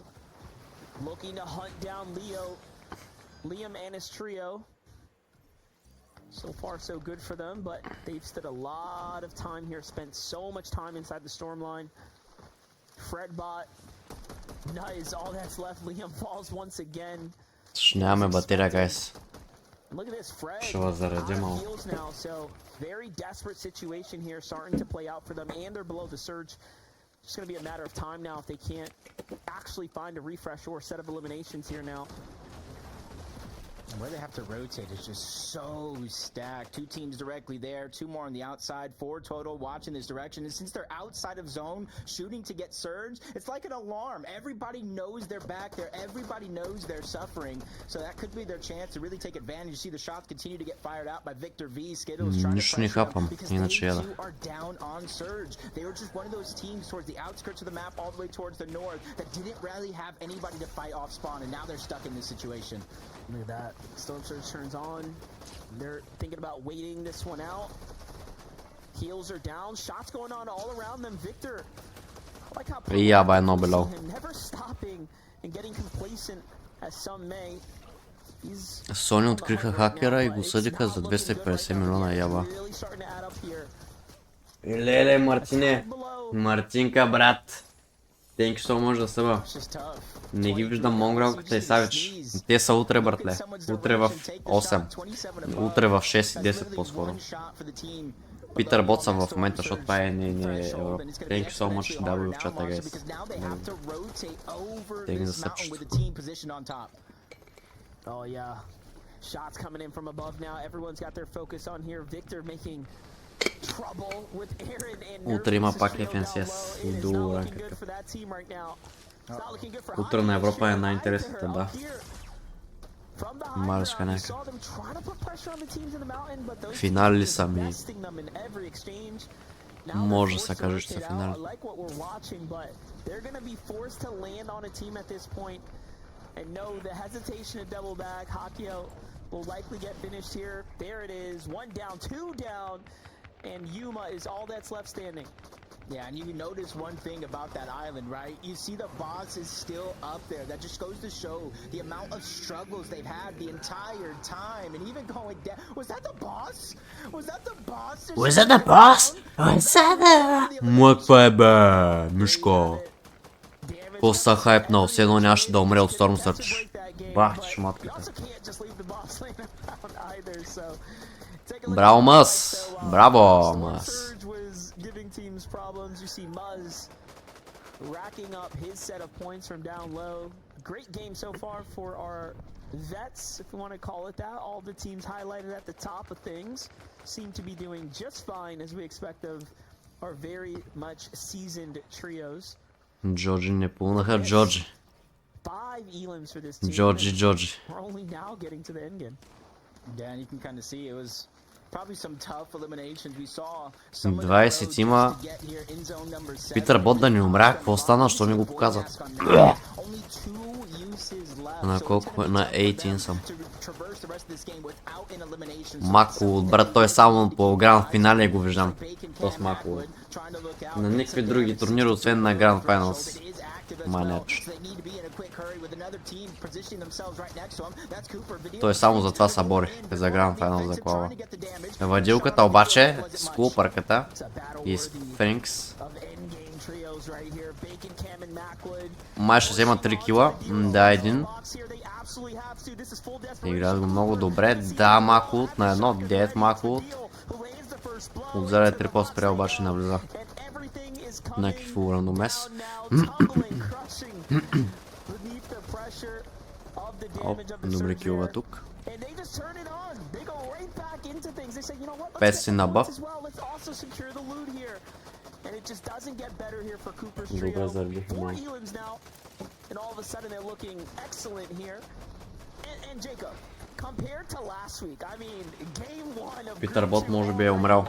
Looking to hunt down Liam and his trio. So far, so good for them, but they've stood a lot of time here, spent so much time inside the storm line. Fredbot, nice, all that's left. Liam falls once again. Нямаме батерия, guys. Look at this, Fred. Ще възаредим малко. Now, so very desperate situation here, starting to play out for them, and they're below the surge. It's going to be a matter of time now if they can't actually find a refresh or a set of eliminations here now. And where they have to rotate is just so stacked. Two teams directly there, two more on the outside, 4 total watching this direction. And since they're outside of zone, shooting to get surge, it's like an alarm. Everybody knows they're back there. Everybody knows they're suffering. So that could be their chance to really take advantage. You see the shots continue to get fired out by Victor V. Skittles trying to pressure them because they too are down on surge. They were just one of those teams towards the outskirts of the map all the way towards the north that didn't really have anybody to fight off spawn, and now they're stuck in this situation. Look at that. Storm Surge turns on. They're thinking about waiting this one out. Heals are down. Shots going on all around them. Victor, I like how never stopping and getting complacent as some may. Сони откриха хакера и го съдиха за 250 милиона яба. Леле, Мартине. Мартинка, брат. Thank you so much за съба. Не ги виждам Монгрелката и Савич. Те са утре, братле. Утре в 8. Утре в 6 и 10 по-скоро. Питър Бот съм в момента, защото това е не Европа. Thank you so much, да в чата, guys. Теги за съпчето. Oh yeah. Shots coming in from above now. Everyone's got their focus on here. Victor making trouble with Aaron and утре има пак FNCS и до ранката. Утре на Европа е най-интересната, да. Маршка нека. Финали са ми. Може да се каже, че са финали. And no, the hesitation to double back. Hakio will likely get finished here. There it is. 1 down, 2 down. And Yuma is all that's left standing. Yeah, and you notice one thing about that island, right? You see the boss is still up there. That just goes to show the amount of struggles they've had the entire time, and even going down. Was that the boss? Was that the boss? Was that the boss? Was that the... Мъква е бе, Мишко. Коса хайпнал, все едно нямаше да умре от Storm Surge. Бах, че шматката. Браво, Мъс! Браво, Мъс! Racking up his set of points from down low. Great game so far for our vets, if we want to call it that. All the teams highlighted at the top of things seem to be doing just fine, as we expect of our very much seasoned trios. Джорджи не пълнаха Джорджи. 5 elims for this team. Джорджи. We're only now getting to the end game. Yeah, and you can kind of see it was probably some tough eliminations. We saw 20 има. Питър Бот да ни умря, какво стана, що не го показват? На колко? На 18 съм. Мако, брат, той е само по гранд финале го виждам. То с Мако. На никакви други турнири, освен на гранд финалс. Манеч. Той само за това са бори. За гранд финал за клава. Вадилката обаче, скулпърката и Сфинкс. Май ще взема 3 кила. Да, един. Играят го много добре. Да, Маклут на едно. 9 Маклут. Отзаде 3 по-спря обаче навлиза. Някакви фул рандомес. Оп, добре килва тук. 5 си на бъв. Добре заребиха май. Питър Бот може би е умрял.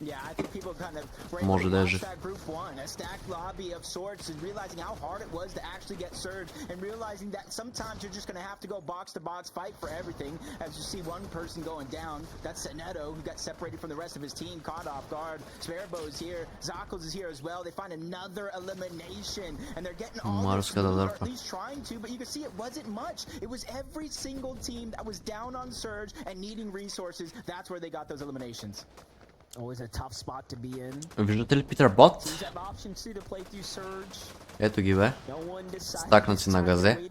Yeah, I think people kind of може да е жив. that group one, a stacked lobby of sorts, and realizing how hard it was to actually get surged, and realizing that sometimes you're just going to have to go box to box fight for everything. As you see one person going down, that's Stanete, who got separated from the rest of his team, caught off guard. Sparrow's here, Zakos is here as well. They find another elimination, and they're getting all this loot, or at least trying to, but you can see it wasn't much. It was every single team that was down on surge and needing resources. That's where they got those eliminations. Always a tough spot to be in. Виждате ли Питър Бот? Ето ги бе. Стакнат си на газе.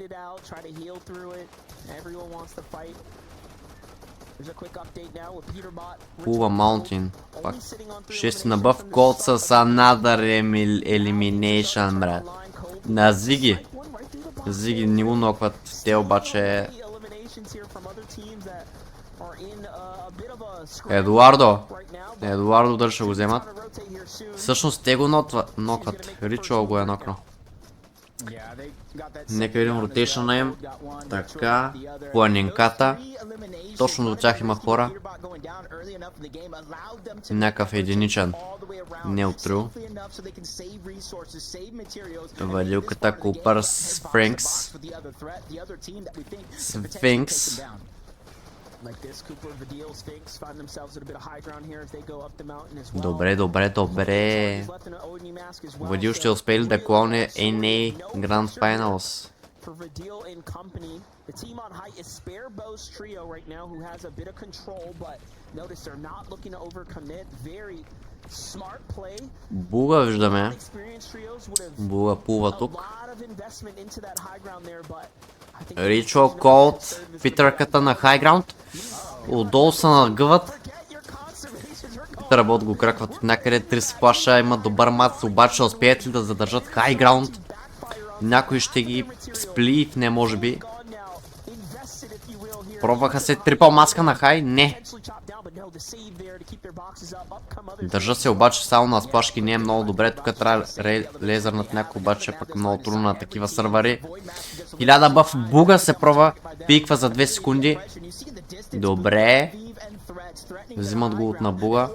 Пува Маунтин. 6 на бъв код с another elimination, брат. На Зиги. Зиги не го нокват. Те обаче... Едуардо дали ще го вземат. Всъщност те го нокват. Ричо го е нокнал. Нека видим ротейшъна им. Така. Планинката. Точно до тях има хора. Някакъв единичен. Неутрил. Валилката Купър Сфинкс. Сфинкс. Добре, добре, добре. Вадил ще успее ли да клоне NA Grand Finals? Буга виждаме. Буга пува тук. Ричо Колт, Питърката на хайграунд. Отдолу са нагъват. Питър Бот го кракват от някъде. 3 сплаша, има добър мат, обаче успеят ли да задържат хайграунд? Някой ще ги спли, не може би. Пробваха се трипъл маска на хай? Не. Държа се обаче само на сплашки, не е много добре. Тук трябва лезърнат някой, обаче пък много трудно на такива сървъри. 1000 бъв буга се пробва. Пиква за 2 секунди. Добре. Взимат го от на буга.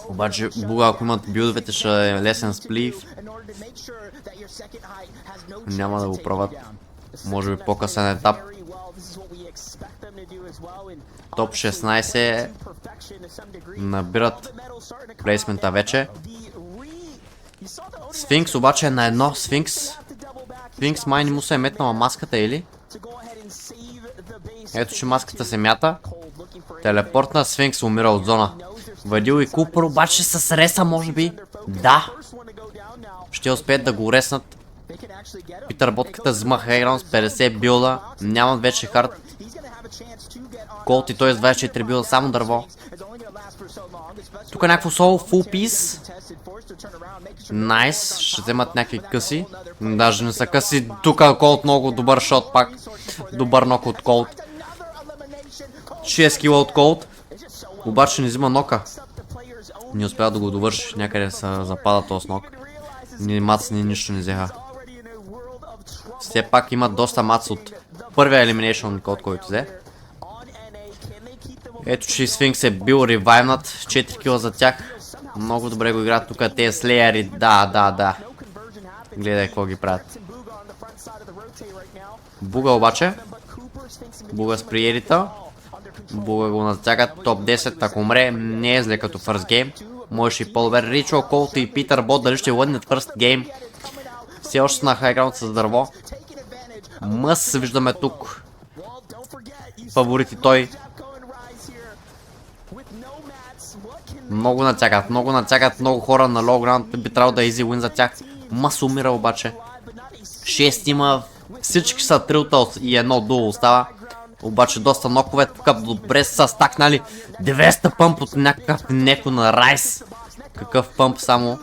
Обаче буга, ако имат билдовете, ще е лесен сплив. Няма да го пробват. Може би по-късен етап. Топ 16 набират плейсмента вече. Сфинкс обаче е на едно. Сфинкс май не му се е метнала маската или? Ето, че маската се мята. Телепорт на Сфинкс умира от зона. Вадил и Купър обаче с реса, може би. Да. Ще успеят да го реснат. Питър Ботката взима хайграунд с 50 билда. Нямат вече хард. Колт и той с 24 билда, само дърво. Тук е някакво соло, фул пис. Найс, ще вземат някакви къси. Даже не са къси. Тук е Колт, много добър шот пак. Добър нок от Колт. 6 кила от Колт. Обаче не взима нока. Не успя да го довърши. Някъде се запада този нок. Ни мац, ни нищо не взеха. Все пак имат доста мац от първия елиминейшн код, който взе. Ето, че Сфинкс е бил ревайвнат. 4 кила за тях. Много добре го играят тук тези слеяри. Да. Гледай какво ги правят. Буга обаче. Буга с приерита. Буга го натягат. Топ 10. Ако умре, не е зле като фърст гейм. Можеш и по-добре. Ричо, Колт и Питър Бот дали ще лъднат фърст гейм. Все още на хайграунд с дърво. Мъс виждаме тук. Фаворити той. Много натягат, много хора на лоуграунд. Би трябвало да е изи уин за тях. Мъс умира обаче. 6 има. Всички са трилтълс и едно дуо остава. Обаче доста нокове. Тук добре са стакнали. 200 пъмп от някакъв неко на Райс. Какъв пъмп само.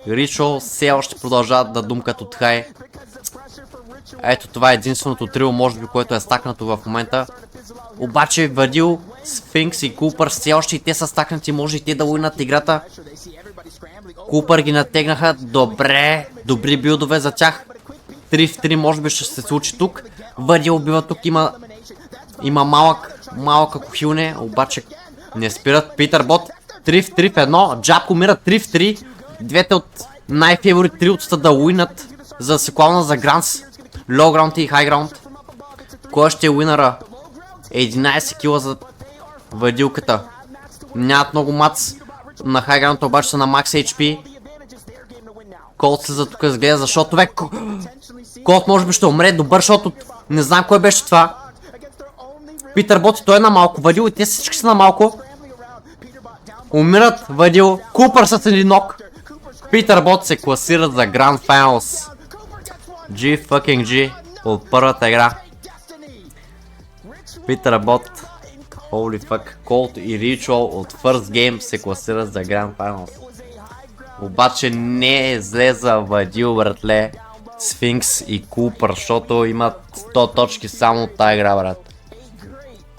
Ричо все още продължават да думкат от хай. Ето, това е единственото трио, може би, което е стакнато в момента. Обаче Вадил, Сфинкс и Купър все още и те са стакнати, може и те да уинат играта. Купър ги натегнаха. Добри билдове за тях. 3 в 3 може би ще се случи тук. Вадил убива тук, има малък ако хилне, обаче не спират. Питър Бот 3 в 3 в 1. Джаб умира 3 в 3. Двете от най-фейворит триотата да уинат за секуална за гранс. Лоуграунд и хайграунд. Кой ще е уинъра? 11 кила за Вадилката. Нямат много мац. На хайграунд обаче са на макс HP. Колт се за тук сгледа за шотове. Колт може би ще умре. Добър шот от... Не знам кой беше това. Питър Бот и той е на малко. Вадил и те всички са на малко. Умират Вадил. Купър с един нок. Питър Бот се класират за Grand Finals. G от първата игра. Питър Бот, holy fuck, Колт и Ричо от First Game се класират за Grand Finals. Обаче не е зле за Вадил, братле, Сфинкс и Купър, защото имат 100 точки само от тази игра, брат.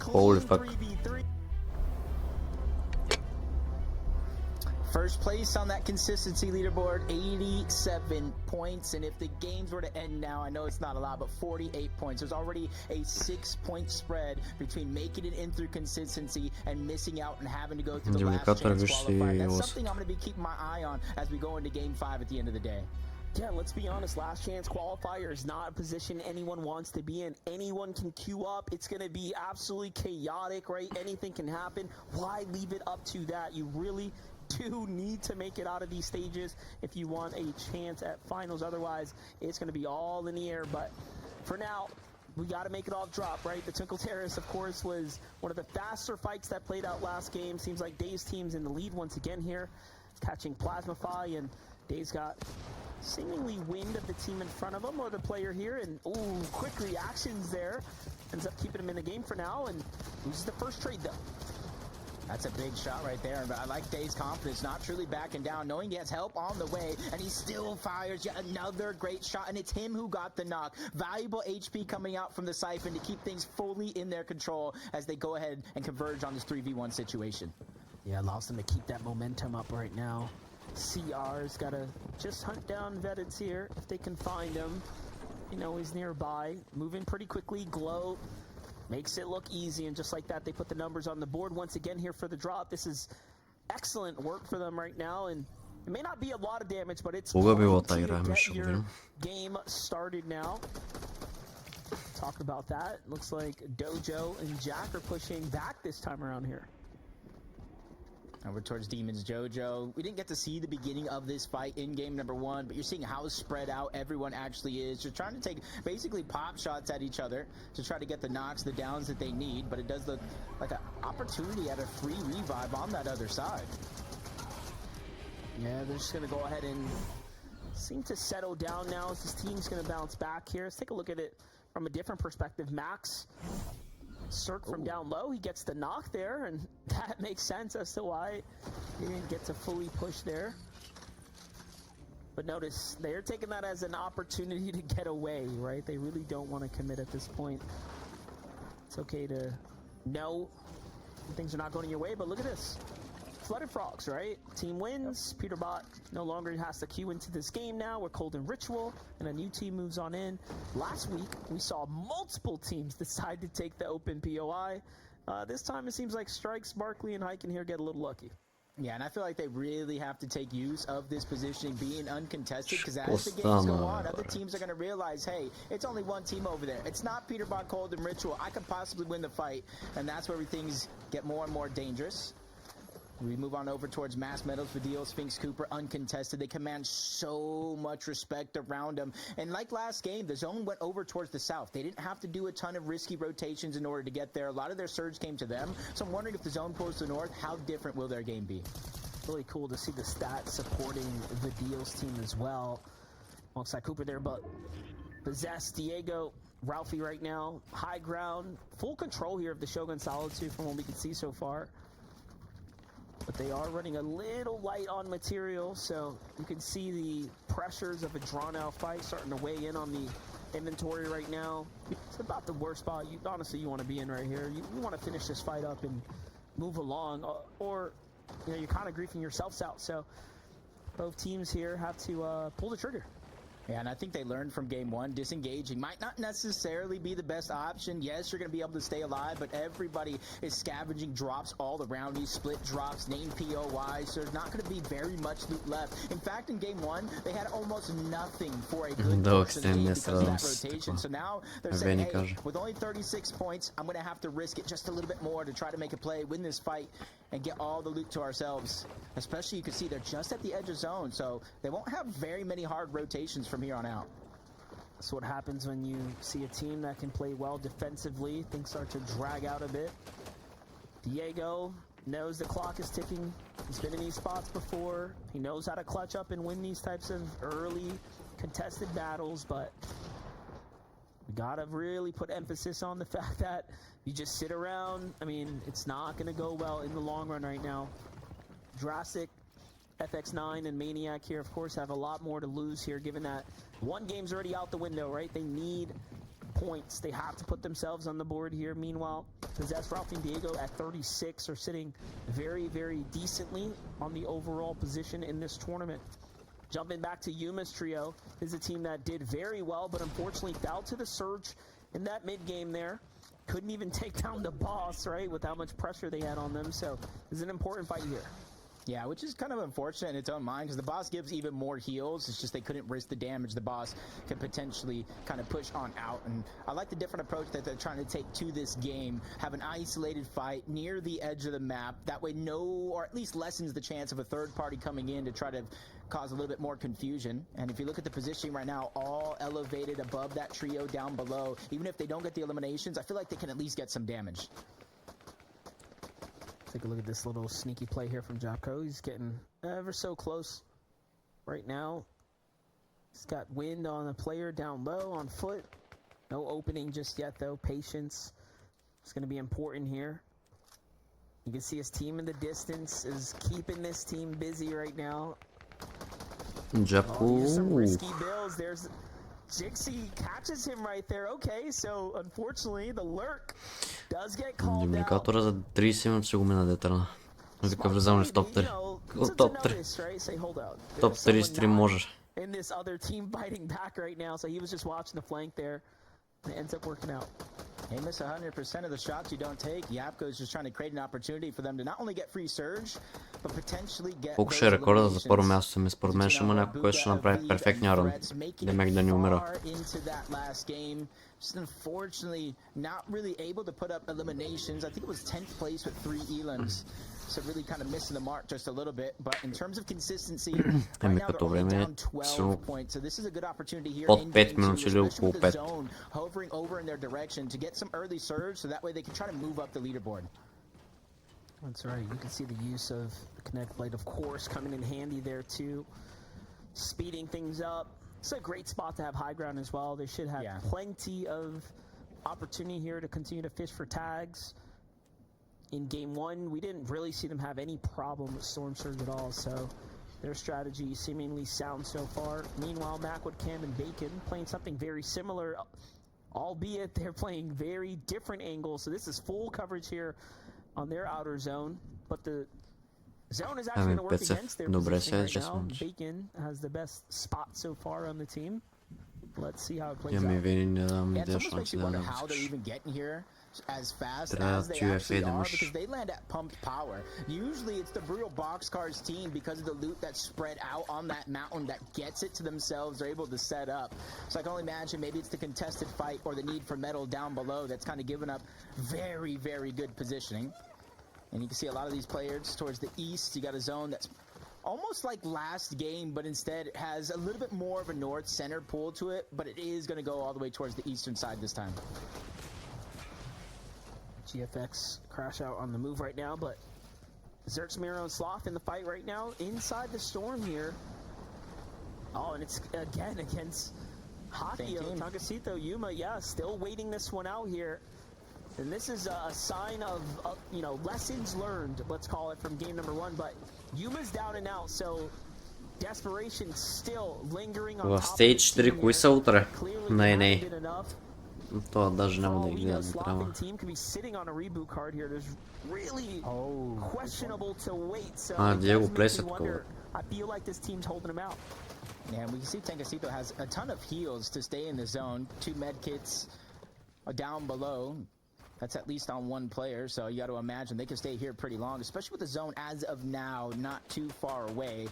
Holy fuck. First place on that consistency leaderboard, 87 points, and if the games were to end now, I know it's not a lot, but 48 points. There's already a 6-point spread between making it in through consistency and missing out and having to go through the last chance qualifier. That's something I'm going to be keeping my eye on as we go into Game 5 at the end of the day. Yeah, let's be honest, last chance qualifier is not a position anyone wants to be in. Anyone can queue up. It's going to be absolutely chaotic, right? Anything can happen. Why leave it up to that? You really do need to make it out of these stages if you want a chance at finals. Otherwise, it's going to be all in the air. But for now, we got to make it all drop, right? The Twinkle Terrace, of course, was one of the faster fights that played out last game. Seems like Day's team's in the lead once again here, catching Plasmafy, and Day's got seemingly wind of the team in front of him or the player here, and ooh, quick reactions there. Ends up keeping him in the game for now, and loses the first trade though. That's a big shot right there, but I like Day's confidence, not truly backing down, knowing he has help on the way, and he still fires yet another great shot, and it's him who got the knock. Valuable HP coming out from the Siphon to keep things fully in their control as they go ahead and converge on this 3v1 situation. Yeah, allows them to keep that momentum up right now. CR's got to just hunt down Vedits here if they can find him. You know, he's nearby, moving pretty quickly. Glow makes it look easy, and just like that, they put the numbers on the board once again here for the drop. This is excellent work for them right now, and it may not be a lot of damage, but it's going to get your game started now. talk about that. Looks like Dojo and Jack are pushing back this time around here. Over towards Demons Jojo. We didn't get to see the beginning of this fight in game number 1, but you're seeing how spread out everyone actually is. Just trying to take basically pop shots at each other to try to get the knocks, the downs that they need, but it does look like an opportunity at a free revive on that other side. Yeah, they're just going to go ahead and seem to settle down now as this team's going to bounce back here. Let's take a look at it from a different perspective. Max, Circ from down low, he gets the knock there, and that makes sense as to why he didn't get to fully push there. But notice, they're taking that as an opportunity to get away, right? They really don't want to commit at this point. It's okay to know things are not going your way, but look at this. Flooded Frogs, right? Team wins. Peterbot no longer has to queue into this game now. We're cold in Ritual, and a new team moves on in. Last week, we saw multiple teams decide to take the open POI. This time, it seems like Strikes, Barkley, and Hyken here get a little lucky. Yeah, and I feel like they really have to take use of this positioning being uncontested, because as the games go on, other teams are going to realize, hey, it's only one team over there. It's not Peterbot, Cold, and Ritual. I could possibly win the fight, and that's where things get more and more dangerous. We move on over towards Mass Metals for Deal, Sphinx Cooper, uncontested. They command so much respect around them. And like last game, the zone went over towards the south. They didn't have to do a ton of risky rotations in order to get there. A lot of their surge came to them. So I'm wondering if the zone pulls to the north, how different will their game be? Really cool to see the stats supporting the Deals team as well. Alongside Cooper there, but Possess, Diego, Ralphie right now. High ground, full control here of the Shogun Solitude from what we can see so far. But they are running a little light on material, so you can see the pressures of a drawn-out fight starting to weigh in on the inventory right now. It's about the worst spot honestly you want to be in right here. You want to finish this fight up and move along, or you know, you're kind of griefing yourselves out. So both teams here have to pull the trigger. Yeah, and I think they learned from game 1, disengaging might not necessarily be the best option. Yes, you're going to be able to stay alive, but everybody is scavenging drops all around you, split drops, named POI, so there's not going to be very much loot left. In fact, in game 1, they had almost nothing for a good because of that rotation. So now they're saying, hey, with only 36 points, I'm going to have to risk it just a little bit more to try to make a play, win this fight, and get all the loot to ourselves. Especially, you can see they're just at the edge of zone, so they won't have very many hard rotations from here on out. That's what happens when you see a team that can play well defensively. Things start to drag out a bit. Diego knows the clock is ticking. He's been in these spots before. He knows how to clutch up and win these types of early contested battles, but we gotta really put emphasis on the fact that you just sit around. I mean, it's not gonna go well in the long run right now. Jurassic, FX9 and Maniac here, of course, have a lot more to lose here, given that one game's already out the window, right? They need points. They have to put themselves on the board here. Meanwhile, Possess, Ralph, and Diego at 36 are sitting very, very decently on the overall position in this tournament. Jumping back to Yuma's trio, is a team that did very well, but unfortunately fell to the surge in that mid-game there. Couldn't even take down the boss, right, with how much pressure they had on them. So it's an important fight here. Yeah, which is kind of unfortunate in its own mind, because the boss gives even more heals. It's just they couldn't risk the damage the boss could potentially kind of push on out. And I like the different approach that they're trying to take to this game. Have an isolated fight near the edge of the map. That way or at least lessens the chance of a third party coming in to try to cause a little bit more confusion. And if you look at the positioning right now, all elevated above that trio down below, even if they don't get the eliminations, I feel like they can at least get some damage. Take a look at this little sneaky play here from Jopko. He's getting ever so close right now. He's got wind on a player down low on foot. No opening just yet, though. Patience is going to be important here. You can see his team in the distance is keeping this team busy right now. Jopko. Some risky builds. There's Jixi catches him right there. Okay, so unfortunately the lurk does get called out. Индикатора за 30 минути ще го мина детърна. Вика влезаме в топ 3. Топ 3. Топ 33 можеш. And this other team fighting back right now, so he was just watching the flank there. And it ends up working out. They miss 100% of the shots you don't take. Yapko is just trying to create an opportunity for them to not only get free surge, but potentially get Колко ще е рекорда за първо място? Ми според мен ще има някой, който ще направи перфектния рун. Демек да ни умира. Just unfortunately not really able to put up eliminations. I think it was 10th place with 3 elims. So really kind of missing the mark just a little bit. But in terms of consistency, right now they're only down 12 points. So this is a good opportunity here in game 2, especially with the zone hovering over in their direction to get some early surge so that way they can try to move up the leaderboard. That's right. You can see the use of the Connect Blade, of course, coming in handy there too. Speeding things up. It's a great spot to have high ground as well. They should have plenty of opportunity here to continue to fish for tags. In game 1, we didn't really see them have any problem with Storm Surge at all, so their strategy seemingly sound so far. Meanwhile, Macwood, Cam, and Bacon playing something very similar, albeit they're playing very different angles. So this is full coverage here on their outer zone, but the zone is actually going to work against their position right now. Bacon has the best spot so far on the team. Let's see how it plays out. Yeah, it almost makes you wonder how they're even getting here as fast as they actually are, because they land at pumped power. Usually it's the brutal boxcars team, because of the loot that's spread out on that mountain, that gets it to themselves. They're able to set up. So I can only imagine maybe it's the contested fight or the need for metal down below that's kind of given up very, very good positioning. And you can see a lot of these players towards the east. You got a zone that's almost like last game, but instead it has a little bit more of a north center pull to it, but it is going to go all the way towards the eastern side this time. GFX crash out on the move right now, but Zertzmiro and Sloth in the fight right now inside the storm here. Oh, and it's again against Hakio, Takasito, Yuma, yeah, still waiting this one out here. And this is a sign of, you know, lessons learned, let's call it, from game number 1. But Yuma's down and out, so desperation still lingering on top of the Stage 3 кои са утре? Не. Това даже няма да ги гледам. Sloth team could be sitting on a reboot card here. There's really questionable to wait. So Diego Plesset. I feel like this team's holding him out. Yeah, we can see Tankasito has a ton of heals to stay in the zone. 2 med kits down below. That's at least on 1 player, so you got to imagine they can stay here pretty long, especially with the zone as of now not too far away.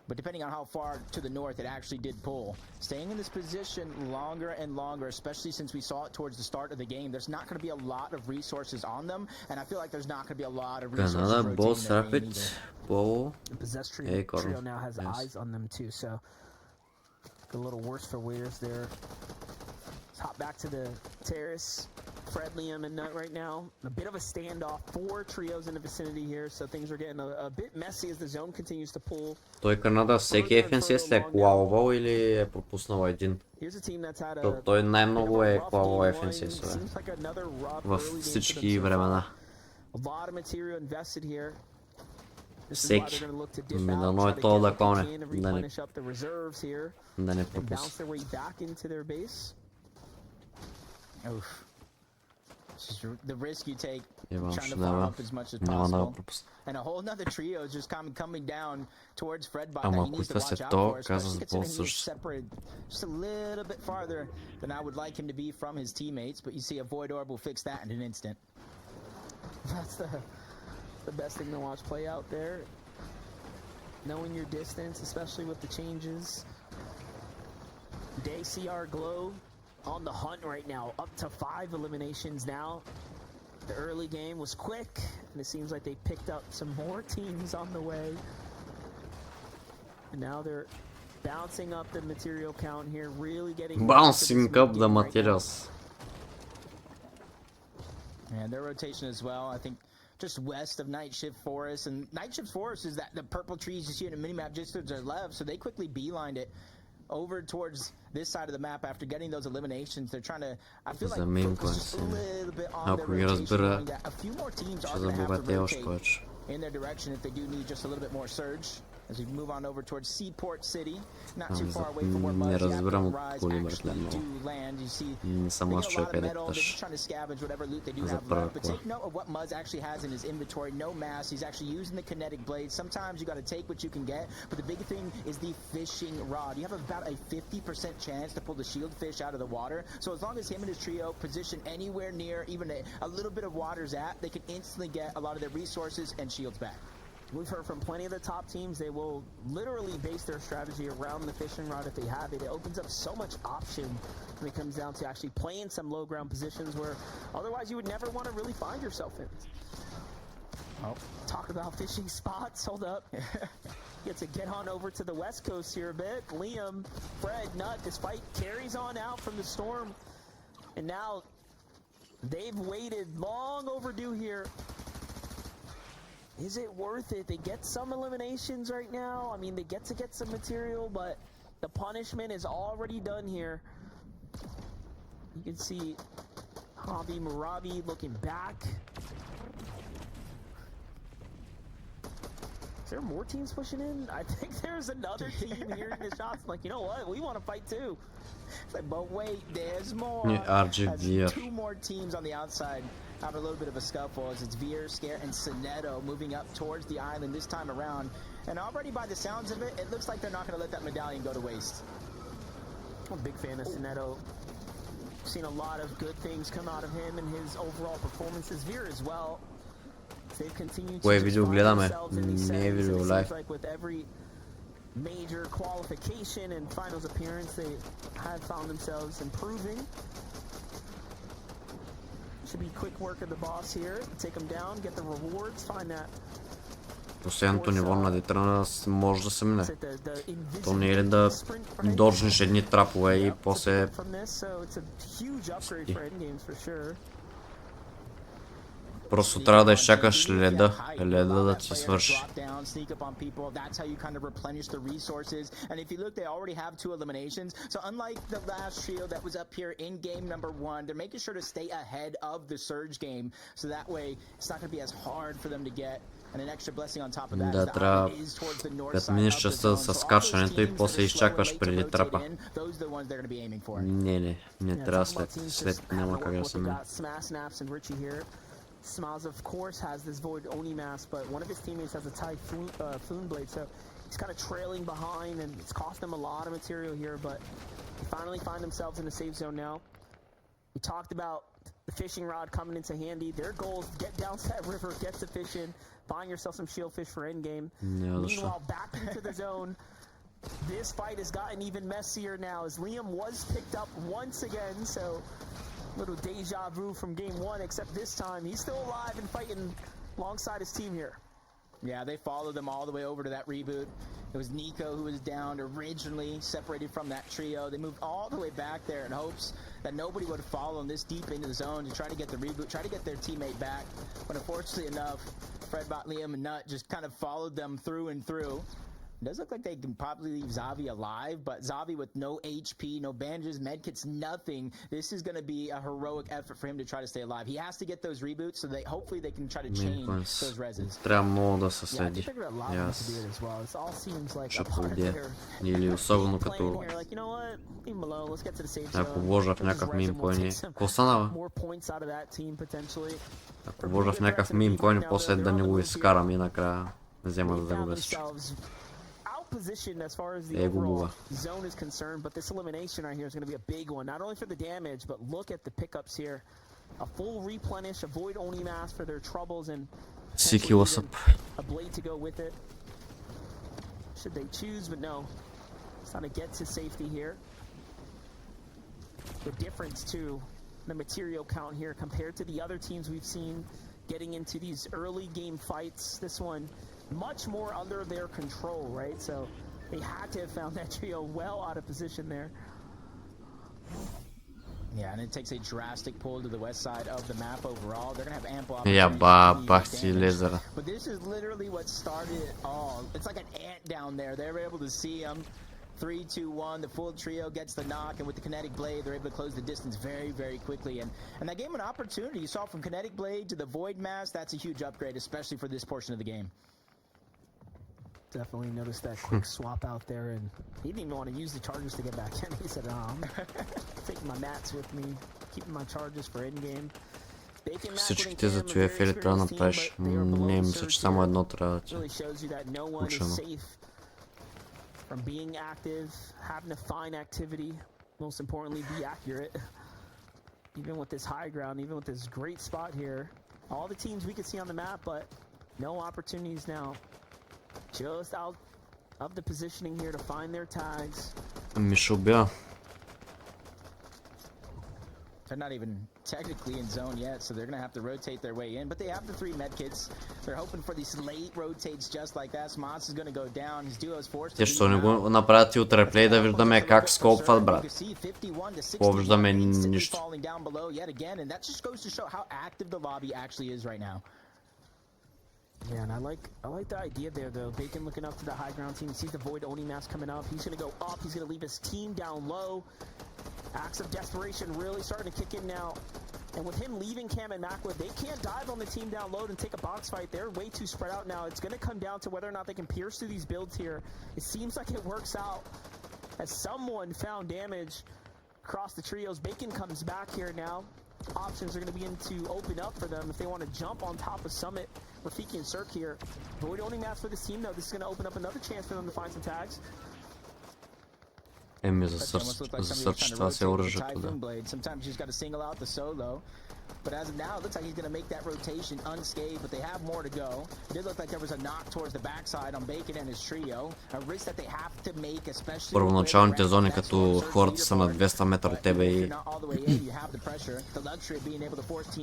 But depending on how far to the north it actually did pull. Staying in this position longer and longer, especially since we saw it towards the start of the game, there's not going to be a lot of resources on them, and I feel like there's not going to be a lot of resources rotating their lane either. The Possessed trio now has eyes on them too, so a little worse for wears there. Let's hop back to the terrace. Fred, Liam, and Nut right now. A bit of a standoff. 4 trios in the vicinity here, so things are getting a bit messy as the zone continues to pull. Той Канада всеки FNCS ли е клавовал или е пропуснал един? Той най-много е клавовал FNCS във всички времена. Всеки. Дано е то да коне. Да не пропусне. The risk you take trying to follow up as much as possible. And a whole nother trio is just coming down towards Fredbot that he needs to watch out for, especially considering he's separated just a little bit farther than I would like him to be from his teammates, but you see a Void Orb will fix that in an instant. That's the best thing to watch play out there. Knowing your distance, especially with the changes. Day CR Glow on the hunt right now, up to 5 eliminations now. The early game was quick, and it seems like they picked up some more teams on the way. And now they're bouncing up the material count here, really getting... Bouncing up the materials. And their rotation as well, I think, just west of Night Shift Forest. And Night Shift Forest is that the purple trees you see in the minimap just to their left, so they quickly beelined it over towards this side of the map after getting those eliminations. They're trying to, I feel like, focus just a little bit on their rotation, knowing that a few more teams are going to have to rotate in their direction if they do need just a little bit more surge. As we move on over towards Seaport City, not too far away from where Muzz разбирам and Rise коли actually много. do land. You see, Не съм they аз get a човек, lot of където metal, and they're just тъж. trying to scavenge whatever loot they do За have първа left. But кола. take note of what Muzz actually has in his inventory. No mass. He's actually using the kinetic blade. Sometimes you got to take what you can get, but the big thing is the fishing rod. You have about a 50% chance to pull the shield fish out of the water. So as long as him and his trio position anywhere near even a little bit of water's at, they can instantly get a lot of their resources and shields back. We've heard from plenty of the top teams, they will literally base their strategy around the fishing rod if they have it. It opens up so much option when it comes down to actually playing some low ground positions where otherwise you would never want to really find yourself in. Oh, talk about fishing spots. Hold up. Get to get on over to the west coast here a bit. Liam, Fred, Nut, this fight carries on out from the storm. And now they've waited long overdue here. Is it worth it? They get some eliminations right now. I mean, they get some material, but the punishment is already done here. You can see Javi Marabi looking back. Is there more teams pushing in? I think there's another team hearing the shots like, you know what? We want to fight too. It's like, but wait, there's more. RGV. As two more teams on the outside have a little bit of a scuffle as it's Veer, Scare, and Soneto moving up towards the island this time around. And already by the sounds of it, it looks like they're not going to let that medallion go to waste. I'm a big fan of Soneto. Seen a lot of good things come out of him and his overall performances. Veer as well. They've continued to видео гледаме? Не е видео лайв. like with every major qualification and finals appearance, they have found themselves improving. Should be quick work of the boss here. Take them down, get the rewards, find that. Последното ниво на детрана може да се мине. То не е ли да доржнеш едни трапове и после... Просто трябва да изчакаш леда да ти свърши. That's how you kind of replenish the resources. And if you look, they already have 2 eliminations. So unlike the last trio that was up here in game number 1, they're making sure to stay ahead of the Surge game. So that way, it's not going to be as hard for them to get. And an extra blessing on top of that. Да, трябва да минеш частта с скачането и после изчакваш преди трапа. Не трябва след няма как да се мине. Smiles, of course, has this Void Oni mask, but one of his teammates has a Typhoon Blade, so he's kind of trailing behind, and it's cost them a lot of material here, but they finally find themselves in a safe zone now. We talked about the fishing rod coming into handy. Their goal is get down to that river, get to fishing, find yourself some shieldfish for endgame. Meanwhile, back into the zone. This fight has gotten even messier now, as Liam was picked up once again, so... Little deja vu from game 1, except this time he's still alive and fighting alongside his team here. Yeah, they followed them all the way over to that reboot. It was Nico who was down originally, separated from that trio. They moved all the way back there in hopes that nobody would follow them this deep into the zone to try to get the reboot, try to get their teammate back. But unfortunately enough, Fredbot, Liam, and Nut just kind of followed them through and through. It does look like they can probably leave Xavi alive, but Xavi with no HP, no bandages, medkits, nothing. This is going to be a heroic effort for him to try to stay alive. He has to get those reboots, so they hopefully they can try to change those reses. Трябва много да се следи. Ще подия. Или особено като... Ако вложа в някакъв мимкоин, какво стана, бе? Ако вложа в някакъв мимкоин, после да не го изкарам и накрая взема да го безчу. Position as far as the overall zone is concerned, but this elimination right here is going to be a big one, not only for the damage, but look at the pickups here. A full replenish, a Void Oni mask for their troubles, and a blade to go with it. Should they choose, but no. It's trying to get to safety here. The difference too, the material count here compared to the other teams we've seen getting into these early game fights. This one much more under their control, right? So they had to have found that trio well out of position there. Yeah, and it takes a drastic pull to the west side of the map overall. They're going to have ample opportunities. But this is literally what started it all. It's like an ant down there. They were able to see him. 3, 2, 1, the full trio gets the knock, and with the kinetic blade, they're able to close the distance very, very quickly. And that gave them an opportunity. You saw from kinetic blade to the void mask. That's a huge upgrade, especially for this portion of the game. Definitely noticed that quick swap out there, and he didn't even want to use the charges to get back in. He said, I'm taking my mats with me, keeping my charges for endgame. Всичките за това ефели трябва да направиш. Не мисля, че само едно трябва да ти учено. From being active, having to find activity, most importantly be accurate. Even with this high ground, even with this great spot here, all the teams we could see on the map, but no opportunities now. Just out of the positioning here to find their tags. Мишубя. They're not even technically in zone yet, so they're going to have to rotate their way in. But they have the 3 medkits. They're hoping for these late rotates just like that. Smots is going to go down. His duo is forced to Те ще не го направят и от реплей да виждаме как скопват, брат. Какво виждаме нищо. And that just goes to show how active the lobby actually is right now. Yeah, and I like the idea there though. Bacon looking up to the high ground team. He sees the Void Oni mask coming up. He's gonna go up. He's gonna leave his team down low. Acts of desperation really starting to kick in now. And with him leaving Cam and Macwood, they can't dive on the team down low and take a box fight. They're way too spread out now. It's gonna come down to whether or not they can pierce through these builds here. It seems like it works out as someone found damage across the trios. Bacon comes back here now. Options are going to begin to open up for them if they want to jump on top of Summit. Rafiki and Cirque here. Void only maps for this team though. This is going to open up another chance for them to find some tags. За сърч това се оръжето, да. Sometimes you just got to single out the solo. But as of now, it looks like he's going to make that rotation unscathed, but they have more to go. It did look like there was a knock towards the backside on Bacon and his trio. A risk that they have to make, especially... Първоначалните зони, като хората са на 200 метра от тебе и...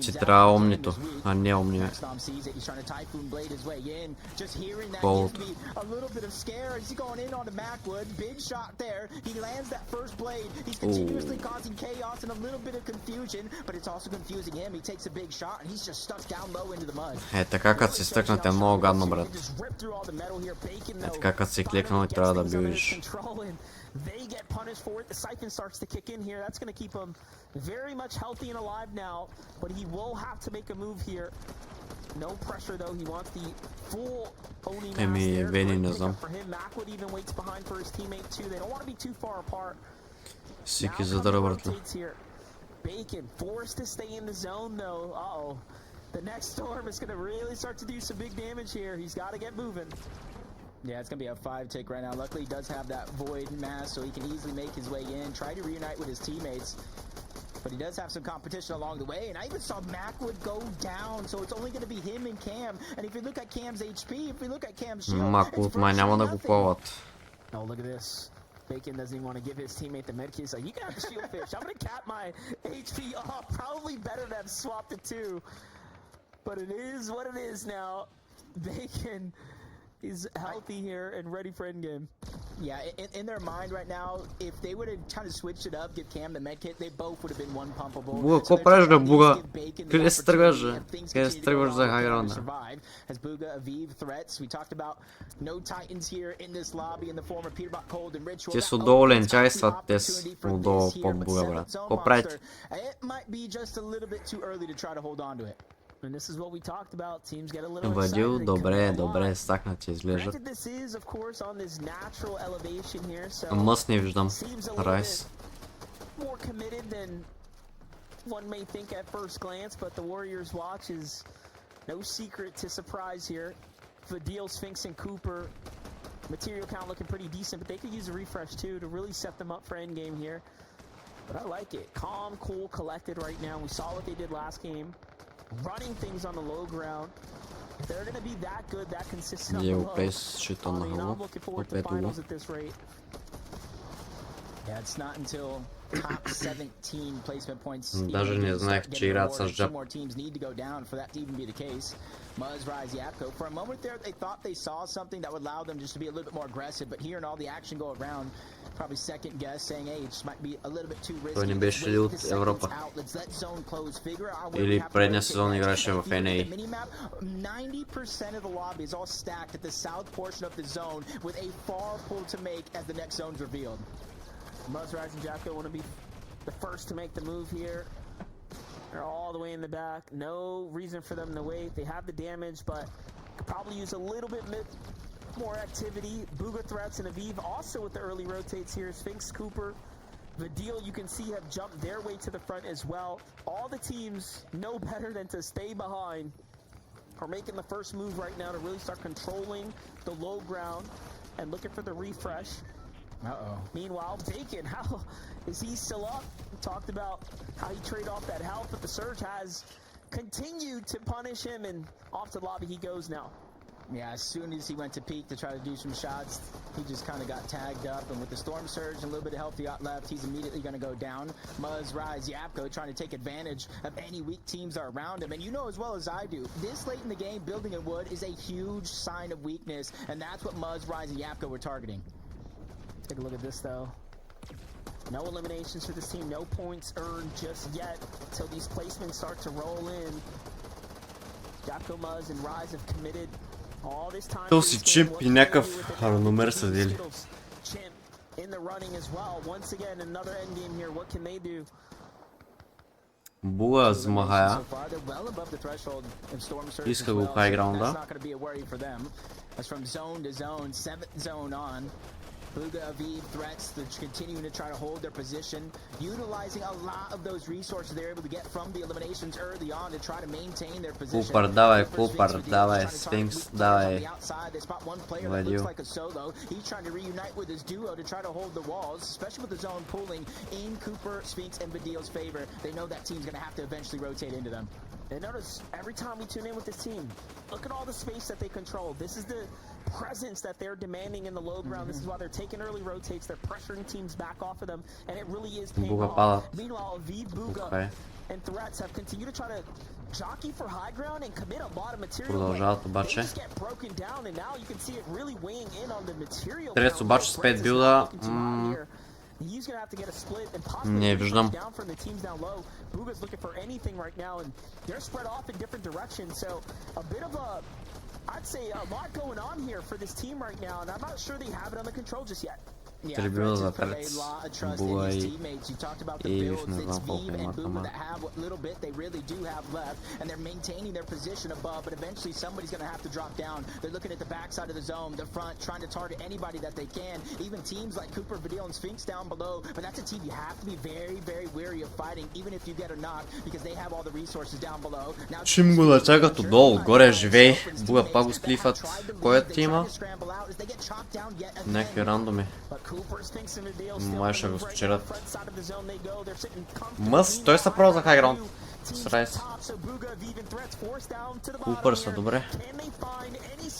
Си трябва умнито, а не умния. Болото. Е, така като си стъкнат е много гадно, брат. Е, така като си кликнал и трябва да биеш. They get punished for it. The siphon starts to kick in here. That's going to keep him very much healthy and alive now, but he will have to make a move here. No pressure though. He wants the full Oni mask there. For him, Macwood even waits behind for his teammate too. They don't want to be too far apart. Сики задъра, брат. Bacon forced to stay in the zone though. Uh-oh. The next storm is going to really start to do some big damage here. He's got to get moving. Yeah, it's going to be a 5-tick right now. Luckily, he does have that Void mask, so he can easily make his way in, try to reunite with his teammates. But he does have some competition along the way, and I even saw Macwood go down, so it's only going to be him and Cam. And if you look at Cam's HP, if we look at Cam's shield... Macwood май няма да го плават. Oh, look at this. Bacon doesn't even want to give his teammate the medkit. He's like, you can have the shield fish. I'm going to cap my HP off. Probably better to have swapped it too. But it is what it is now. Bacon is healthy here and ready for endgame. Yeah, in their mind right now, if they would have kind of switched it up, give Cam the medkit, they both would have been one pumpable. Буга, какво правиш да Буга? Къде се тръгваш, бе? Къде се тръгваш за хайграунда? As Buga, Aviv, threats, we talked about no titans here in this lobby in the form of Peterbot, Cold and Ritual. Те са отдолу ленчайстват, те са отдолу под Буга, брат. Какво правите? It might be just a little bit too early to try to hold on to it. And this is what we talked about. Teams get a little Вадил, excited. добре, стакнати изглеждат. This is, of course, on this natural elevation here, so Мъс не виждам. Райс. More committed than one may think at first glance, but the Warriors' watch is no secret to surprise here. Vadil, Sphinx, and Cooper. Material count looking pretty decent, but they could use a refresh too to really set them up for endgame here. But I like it. Calm, cool, collected right now. We saw what they did last game. Running things on the low ground. If they're going to be that good, that consistent on the low, I'm looking forward to finals at this rate. Yeah, it's not until top 17 placement points. Даже не знаех, че играят с джаб. More teams need to go down for that to even be the case. Muzz, Rise, Ivcho. For a moment there, they thought they saw something that would allow them just to be a little bit more aggressive, but hearing all the action go around, probably second guess, saying, hey, it just might be a little bit too risky. Той не беше ли от Европа? Или предния сезон играше в NA? 90% of the lobby is all stacked at the south portion of the zone with a far pull to make as the next zone's revealed. Muzz, Rise, and Jacko want to be the first to make the move here. They're all the way in the back. No reason for them to wait. They have the damage, but could probably use a little bit more activity. Booga threats and Aviv also with the early rotates here. Sphinx, Cooper, Vidil, you can see have jumped their way to the front as well. All the teams know better than to stay behind. Are making the first move right now to really start controlling the low ground and looking for the refresh. Meanwhile, Bacon, how is he still up? We talked about how he traded off that health, but the Surge has continued to punish him, and off to the lobby he goes now. Yeah, as soon as he went to peek to try to do some shots, he just kind of got tagged up, and with the Storm Surge and a little bit of health he got left, he's immediately going to go down. Muzz, Rise, Yapko trying to take advantage of any weak teams that are around him, and you know as well as I do, this late in the game, building in wood is a huge sign of weakness, and that's what Muzz, Rise, and Yapko were targeting. Take a look at this though. No eliminations for this team, no points earned just yet until these placements start to roll in. Yapko, Muzz, and Rise have committed all this time. То си чимп и някакъв номер са дели. In the running as well. Once again, another end game here. What can they do? Буга змагая. Иска го хайграунда. As from zone to zone, 7th zone on. Booga, Aviv, threats, they're continuing to try to hold their position, utilizing a lot of those resources they're able to get from the eliminations early on to try to maintain their position. Cooper, давай, Sphinx, давай. They spot one player that looks like a solo. He's trying to reunite with his duo to try to hold the walls, especially with the zone pulling in Cooper, Sphinx, and Vidil's favor. They know that team's going to have to eventually rotate into them. And notice, every time we tune in with this team, look at all the space that they control. This is the presence that they're demanding in the low ground. This is why they're taking early rotates. They're pressuring teams back off of them, and it really is paying off. Meanwhile, Aviv, Booga, and threats have continued to try to jockey for high ground and commit a lot of material. Продължават обаче. They just get broken down, and now you can see it really weighing in on the material. Трец обаче с 5 билда. He's gonna have to get a split and Не possibly виждам. down from the teams down low. Booga's looking for anything right now, and they're spread off in different directions. So a bit of a, I'd say, a lot going on here for this team right now, and I'm not sure they have it under control just yet. Трибюна за Трец. Буга и Ивиш не знам колко имат, ама. Little bit they really do have left, and they're maintaining their position above, but eventually somebody's going to have to drop down. They're looking at the backside of the zone, the front, trying to target anybody that they can, even teams like Cooper, Vidil, and Sphinx down below, but that's a team you have to be very, very wary of fighting, even if you get a knock, because they have all the resources down below. Чим го начакат отдолу, горе живей. Буга пак го склифат. Кой е тима? Някакви рандоми. Май ще го спечелят. Мъс, той се пробва за хайграунд. Срайс. Купър са добре.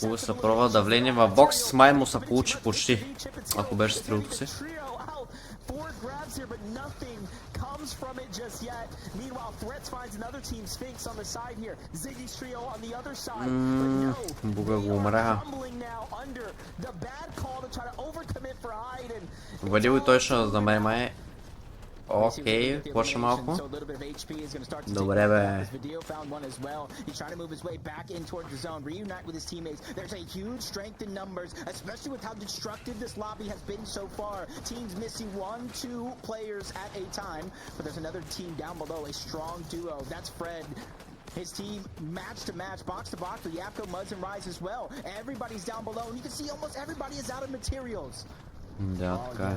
Купър се пробва да влезе в бокс. Май му се получи почти. Ако беше стрелото си. From it just yet. Meanwhile, Threats finds another team, Sphinx on the side here. Ziggy's trio on the other side. Буга го умряха. Вадил и той ще замеме. Окей, почва малко. Добре бе. His team match to match, box to box with Yapko, Muzz, and Rise as well. Everybody's down below, and you can see almost everybody is out of materials. Да, така е.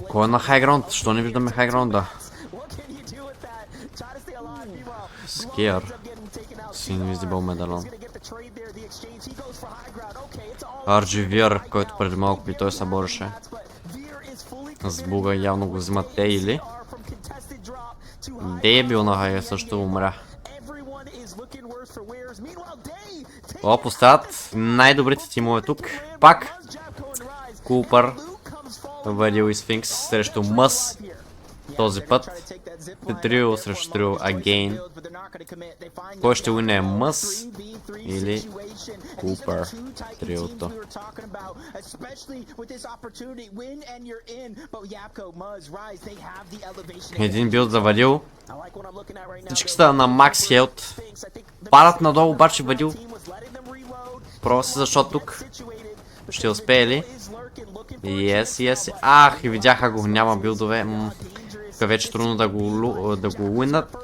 Кой е на хайграунд? Що не виждаме хайграунда? Скиер. С Invisible медалон. RGVR, който преди малко и той се бореше. С Буга явно го взимат те или... Дебил на хайга също умря. О, поставят най-добрите тимове тук. Пак Купър, Вадил и Спhinx срещу Мъс. Този път трио срещу трио again. Кой ще уине, Мъс или Купър? Триото. Един билд за Вадил. Всички са на макс хелт. Падат надолу, обаче Вадил пробва се, защото тук ще успее ли? Yes. Ах, и видяха го, няма билдове. Тук е вече трудно да го уинат.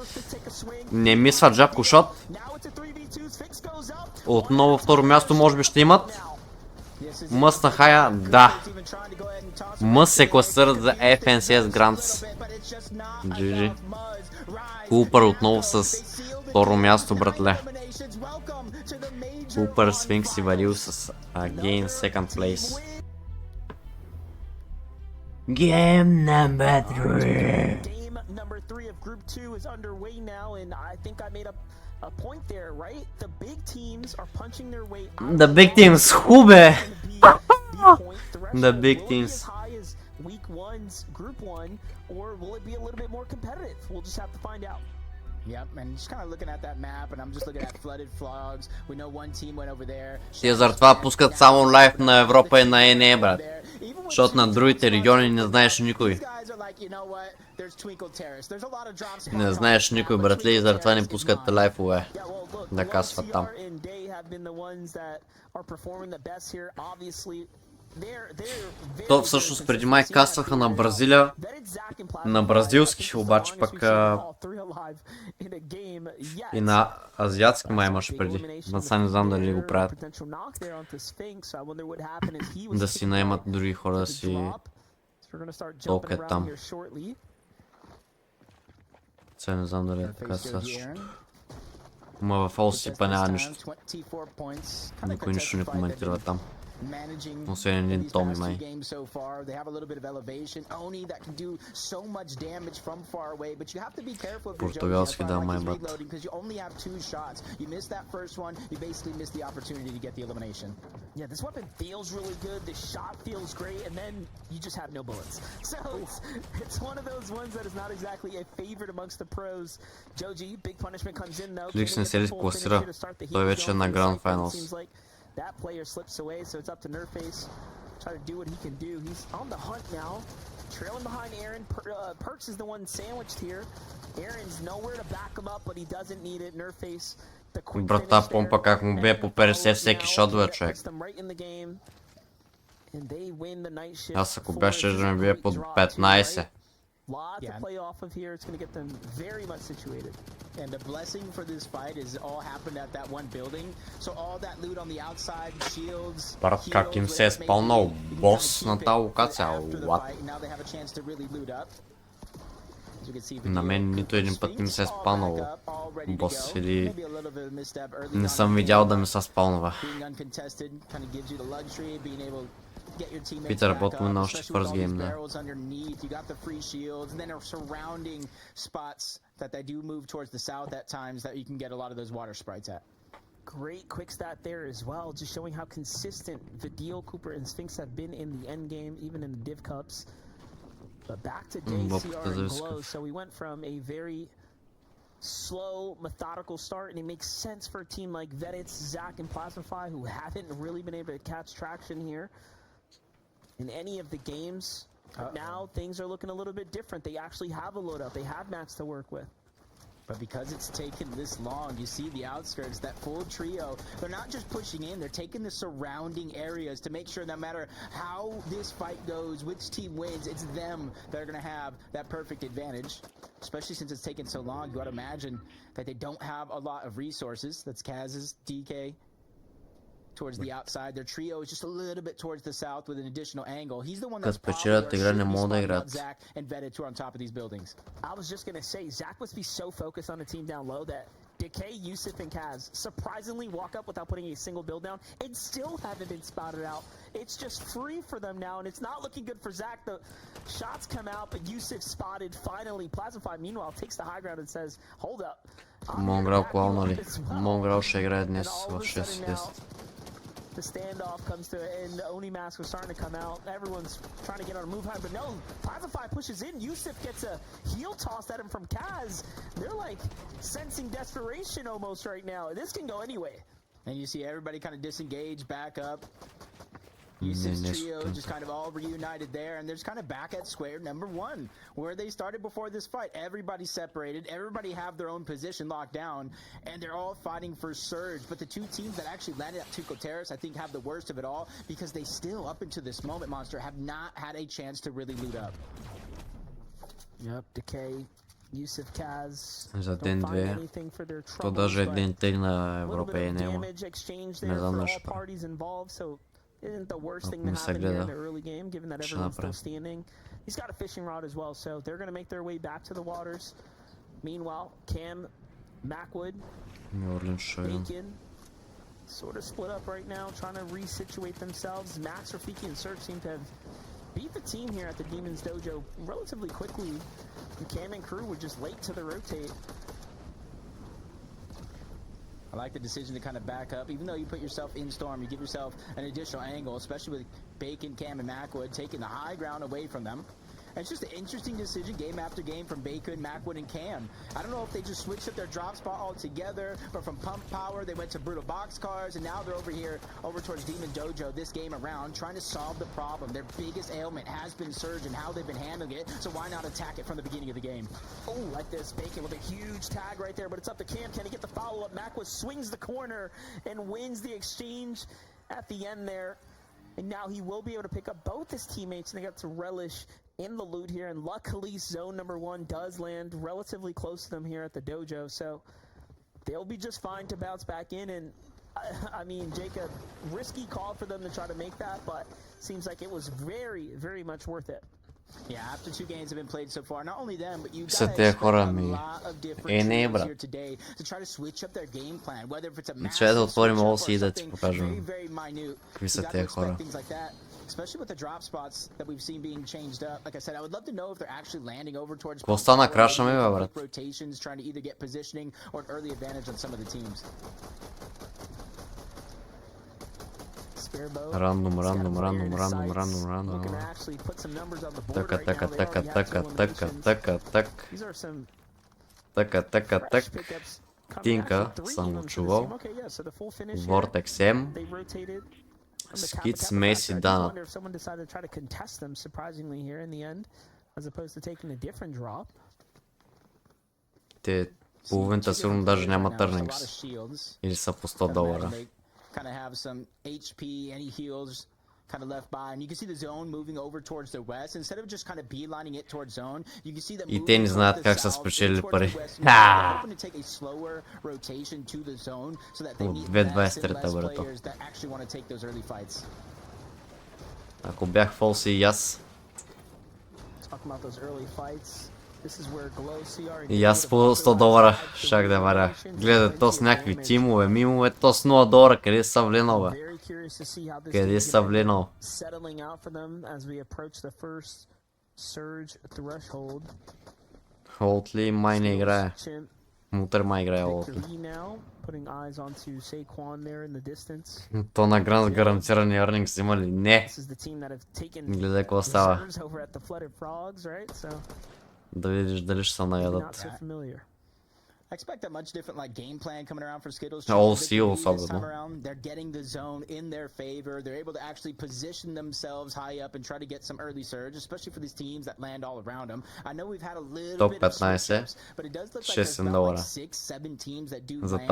Не мисва джабко шот. Отново второ място може би ще имат. Мъс на хая, да. Мъс се класират за FNCS Grants. GG. Купър отново с второ място, братле. Купър Сфинкс и Варил с again second place. Game number 3. Game number 3 of Group 2 is underway now, and I think I made a point there, right? The big teams are punching their way out. The big teams, who be? The big teams. As high as week 1's Group 1, or will it be a little bit more competitive? We'll just have to find out. Yep, and just kind of looking at that map, and I'm just looking at flooded flags. We know one team went over there. Те заради това пускат само лайв на Европа и на ЕНЕ, брат. Защото на другите региони не знаеш никой. Не знаеш никой, братле, и заради това не пускат лайфове да касват там. То всъщност преди май касваха на Бразилия, на бразилски, обаче пък и на азиатски май имаше преди. Но сега не знам дали го правят. Да си наемат други хора да си толкът там. Сега не знам дали е така също. Ма в Олсипа няма нищо. Никой нищо не коментира там. Освен един Томи май. Португалски да май бат. Yeah, this weapon feels really good, the shot feels great, and then you just have no bullets. So it's one of those ones that is not exactly a favorite amongst the pros. Joji, big punishment comes in though. Кликс не се ли класира? Той вече е на Grand Finals. That player slips away, so it's up to Nerface. Try to do what he can do. He's on the hunt now. Trailing behind Aaron. Perks is the one sandwiched here. Aaron's nowhere to back him up, but he doesn't need it. Nerface. Брата, помпа как му бе по 50 всеки шотове, човек. Аз ако беше да ми бие по 15. Lots to play off of here. It's going to get them very much situated. And the blessing for this fight is all happened at that one building. So all that loot on the outside, shields, брат, как им се е спалнал бос на тази локация, what? На мен нито един път не се е спалнал бос или не съм видял да ми се спалнава. Питър работи на още first game, да. Great quick stat there as well, just showing how consistent Vidal, Cooper, and Sphinx have been in the end game, even in the Div Cups. But back to JCR and Glow, so we went from a very slow, methodical start, and it makes sense for a team like Vedits, Zach, and Plasmify, who haven't really been able to catch traction here in any of the games. Now things are looking a little bit different. They actually have a loadout. They have mats to work with. But because it's taken this long, you see the outskirts, that full trio, they're not just pushing in, they're taking the surrounding areas to make sure no matter how this fight goes, which team wins, it's them that are going to have that perfect advantage. Especially since it's taken so long, you got to imagine that they don't have a lot of resources. That's Kaz's, DK, towards the outside. Their trio is just a little bit towards the south with an additional angle. He's the one that's popular. Zach and Vedit are on top of these buildings. I was just gonna say, Zach must be so focused on the team down low that Decay, Yusuf, and Kaz surprisingly walk up without putting a single build down and still haven't been spotted out. It's just free for them now, and it's not looking good for Zach. The shots come out, but Yusuf spotted finally. Plasmify, meanwhile, takes the high ground and says, hold up. Монграл клал, нали? Монграл ще играе днес в 6-10. The standoff comes to it, and the Oni mask was starting to come out. Everyone's trying to get on a move high, but no, Plasmify pushes in. Yusuf gets a heel tossed at him from Kaz. They're like sensing desperation almost right now. This can go anyway. And you see everybody kind of disengage, back up. Yusuf's trio just kind of all reunited there, and they're just kind of back at square number one, where they started before this fight. Everybody separated, everybody have their own position locked down, and they're all fighting for Surge. But the two teams that actually landed at Tuco Terrace, I think, have the worst of it all, because they still, up until this moment, Monster, have not had a chance to really loot up. Yep, Decay Yusuf Kaz. За Don't find ден-две. anything for their То troubles, даже but един тег на a little Европа bit и of няма. damage exchange Не there знам for all нещо. parties involved, so isn't the worst Ако thing to ми се happen here in гледа, the early game, given that ще everyone's still направя. standing. He's got a fishing rod as well, so they're going to make their way back to the waters. Meanwhile, Cam, Macwood, New Orleans Shogun. Bacon, sort of split up right now, trying to resituate themselves. Max, Rafiki, and Search seem to have beat the team here at the Demon's Dojo relatively quickly. And Cam and crew were just late to the rotate. I like the decision to kind of back up. Even though you put yourself in storm, you give yourself an additional angle, especially with Bacon, Cam, and Macwood taking the high ground away from them. And it's just an interesting decision game after game from Bacon, Macwood, and Cam. I don't know if they just switched up their drop spot altogether, but from Pump Power, they went to Brutal Boxcars, and now they're over here, over towards Demon Dojo this game around, trying to solve the problem. Their biggest ailment has been Surge and how they've been handling it, so why not attack it from the beginning of the game? Oh, like this. Bacon with a huge tag right there, but it's up to Cam. Can he get the follow-up? Macwood swings the corner and wins the exchange at the end there. And now he will be able to pick up both his teammates, and they got to relish in the loot here. And luckily, zone number 1 does land relatively close to them here at the dojo, so they'll be just fine to bounce back in. And I mean, Jacob, risky call for them to try to make that, but seems like it was very, very much worth it. Yeah, after 2 games have been played so far, not only them, but you Са guys тия expect хора a ми. lot of different Не, trios брат. here today to try to switch up their game plan, whether if it's a Ще да massive отворим switch up or OC и да ти something покажем very, very minute. какви You са got to тия expect хора. things like that, especially with the drop spots that we've seen being changed up. Like I said, I would love to know if they're actually landing over towards Какво стана? Крашаме, бе, quick брат. rotations, trying to either get positioning or an early advantage on some of the teams. Рандом. Так. Тинка съм го чувал. Vortex M. Скиц Меси Данът. Те половината сигурно даже няма търнингс. Или са по $100. Kind of have some HP, any heals kind of left by, and you can see the zone moving over towards the west. Instead of just kind of beelining it towards zone, you can see them И те не знаят как са спечелили пари. hoping to take a slower rotation to the zone so that they need less and less players that actually want to take those early fights. Ако бях фолси и аз. Talking about those early fights. И аз по $100 щях да варя. Гледа, то с някакви тимове, мимове, то с $0. Къде са влинал, бе? Къде са влинал? Холд ли? Май не играе. Мутър май играе Холд ли. То на гранд гарантирани earnings има ли? Не! Гледай какво става. Да видиш дали ще се наядат. I expect a much different like game plan coming around for Skittles. OC особено. They're getting the zone in their favor. They're able to actually position themselves high up and try to get some early surge, especially for these teams that land all around them. I know we've had a little bit of switch-ups, but it does look like there's about like 6-7 teams that do land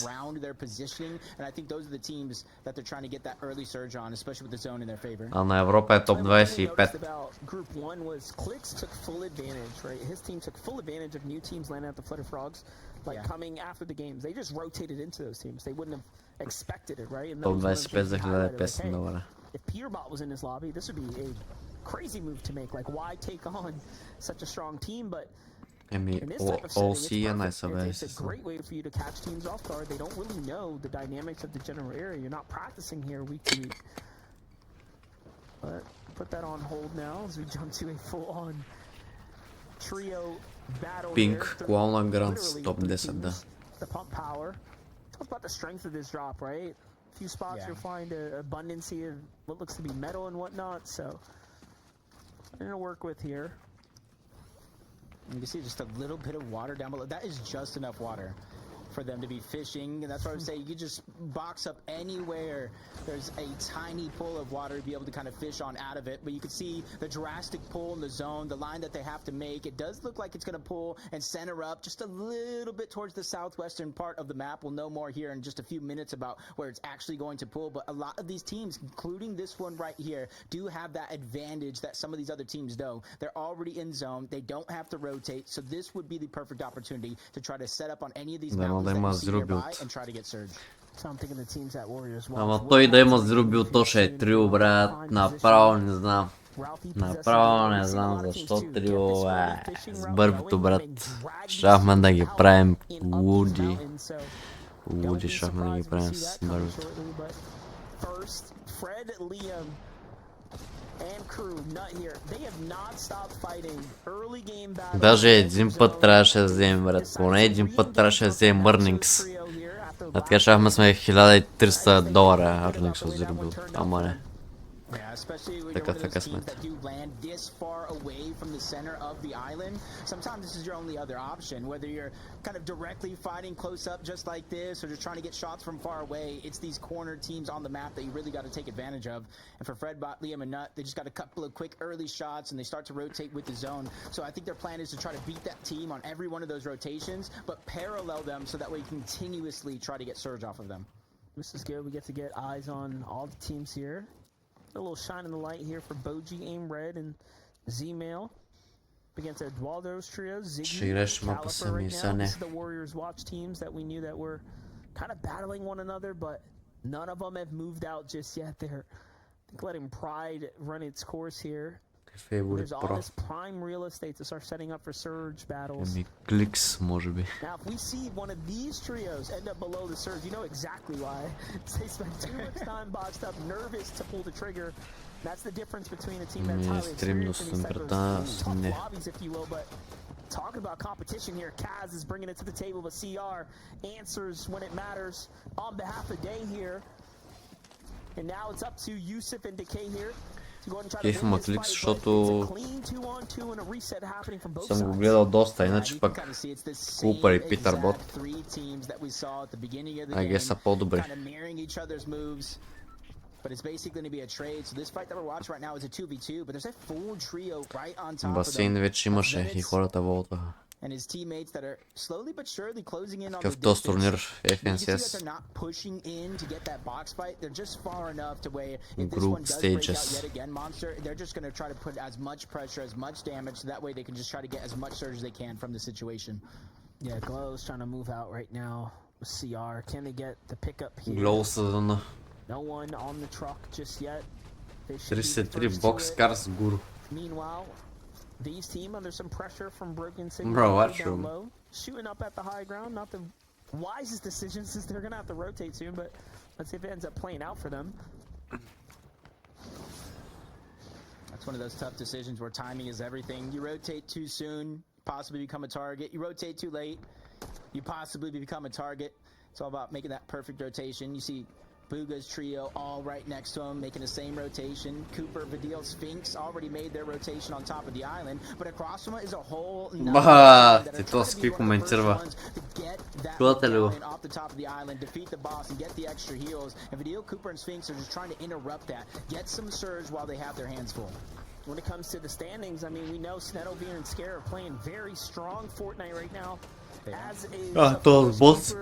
around their positioning, and I think those are the teams that they're trying to get that early surge on, especially with the zone in their favor. А на Европа е топ 25. Group 1 was Clicks took full advantage, right? His team took full advantage of new teams landing at the Flutter Frogs. Like coming after the games, they just rotated into those teams. They wouldn't have expected it, right? And топ 25 за $1500. If Peterbot was in this lobby, this would be a crazy move to make. Like, why take on such a strong team? But Еми, OC е най-съвестен. It's a great way for you to catch teams off guard. They don't really know the dynamics of the general area. You're not practicing here week to week. But put that on hold now as we jump to a full-on trio. Pink, Kuala Grants, top 10, да. The pump power. Talk about the strength of this drop, right? A few spots you'll find an abundance of what looks to be metal and whatnot, so I'm gonna work with here. You can see just a little bit of water down below. That is just enough water for them to be fishing, and that's why I would say you could just box up anywhere there's a tiny pool of water to be able to kind of fish on out of it. But you can see the drastic pull in the zone, the line that they have to make. It does look like it's going to pull and center up just a little bit towards the southwestern part of the map. We'll know more here in just a few minutes about where it's actually going to pull, but a lot of these teams, including this one right here, do have that advantage that some of these other teams don't. They're already in zone. They don't have to rotate, so this would be the perfect opportunity to try to set up on any of these mountains that you see nearby and try to get surge. So I'm thinking the teams that Warriors watch. Ама той да има зрубил, то ще е трио, брат. Направо не знам. Направо не знам защо трио, с бърбито, брат. Щяхме да ги правим луди. Луди щяхме да ги правим с бърбито. Даже един път трябваше да вземем, брат. Поне един път трябваше да вземем Мърнингс. А така щяхме сме $1,300 Earnings от зрубил. Ама не. Yeah, especially when you're one of those teams that do land this far away from the center of the island. Sometimes this is your only other option, whether you're kind of directly fighting close up just like this, or just trying to get shots from far away. It's these corner teams on the map that you really got to take advantage of. And for Fredbot, Liam, and Nut, they just got a couple of quick early shots, and they start to rotate with the zone. So I think their plan is to try to beat that team on every one of those rotations, but parallel them so that way you continuously try to get surge off of them. This is good. We get to get eyes on all the teams here. A little shine in the light here for Boji, Aim Red, and Z-Mail against Eduardo's trio. Ziggy, Caliper right now. This is the Warriors watch teams that we knew that were kind of battling one another, but none of them have moved out just yet. They're, I think, letting Pride run its course here. There's all this prime real estate to start setting up for surge battles. Clicks, може би. Now, if we see one of these trios end up below the surge, you know exactly why. They spend too much time boxed up, nervous to pull the trigger. That's the difference between a team that's highly experienced in these type of tough lobbies, if you will. But talking about competition here, Kaz is bringing it to the table, but CR answers when it matters on behalf of Day here. And now it's up to Yusuf and Decay here. Кеф ма Кликс, защото съм го гледал доста, иначе пък Купър и Питър Бот са по-добри. Басейн вече имаше и хората волтаха. And his teammates that are slowly but surely closing in on the Какъв този турнир FNCS. They're not pushing in to get that box fight. They're just far enough to where if this one does break out yet again, Monster, they're just going to try to put as much pressure, as much damage, so that way they can just try to get as much surge as they can from the situation. Yeah, Glow's trying to move out right now with CR. Can they get the pickup here? No one on the truck just yet. 33 boxcars guru. Meanwhile, these team under some pressure from broken signal. Bro, watch down low, shooting up at the high ground. Not the wisest decision since they're gonna have to rotate soon, but let's see if it ends up playing out for them. That's one of those tough decisions where timing is everything. You rotate too soon, possibly become a target. You rotate too late, you possibly become a target. It's all about making that perfect rotation. You see Booga's trio all right next to him, making the same rotation. Cooper, Vidil, Sphinx already made their rotation on top of the island, but across from it is a whole ти то с какви коментирва. Чувате ли го? Off the top of the island, defeat the boss and get the extra heals. And Vidil, Cooper, and Sphinx are just trying to interrupt that, get some surge while they have their hands full. When it comes to the standings, I mean, we know Snettelbeer and Scare are playing very strong Fortnite right now. As is този бос.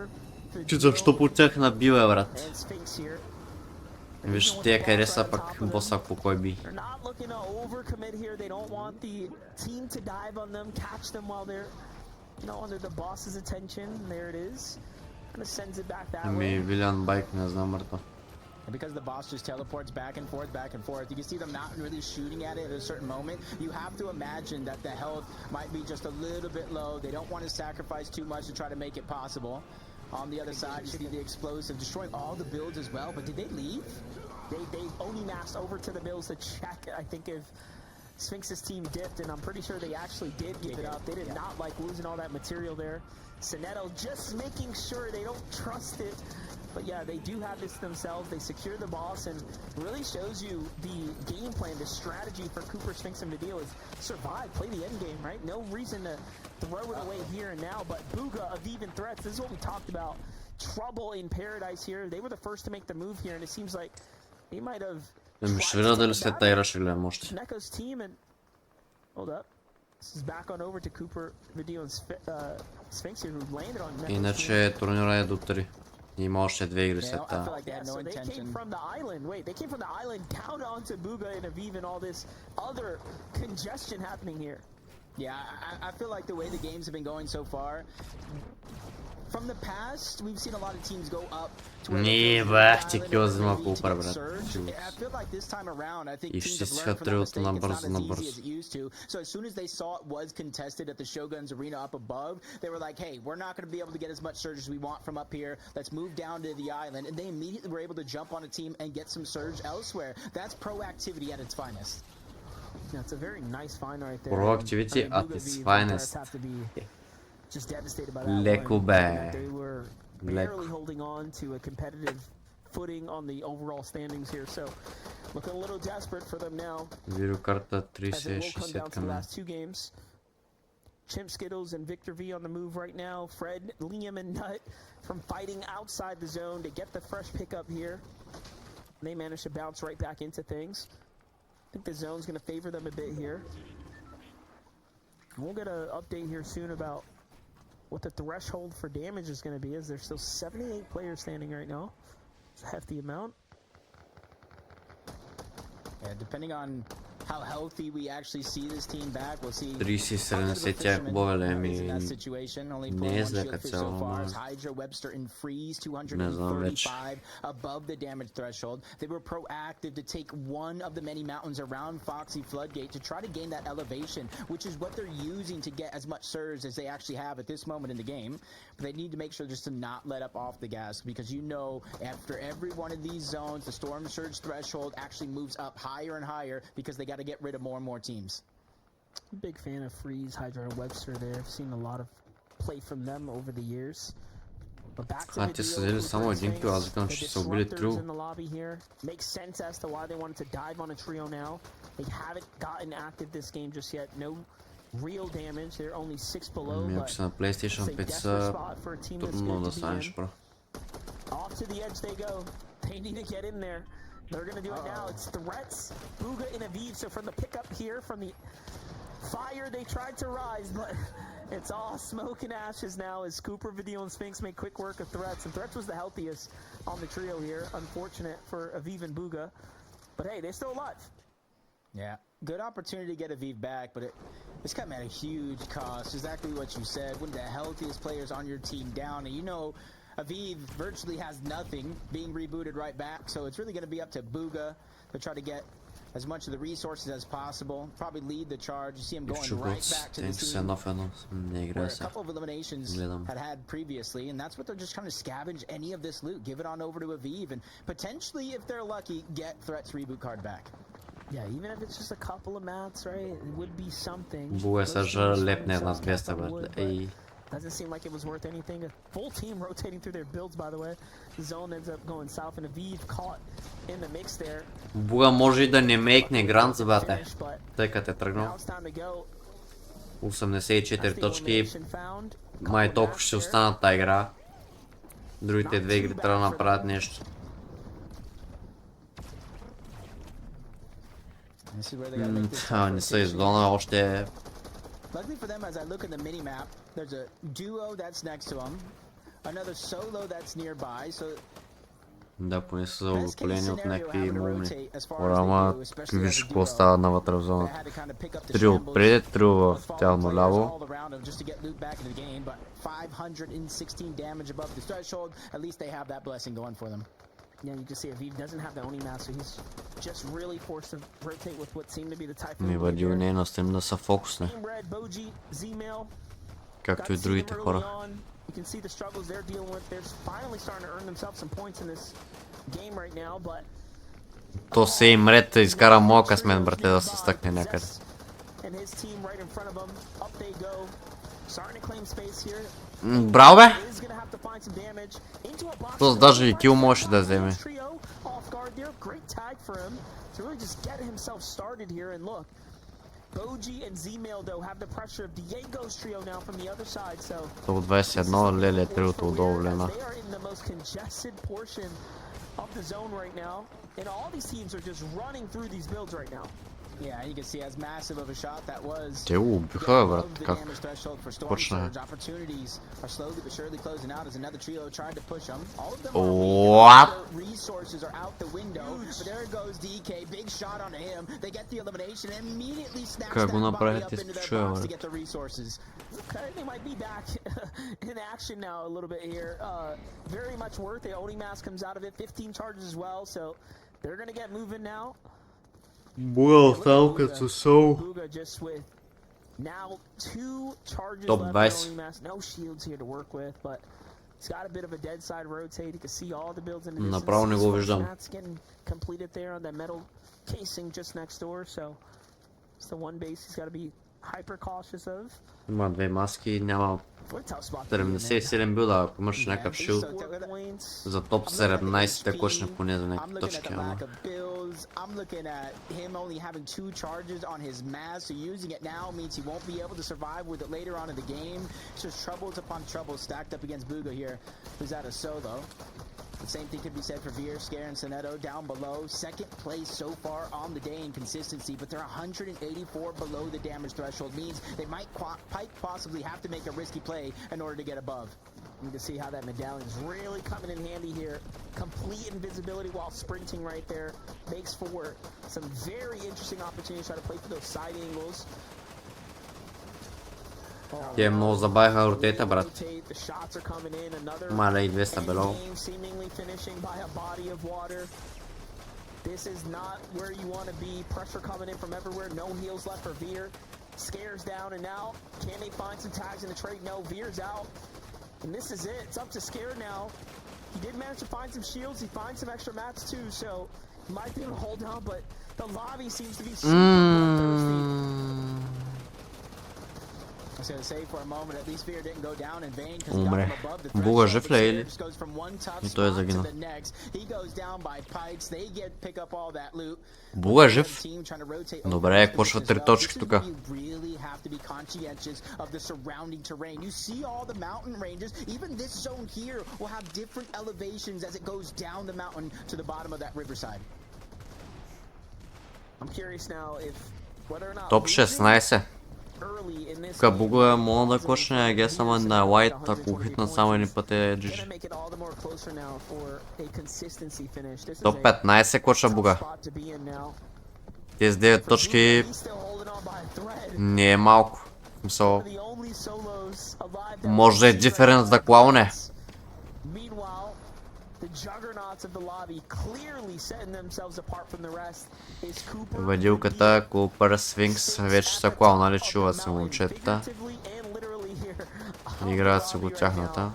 Че защо по тях набива, брат? Виж, тия къде са пък боса по кой би. Ами Вилиан Байк, не знам, брата. Because the boss just teleports back and forth, you can see them not really shooting at it at a certain moment. You have to imagine that the health might be just a little bit low. They don't want to sacrifice too much to try to make it possible. On the other side, you see the explosive destroying all the builds as well. But did they leave? They only massed over to the builds to check. I think if Sphinx's team dipped, and I'm pretty sure they actually did give it up. They did not like losing all that material there. Sinetto just making sure they don't trust it But yeah, they do have this themselves. They secure the boss, and really shows you the game plan, the strategy for Cooper, Sphinx, and Vidal is survive, play the end game, right? No reason to throw it away here and now. But Booga, Aviv, and Threats, this is what we talked about. Trouble in paradise here. They were the first to make the move here, and it seems like they might have. Ще видя дали след тази игра ще гледам още. Neko's team and hold up. This is back on over to Cooper, Vidal, and Sphinx here, who landed on Neko's team. Иначе турнира е до 3. Има още 2 игри след тази. Yeah, so they came from the island. Wait, they came from the island down onto Booga and Aviv and all this other congestion happening here. Yeah, I feel like the way the games have been going so far, from the past, we've seen a lot of teams go up to where Не, бах, ти кил взима купър, брат. I feel like this time around, I think И teams ще have си learned from that хатрилото mistake. на It's not бързо, as на easy бързо. as it used to. So as soon as they saw it was contested at the Shogun's arena up above, they were like, hey, we're not going to be able to get as much surge as we want from up here. Let's move down to the island. And they immediately were able to jump on a team and get some surge elsewhere. That's proactivity at its finest. Yeah, it's a very nice find right there. Proactivity at Booga, its Aviv, and finest. Threats have to be just devastated by that Леко one. бе. They were barely holding on to a competitive footing on the overall standings here, so looking a little desperate for them now. Видеокарта As it will come 3060 down to the към мен. last two games. Chimp Skittles and Victor V on the move right now. Fred, Liam, and Nut from fighting outside the zone to get the fresh pickup here. They managed to bounce right back into things. I think the zone's going to favor them a bit here. We'll get an update here soon about what the threshold for damage is going to be, as there's still 78 players standing right now. It's a hefty amount. Yeah, depending on how healthy we actually see this team back, we'll see. 30-70 тя клубове, ами не е зле като цяло, но Hydra, Webster, and Freeze, не знам вече. 235 above the damage threshold. They were proactive to take one of the many mountains around Foxy Floodgate to try to gain that elevation, which is what they're using to get as much surge as they actually have at this moment in the game. But they need to make sure just to not let up off the gas, because you know after every one of these zones, the storm surge threshold actually moves up higher and higher because they got to get rid of more and more teams. Big fan of Freeze, Hydra, and Webster there. I've seen a lot of play from them over the years. But back to А, те са взели само един кил, аз викам, че ще са убили трио. Makes sense as to why they wanted to dive on a trio now. They haven't gotten active this game just yet. No real damage. They're only 6 below. Ами ако са на PlayStation 5 са трудно да станеш про. Off to the edge they go. They need to get in there. They're going to do it now. It's Threats, Booga, and Aviv. So from the pickup here, from the fire, they tried to rise, but it's all smoke and ashes now as Cooper, Vidal, and Sphinx make quick work of Threats. And Threats was the healthiest on the trio here. Unfortunate for Aviv and Booga. But hey, they're still alive. Yeah, good opportunity to get Aviv back, but it's come at a huge cost. Exactly what you said. One of the healthiest players on your team down, and you know Aviv virtually has nothing, being rebooted right back, so it's really going to be up to Booga to try to get as much of the resources as possible, probably lead the charge. You see him going right back to the team where a couple of eliminations had previously, and that's what they're just trying to scavenge any of this loot, give it on over to Aviv, and potentially, if they're lucky, get Threats reboot card back. Yeah, even if it's just a couple of mats, right, it would be something. Бога са лепне една 200, брат. Ей. Doesn't seem like it was worth anything. A full team rotating through their builds, by the way. The zone ends up going south, and Aviv caught in the mix there. Бога може и да не мейкне грант, бате. Тъй като е тръгнал. 84 точки. Май толкова ще останат тази игра. Другите две игри трябва да направят нещо. Не са издона още. Luckily for them, as I look at the mini map, there's a duo that's next to them, another solo that's nearby. So да, поне са заобиколени от някакви умни хора, ама виж какво става навътре в зоната. Трио отпред, трио в тялно ляво. Yeah, you can see Aviv doesn't have the Oni mask, so he's just really forced to rotate with what seemed to be the Typhoon. Ми Вадил не е на стрим да са фокусни. Както и другите хора. You can see the struggles they're dealing with. They're finally starting to earn themselves some points in this game right now, but То се им ред изкара моя късмет, брате, да се стъкне някъде. Starting to claim space here. Браво, бе! Is going to have to find some damage. Тоест даже и кил може да вземе. То 21 леле трилото отдолу влена. Yeah, you can see as massive of a shot that was. Те го убиха, брат. Как почна? What? Resources are out the window, but there goes DK, big shot on him. They get the elimination and immediately snatch that bomb up into their box to get the resources. Okay, they might be back in action now a little bit here. Very much worth it. Owning mask comes out of it. 15 charges as well, so they're gonna get moving now. Буга остал като сол. Топ 20. Направо не го виждам. Има две маски, няма 77 билда, ако имаш някакъв шилд за топ 17, те кошне поне за някакви точки. I'm looking at him only having 2 charges on his mask, so using it now means he won't be able to survive with it later on in the game. It's just troubles upon troubles stacked up against Bugha here, who's at a solo. The same thing could be said for Veer, Scare, and Soneto down below. Second place so far on the day in consistency, but they're 184 below the damage threshold. Means they might quite possibly have to make a risky play in order to get above. You can see how that medallion is really coming in handy here. Complete invisibility while sprinting right there. Makes for some very interesting opportunities to try to play for those side angles. Те много забавиха ротейта, брат. Маля и 200 бело. This is not where you want to be. Pressure coming in from everywhere. No heals left for Veer. Scares down and now. Can they find some tags in the trade? No, Veer's out. And this is it. It's up to Scare now. He did manage to find some shields. He finds some extra mats too, so he might be able to hold on, but the lobby seems to be super thirsty. I was going to say for a moment, at least Veer didn't go down in vain because Умре. he got him above the Буга threshold. жив ли е или? Goes from one tough И той е spot to загинал. the next. He goes down by pikes. They pick up all that loot. Буга е жив. Добре, почва 3 точки тук. You really have to be conscientious of the surrounding terrain. You see all the mountain ranges. Even this zone here will have different elevations as it goes down the mountain to the bottom of that riverside. I'm curious now if whether or not Топ 16. Тук Буга мога да кошне, I guess, ама на White, ако хитна само един път е GG. Топ 15 кошна Буга. Тези 9 точки не е малко. Мисъл, може да е диференс да клауне. Въдилката, Купър, Сфинкс вече са клаунали, чуват се момчета. Играят се го тяхната.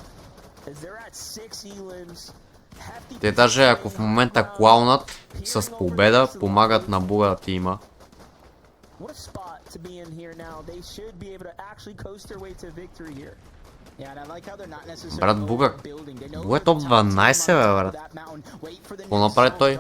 Те даже ако в момента клаунат с победа, помагат на Буга да ти има. Брат, Буга е топ 12, бе, брат. Какво направи той?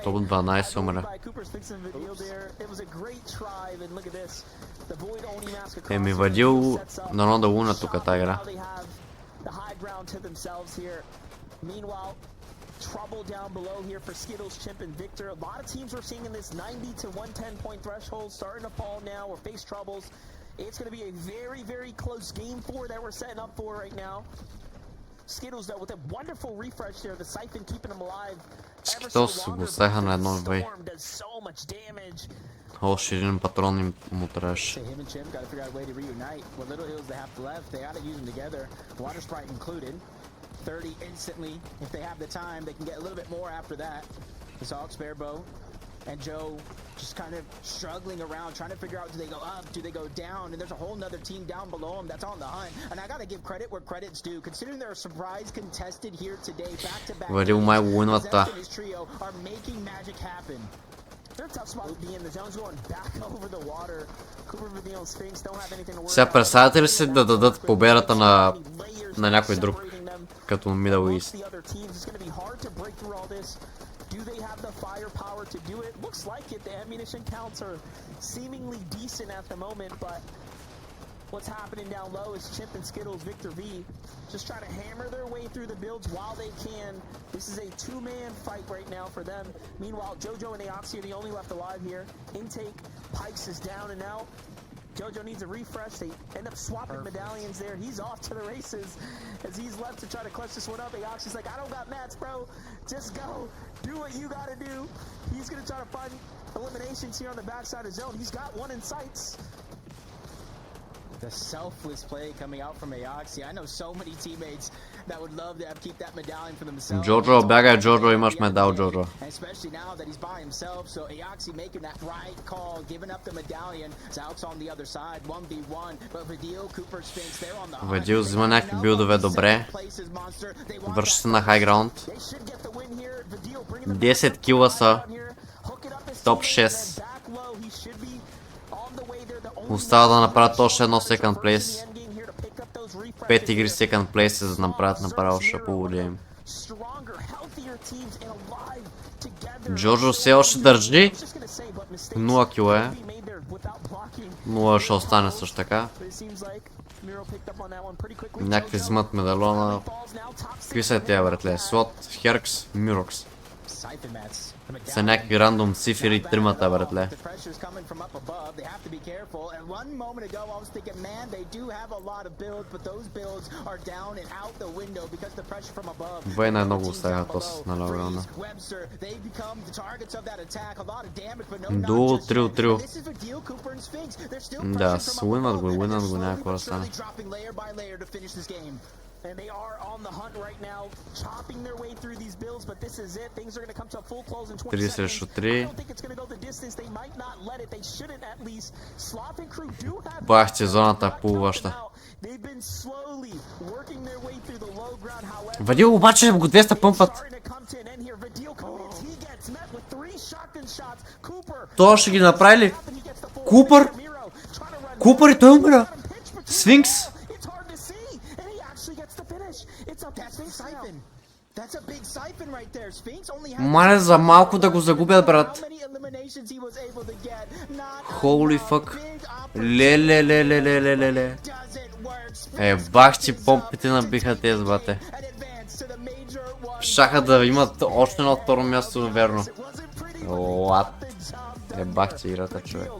Топ 12 умре. Еми Въдил дано да луна тук тази игра. Trouble down below here for Skittles, Chimp, and Victor. A lot of teams we're seeing in this 90 to 110 point threshold starting to fall now or face troubles. It's going to be a very, very close game 4 that we're setting up for right now. Skittles though with a wonderful refresh there, the siphon keeping him alive. Skittles го сеха на едно вей. Още един патрон им му трябваше. And Joe just kind of struggling around, trying to figure out, do they go up, do they go down? And there's a whole nother team down below him that's on the hunt. And I gotta give credit where credit's due, considering they're a surprise contested here today, back-to-back. Вадил май уинвата. His trio are making magic happen. They're a tough spot to be in. The zone's going back over the water. Cooper, Vidal, Sphinx don't have anything to worry Сега about. представете ли си да дадат победата на някой друг, като Middle East? The other teams, it's going to be hard to break through all this. Do they have the firepower to do it? Looks like it. The ammunition counts are seemingly decent at the moment, but what's happening down low is Chimp and Skittles, Victor V, just trying to hammer their way through the builds while they can. This is a two-man fight right now for them. Meanwhile, Jojo and Aoxy are the only left alive here. Intake, Pikes is down and out. Jojo needs a refresh. They end up swapping medallions there. He's off to the races as he's left to try to clutch this one up. Aoxy's like, I don't got mats, bro. Just go. Do what you gotta do. He's gonna try to find eliminations here on the backside of zone. He's got one in sights. The selfless play coming out from Aoxy. I know so many teammates that would love to keep that medallion for themselves. Джоджо, бягай, Джоджо, имаш медал, Джоджо. Especially now that he's by himself, so Aoxy making that right call, giving up the medallion. Zauk's on the other side, 1v1, but Vidal, Cooper, Sphinx, they're on the hunt. Вадил взима някакви билдове добре. Върши се на хайграунд. 10 кила са. Топ 6. Остава да направят още едно second place. 5 игри second place, за да направят направо шаповодия им. Джорджо все още държи. 0 кила е. 0 ще остане също така. Някакви взимат медалона. Какви са тия, братле? Слот, Херкс, Мюрокс. Са някакви рандом цифри тримата, братле. Война е много оставя тос на лавелна. Дуо 3 от 3. Да, уинат го, няма какво да стане. And they are on the hunt right now, chopping their way through these builds, but this is it. Things are going to come to a full close in 20 seconds. 3 срещу 3. I don't think it's going to go the distance. They might not let it. They shouldn't at least. Sloth and crew do have... Бахте зоната плуваща. They've been slowly working their way through the low ground, however... Вадил обаче го 200 пъмпат. Това ще ги направи ли? Купър? Купър и той умира. Сфинкс? Маля за малко да го загубят, брат. Holy fuck. Ле. Бах ти помпите набиха тези, бате. Шаха да имат още едно второ място, верно. Лад. Бах ти играта, човек.